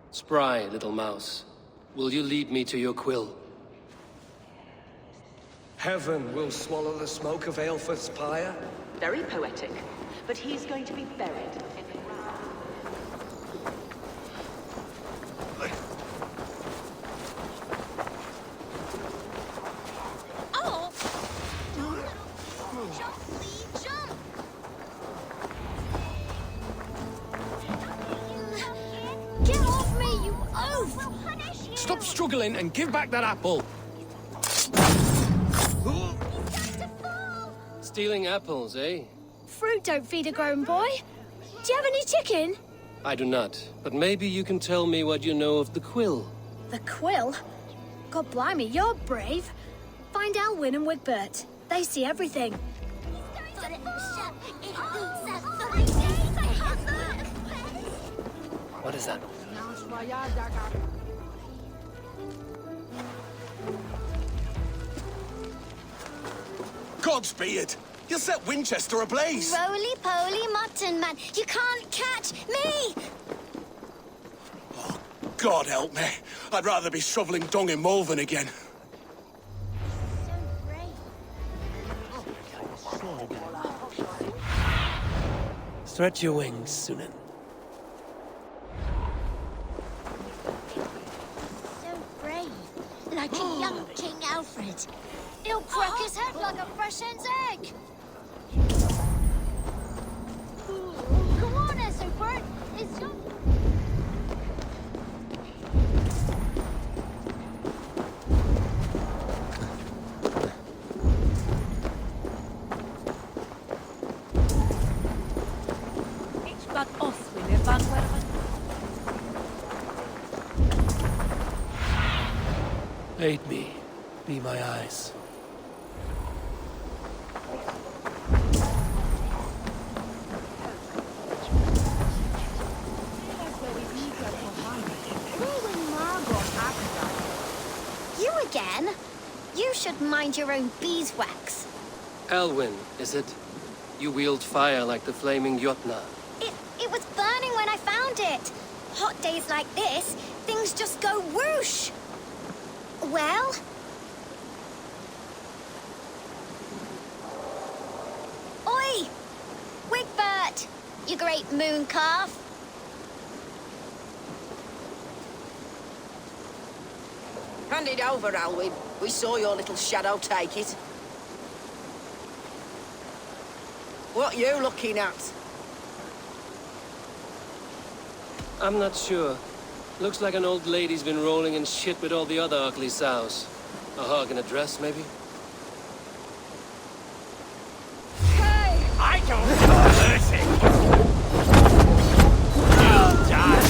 Spry, little mouse. Will you lead me to your quill? Heaven will swallow the smoke of Aelfrith's pyre. Very poetic, but he's going to be buried in the ground. Oh! Jump, Lee, jump! Get off me, you oaf! Stop struggling and give back that apple! Stealing apples, eh? Fruit don't feed a grown boy. Do you have any chicken? I do not, but maybe you can tell me what you know of the quill. The quill? God blimey, you're brave. Find Alwyn and Wigbert. They see everything. What is that? God's be it! You'll set Winchester ablaze! Roly-poly mutton man, you can't catch me! God help me. I'd rather be shoveling dung in Malvern again. Stretch your wings, Sunan. So brave. Like a young King Alfred. He'll crack his head like a fresh hen's egg. Come on, Essobert. It's your... Aid me. Be my eyes. You again? You should mind your own beeswax. Elwyn, is it? You wield fire like the flaming Jotna. It was burning when I found it. Hot days like this, things just go whoosh. Well? Oi! Wigbert! You great moon calf. Hand it over, Alwyn. We saw your little shadow take it. What you looking at? I'm not sure. Looks like an old lady's been rolling in shit with all the other ugly sows. A hog in a dress, maybe? Hey! I don't know mercy. You'll die.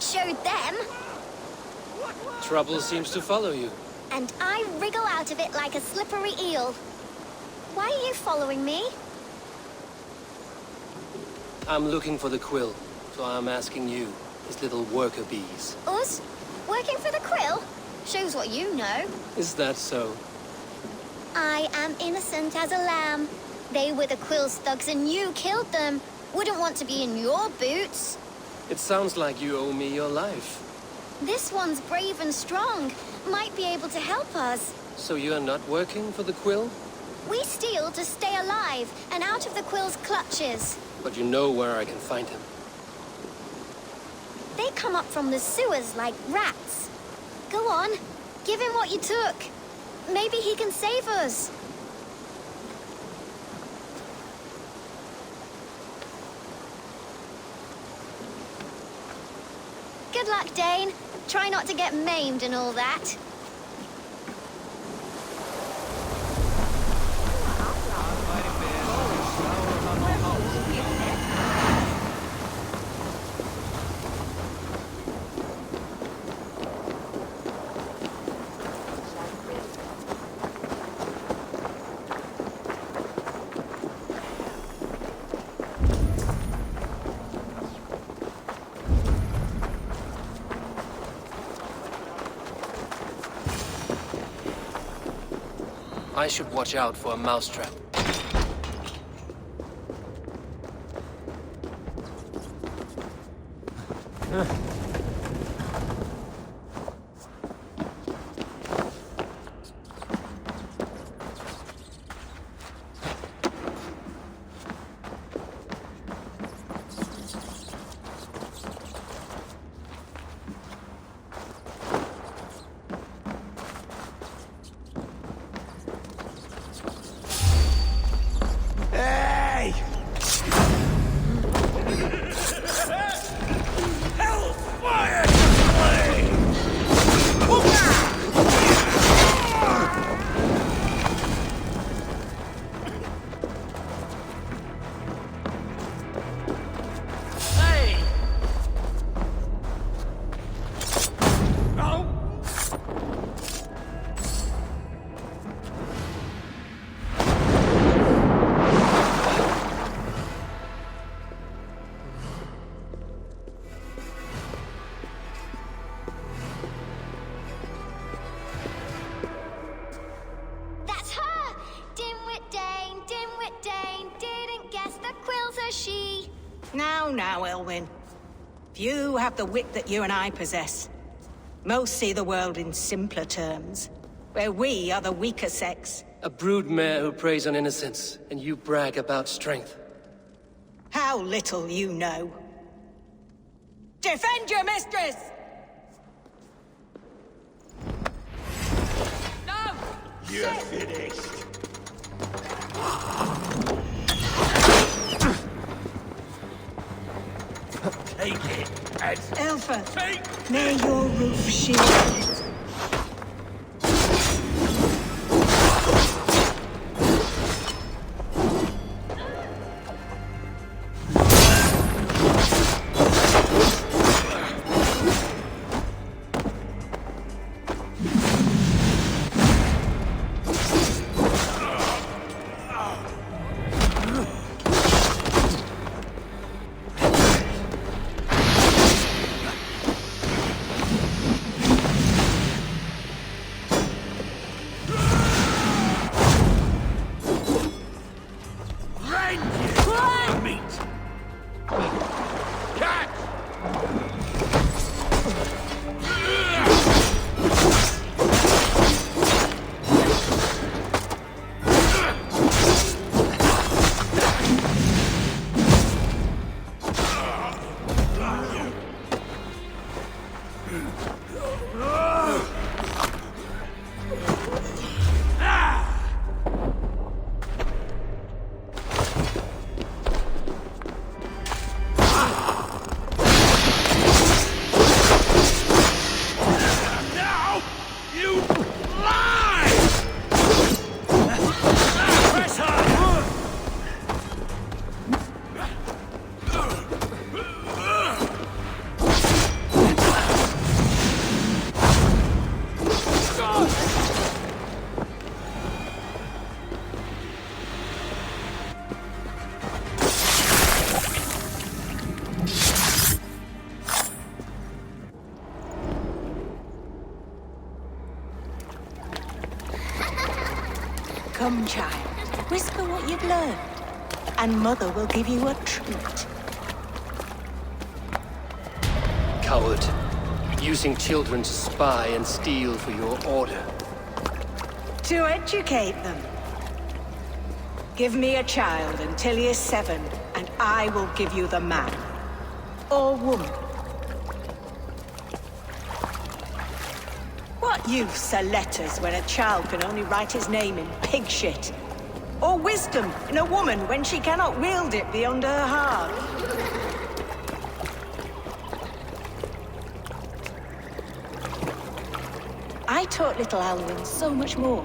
Showed them. Trouble seems to follow you. And I wriggle out of it like a slippery eel. Why are you following me? I'm looking for the quill, so I'm asking you, his little worker bees. Us? Working for the quill? Shows what you know. Is that so? I am innocent as a lamb. They were the quill's thugs and you killed them. Wouldn't want to be in your boots. It sounds like you owe me your life. This one's brave and strong. Might be able to help us. So you're not working for the quill? We steal to stay alive and out of the quill's clutches. But you know where I can find him. They come up from the sewers like rats. Go on, give him what you took. Maybe he can save us. Good luck, Dane. Try not to get maimed and all that. I should watch out for a mousetrap. Help! Mushy! Now, Elwyn. Few have the wit that you and I possess. Most see the world in simpler terms, where we are the weaker sex. A broodmare who preys on innocence, and you brag about strength. How little you know. Defend your mistress! No! You're finished. Take it and... Elfa, may your roof shield. Come, child. Whisper what you've learned, and Mother will give you a treat. Coward. Using children to spy and steal for your order. To educate them. Give me a child until he is 7, and I will give you the man. Or woman. What use are letters when a child can only write his name in pig shit? Or wisdom in a woman when she cannot wield it beyond her heart? I taught little Alwyn so much more.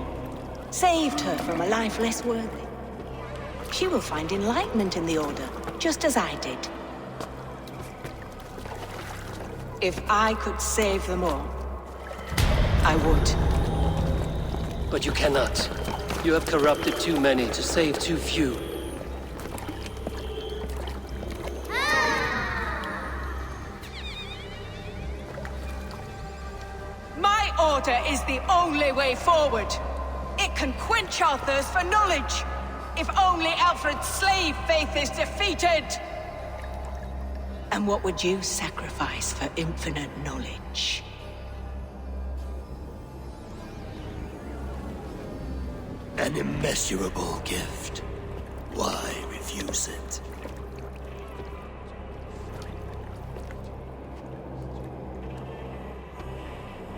Saved her from a life less worthy. She will find enlightenment in the Order, just as I did. If I could save them all, I would. But you cannot. You have corrupted too many to save too few. My order is the only way forward. It can quench our thirst for knowledge. If only Alfred's slave faith is defeated. And what would you sacrifice for infinite knowledge? An immeasurable gift. Why refuse it?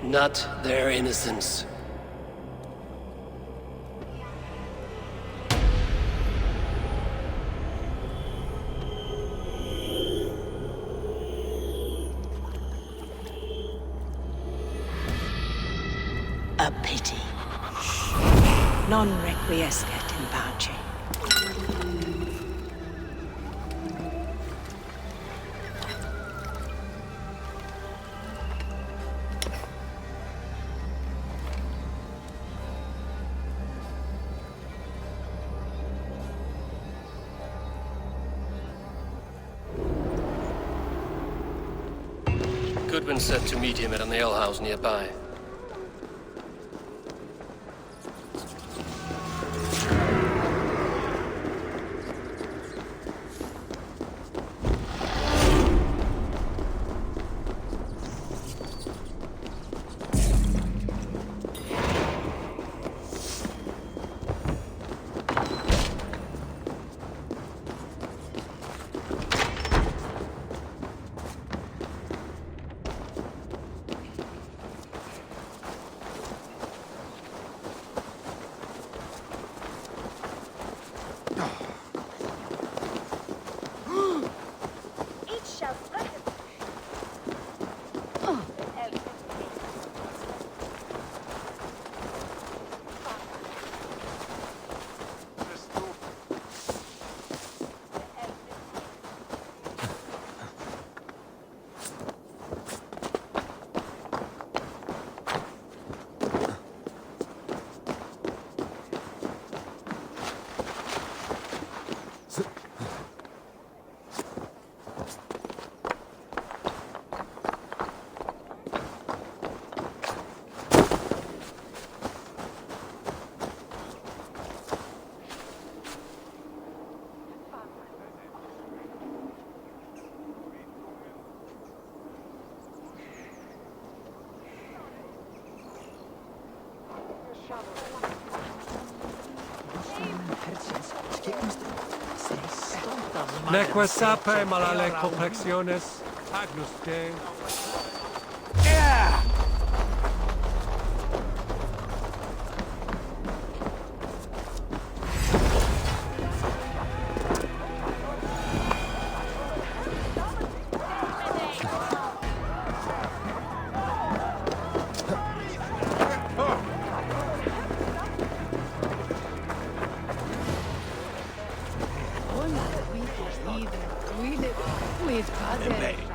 Not their innocence. A pity. Non requiescat in pace. Goodwin said to meet him at an alehouse nearby. Neque sape malale complexiones, agnus Dei.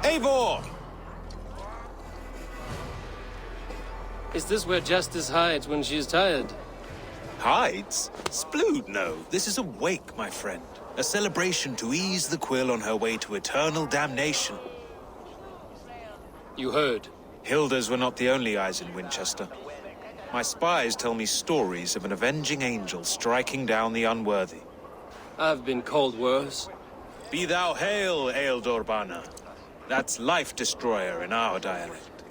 Eivor! Is this where Justice hides when she's tired? Hides? Splood, no. This is a wake, my friend. A celebration to ease the Quill on her way to eternal damnation. You heard. Hilda's were not the only eyes in Winchester. My spies tell me stories of an avenging angel striking down the unworthy. I've been called worse. Be thou hail, Ealdorbanna. That's Life Destroyer in our dialect.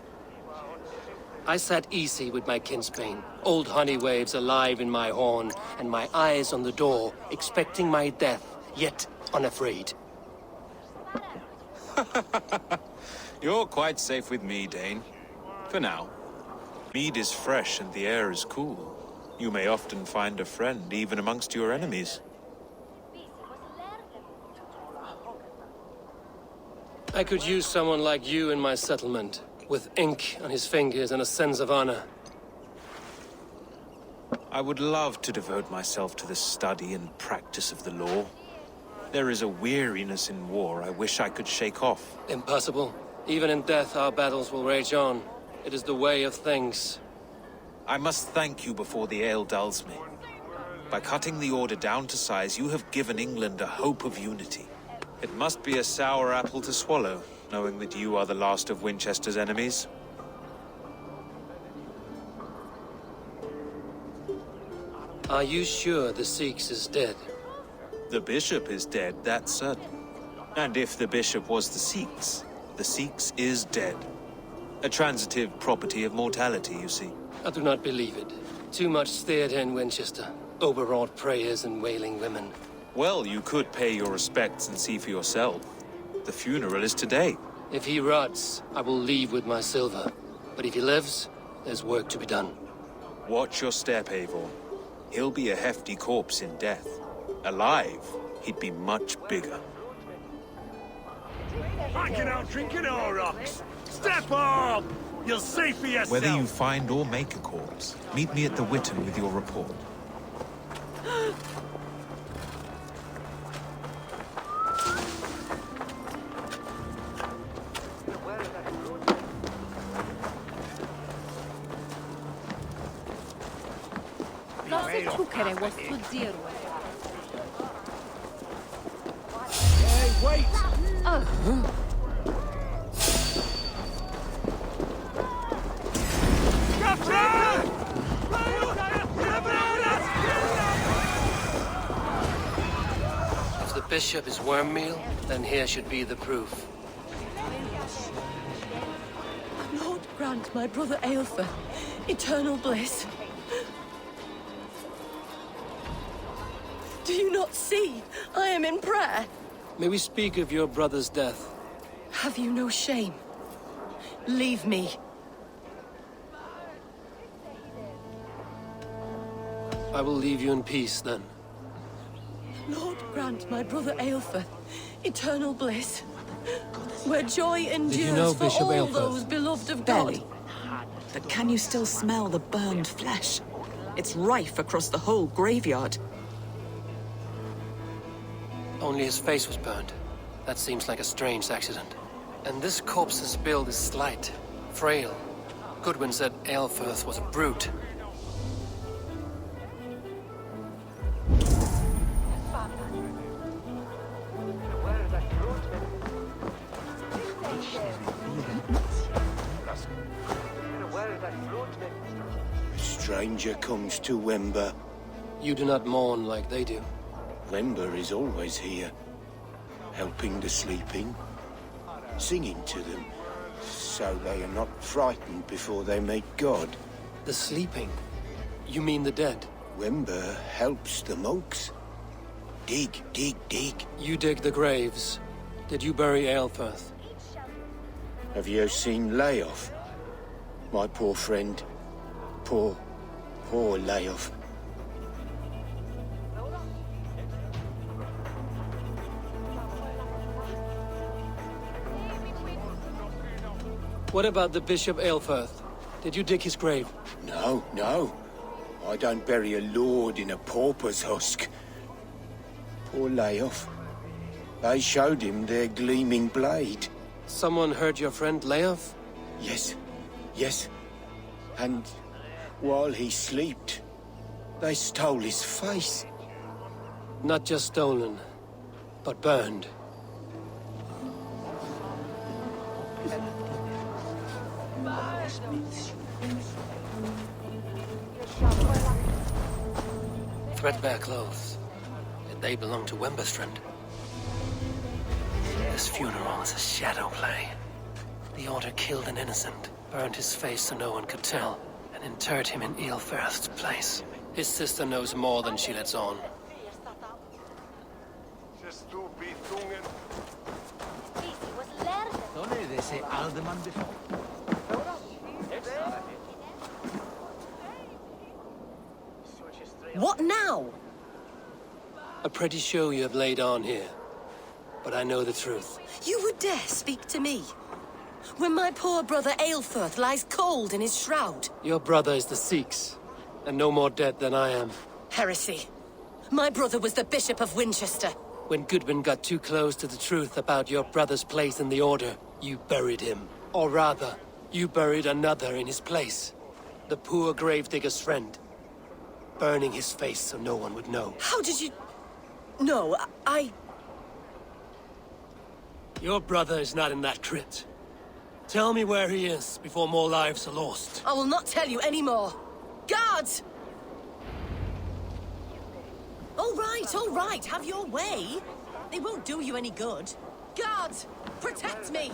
I sat easy with my kinsbane, old honey waves alive in my horn, and my eyes on the door, expecting my death, yet unafraid. You're quite safe with me, Dane. For now. Mead is fresh and the air is cool. You may often find a friend, even amongst your enemies. I could use someone like you in my settlement, with ink on his fingers and a sense of honor. I would love to devote myself to the study and practice of the law. There is a weariness in war I wish I could shake off. Impossible. Even in death, our battles will rage on. It is the way of things. I must thank you before the ale dulls me. By cutting the order down to size, you have given England a hope of unity. It must be a sour apple to swallow, knowing that you are the last of Winchester's enemies. Are you sure the Sikhs is dead? The bishop is dead, that's certain. And if the bishop was the Sikhs is dead. A transitive property of mortality, you see. I do not believe it. Too much theatre in Winchester. Overwrought prayers and wailing women. Well, you could pay your respects and see for yourself. The funeral is today. If he rots, I will leave with my silver. But if he lives, there's work to be done. Watch your step, Eivor. He'll be a hefty corpse in death. Alive, he'd be much bigger. Hacking out drinking our rocks! Step up! You'll see for yourself! Whether you find or make a corpse, meet me at the Witten with your report. Hey, wait! If the bishop is worm meal, then here should be the proof. Lord grant my brother Aelfer eternal bliss. Do you not see? I am in prayer. May we speak of your brother's death? Have you no shame? Leave me. I will leave you in peace, then. Lord grant my brother Aelfer eternal bliss, where joy endures you know for Bishop all Aelfer? those beloved of God. Barely. But can you still smell the burned flesh? It's rife across the whole graveyard. Only his face was burned. That seems like a strange accident. And this corpse's build is slight, frail. Goodwin said Aelfirth was a brute. A stranger comes to Wember. You do not mourn like they do. Wember is always here, helping the sleeping, singing to them, so they are not frightened before they meet God. The sleeping? You mean the dead? Wember helps the monks. Dig. You dig the graves. Did you bury Aelfirth? Have you seen Layoff? My poor friend. Poor Layoff. What about the Bishop Aelfirth? Did you dig his grave? No. I don't bury a lord in a pauper's husk. Poor Layoff. They showed him their gleaming blade. Someone hurt your friend Layoff? Yes. And while he slept, they stole his face. Not just stolen, but burned. Threadbare clothes. Did they belong to Wemberstrand? This funeral is a shadow play. The Order killed an innocent, burned his face so no one could tell, and interred him in Aelfirth's place. His sister knows more than she lets on. What now? A pretty show you have laid on here. But I know the truth. You would dare speak to me? When my poor brother Aelfirth lies cold in his shroud. Your brother is the Sikhs, and no more dead than I am. Heresy. My brother was the Bishop of Winchester. When Goodwin got too close to the truth about your brother's place in the Order, you buried him. Or rather, you buried another in his place. The poor gravedigger's friend. Burning his face so no one would know. How did you... No, Your brother is not in that crypt. Tell me where he is before more lives are lost. I will not tell you anymore. Guards! All right, have your way. They won't do you any good. Guards, protect me!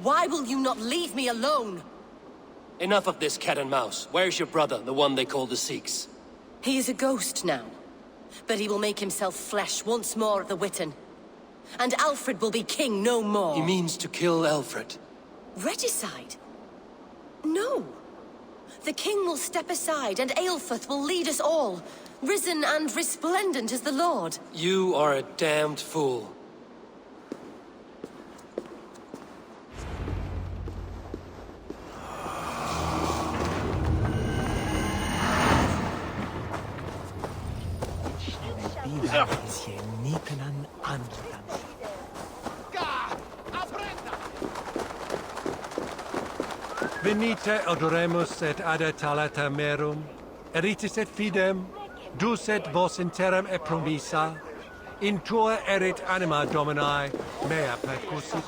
Why will you not leave me alone? Enough of this cat and mouse. Where's your brother, the one they call the Sikhs? He is a ghost now, but he will make himself flesh once more at the Witten. And Alfred will be king no more. He means to kill Alfred. Regicide? No. The king will step aside and Aelfirth will lead us all, risen and resplendent as the Lord. You are a damned fool. Venite odoremus et adetalata merum, eritis et fidem, dus et vos in terram e promissa, in tua erit anima Domini, mea percussit.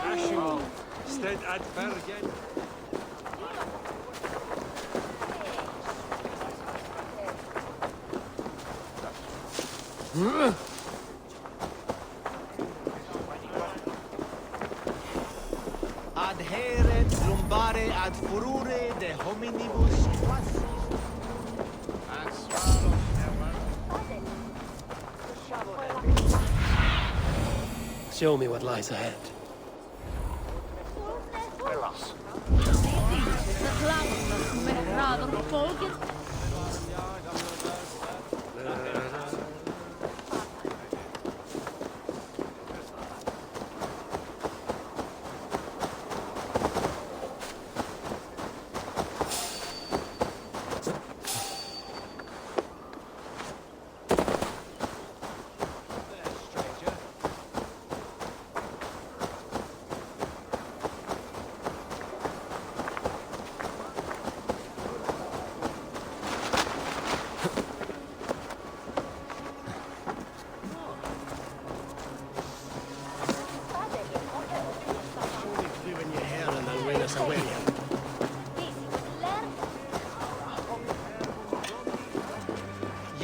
Ascio, sted ad vergen. Adheret lumbare ad furore de hominibus quasi. Show me what lies ahead.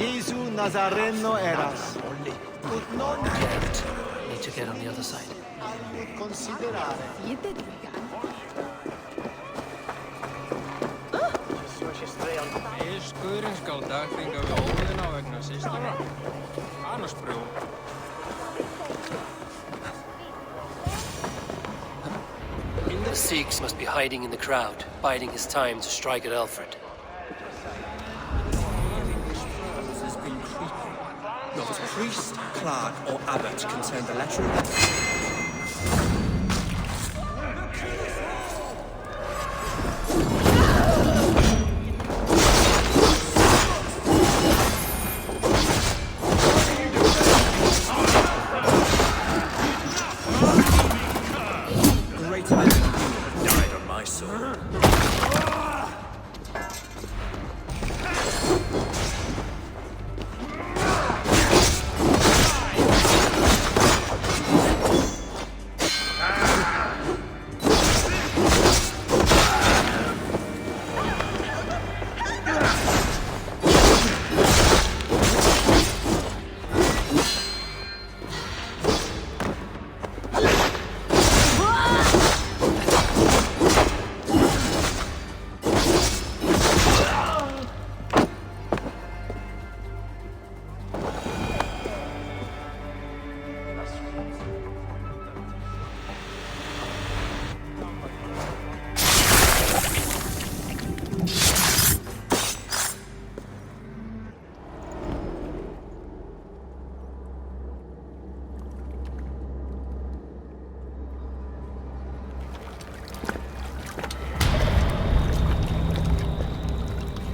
Jesu Nazareno eras. Ut non Left. Need to get on the other side. considerare. Skuringskaldag fengen we over nou ik naar Sistera. Aansprong. The Sikhs must be hiding in the crowd, biding his time to strike at Alfred. Not a priest, clerk, or abbot can send a letter of greater men than you have died on my sword.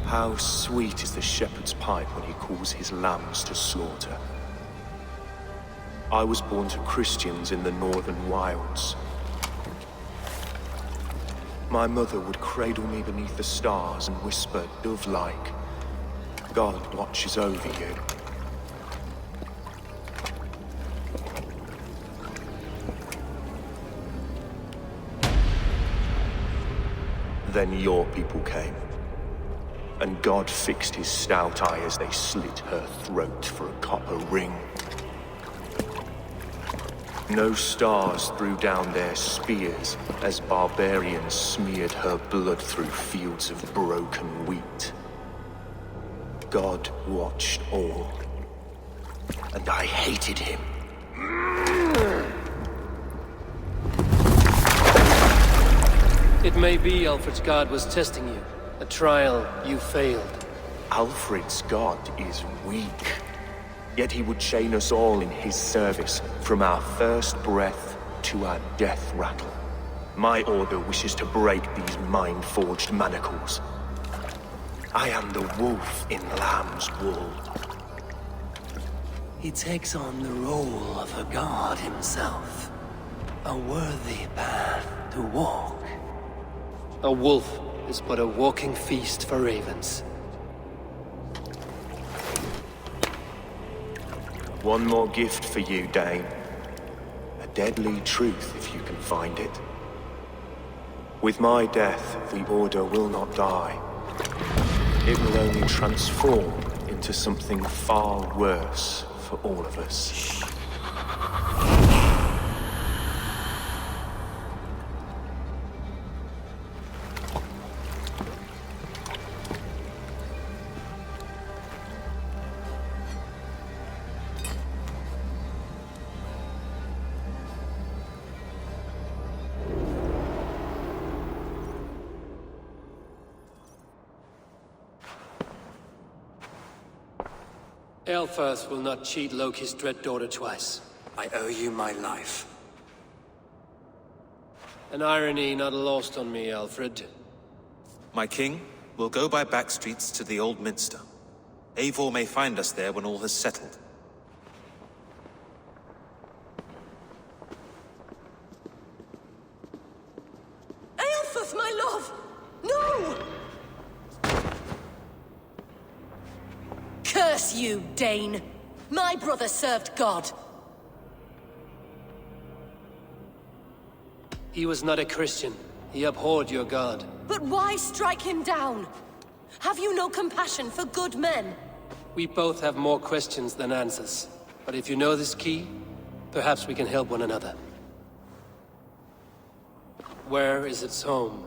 How sweet is the shepherd's pipe when he calls his lambs to slaughter. I was born to Christians in the northern wilds. My mother would cradle me beneath the stars and whisper, dove-like, God watches over you. Then your people came. And God fixed his stout eye as they slit her throat for a copper ring. No stars threw down their spears as barbarians smeared her blood through fields of broken wheat. God watched all, and I hated him. It may be Alfred's god was testing you. A trial you failed. Alfred's god is weak. Yet he would chain us all in his service, from our first breath to our death rattle. My order wishes to break these mind-forged manacles. I am the wolf in lamb's wool. He takes on the role of a god himself. A worthy path to walk. A wolf is but a walking feast for ravens. One more gift for you, Dane. A deadly truth, if you can find it. With my death, the Order will not die. It will only transform into something far worse for all of us. Aelfirth will not cheat Loki's dread daughter twice. I owe you my life. An irony not lost on me, Alfred. My king, we'll go by back streets to the Old Minster. Eivor may find us there when all has settled. Aelfirth, my love! No! Curse you, Dane! My brother served God. He was not a Christian. He abhorred your god. But why strike him down? Have you no compassion for good men? We both have more questions than answers. But if you know this key, perhaps we can help one another. Where is its home?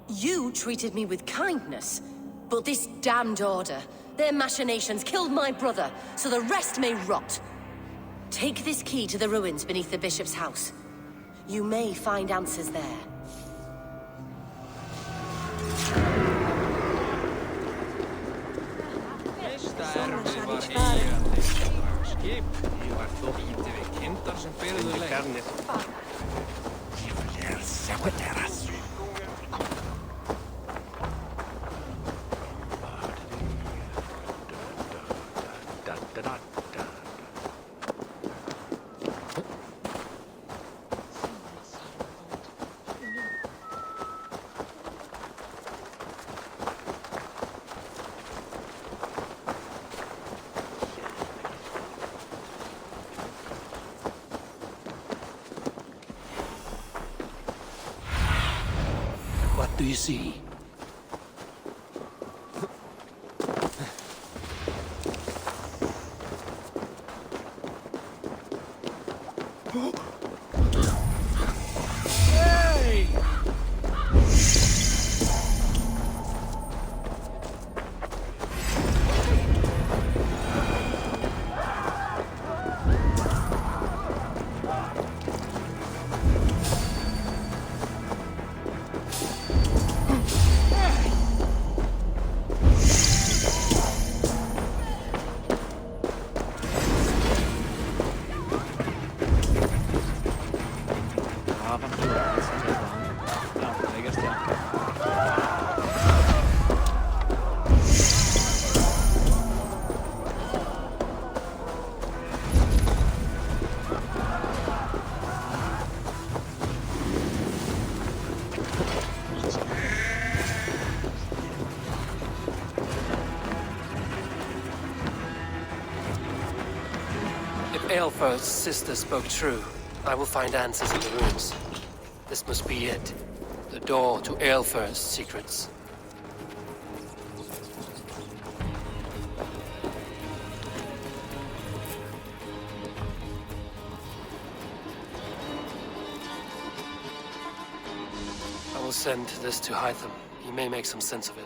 You treated me with kindness, but this damned order, their machinations killed my brother, so the rest may rot. Take this key to the ruins beneath the bishop's house. You may find answers there. Skip, ég var þó hítið við kindar sem byrjuðu leið. What do you see? Hey! Aelfir's sister spoke true. I will find answers in the ruins. This must be it. The door to Aelfir's secrets. I will send this to Hytham. He may make some sense of it.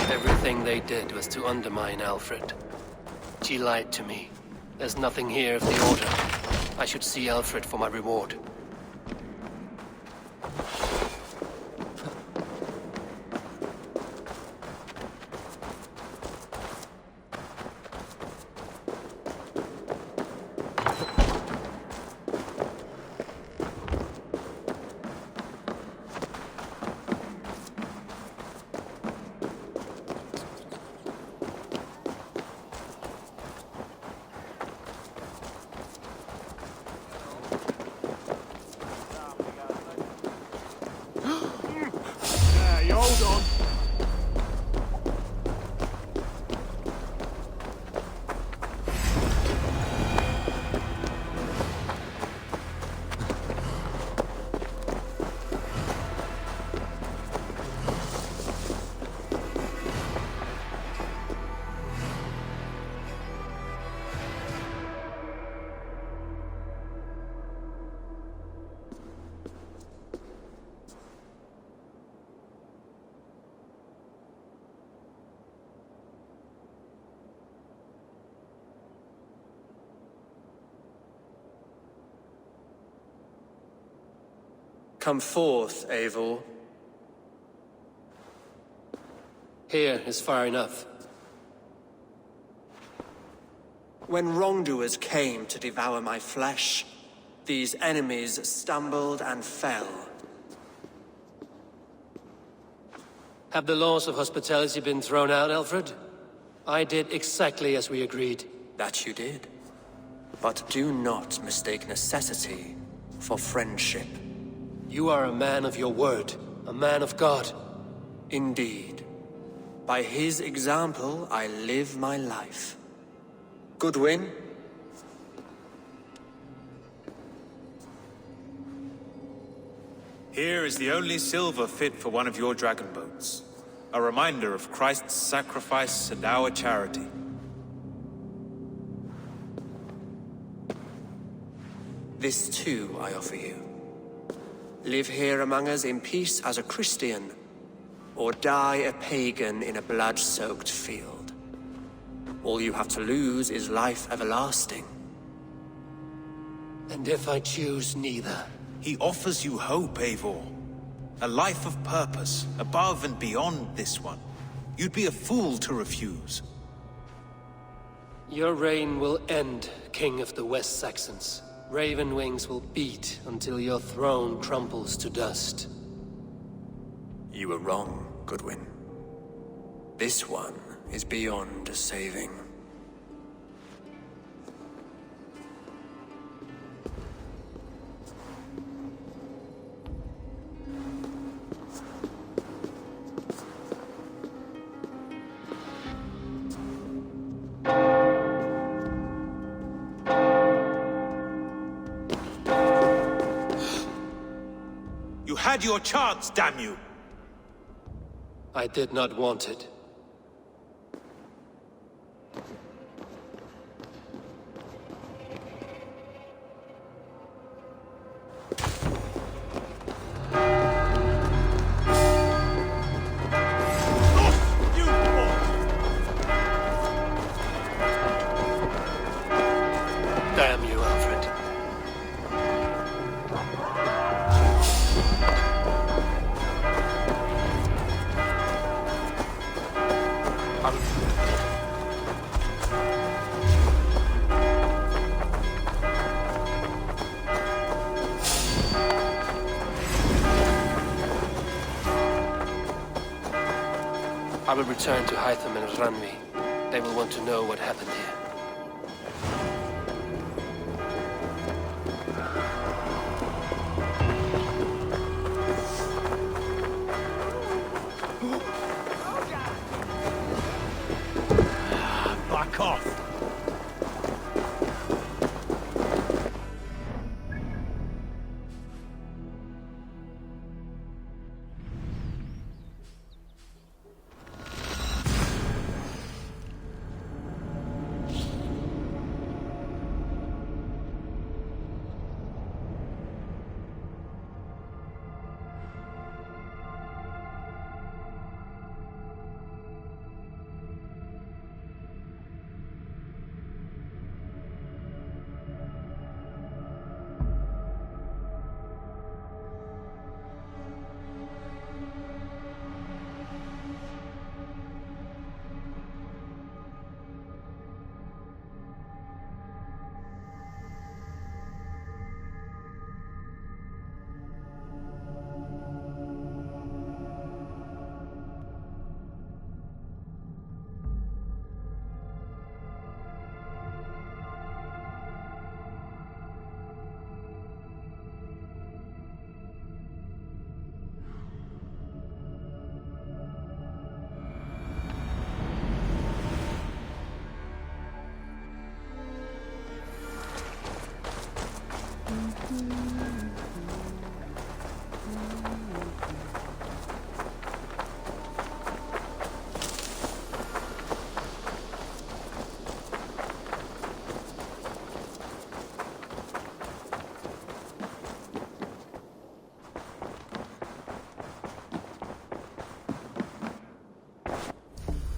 Everything they did was to undermine Alfred. She lied to me. There's nothing here of the Order. I should see Alfred for my reward. Come forth, Eivor. Here is far enough. When wrongdoers came to devour my flesh, these enemies stumbled and fell. Have the laws of hospitality been thrown out, Alfred? I did exactly as we agreed. That you did. But do not mistake necessity for friendship. You are a man of your word, a man of God. Indeed. By his example, I live my life. Goodwin? Here is the only silver fit for one of your dragon boats. A reminder of Christ's sacrifice and our charity. This too I offer you. Live here among us in peace as a Christian, or die a pagan in a blood-soaked field. All you have to lose is life everlasting. And if I choose neither? He offers you hope, Eivor. A life of purpose, above and beyond this one. You'd be a fool to refuse. Your reign will end, King of the West Saxons. Raven wings will beat until your throne crumbles to dust. You were wrong, Goodwin. This one is beyond saving. You had your chance, damn you! I did not want it. Damn you, Alfred. I will return to Hytham and Ranvi. They will want to know what happened here. Back off!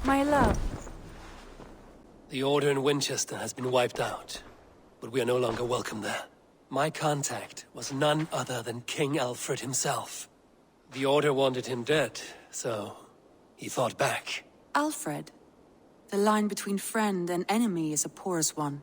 My love. The Order in Winchester has been wiped out, but we are no longer welcome there. My contact was none other than King Alfred himself. The Order wanted him dead, so he fought back. Alfred? The line between friend and enemy is a porous one.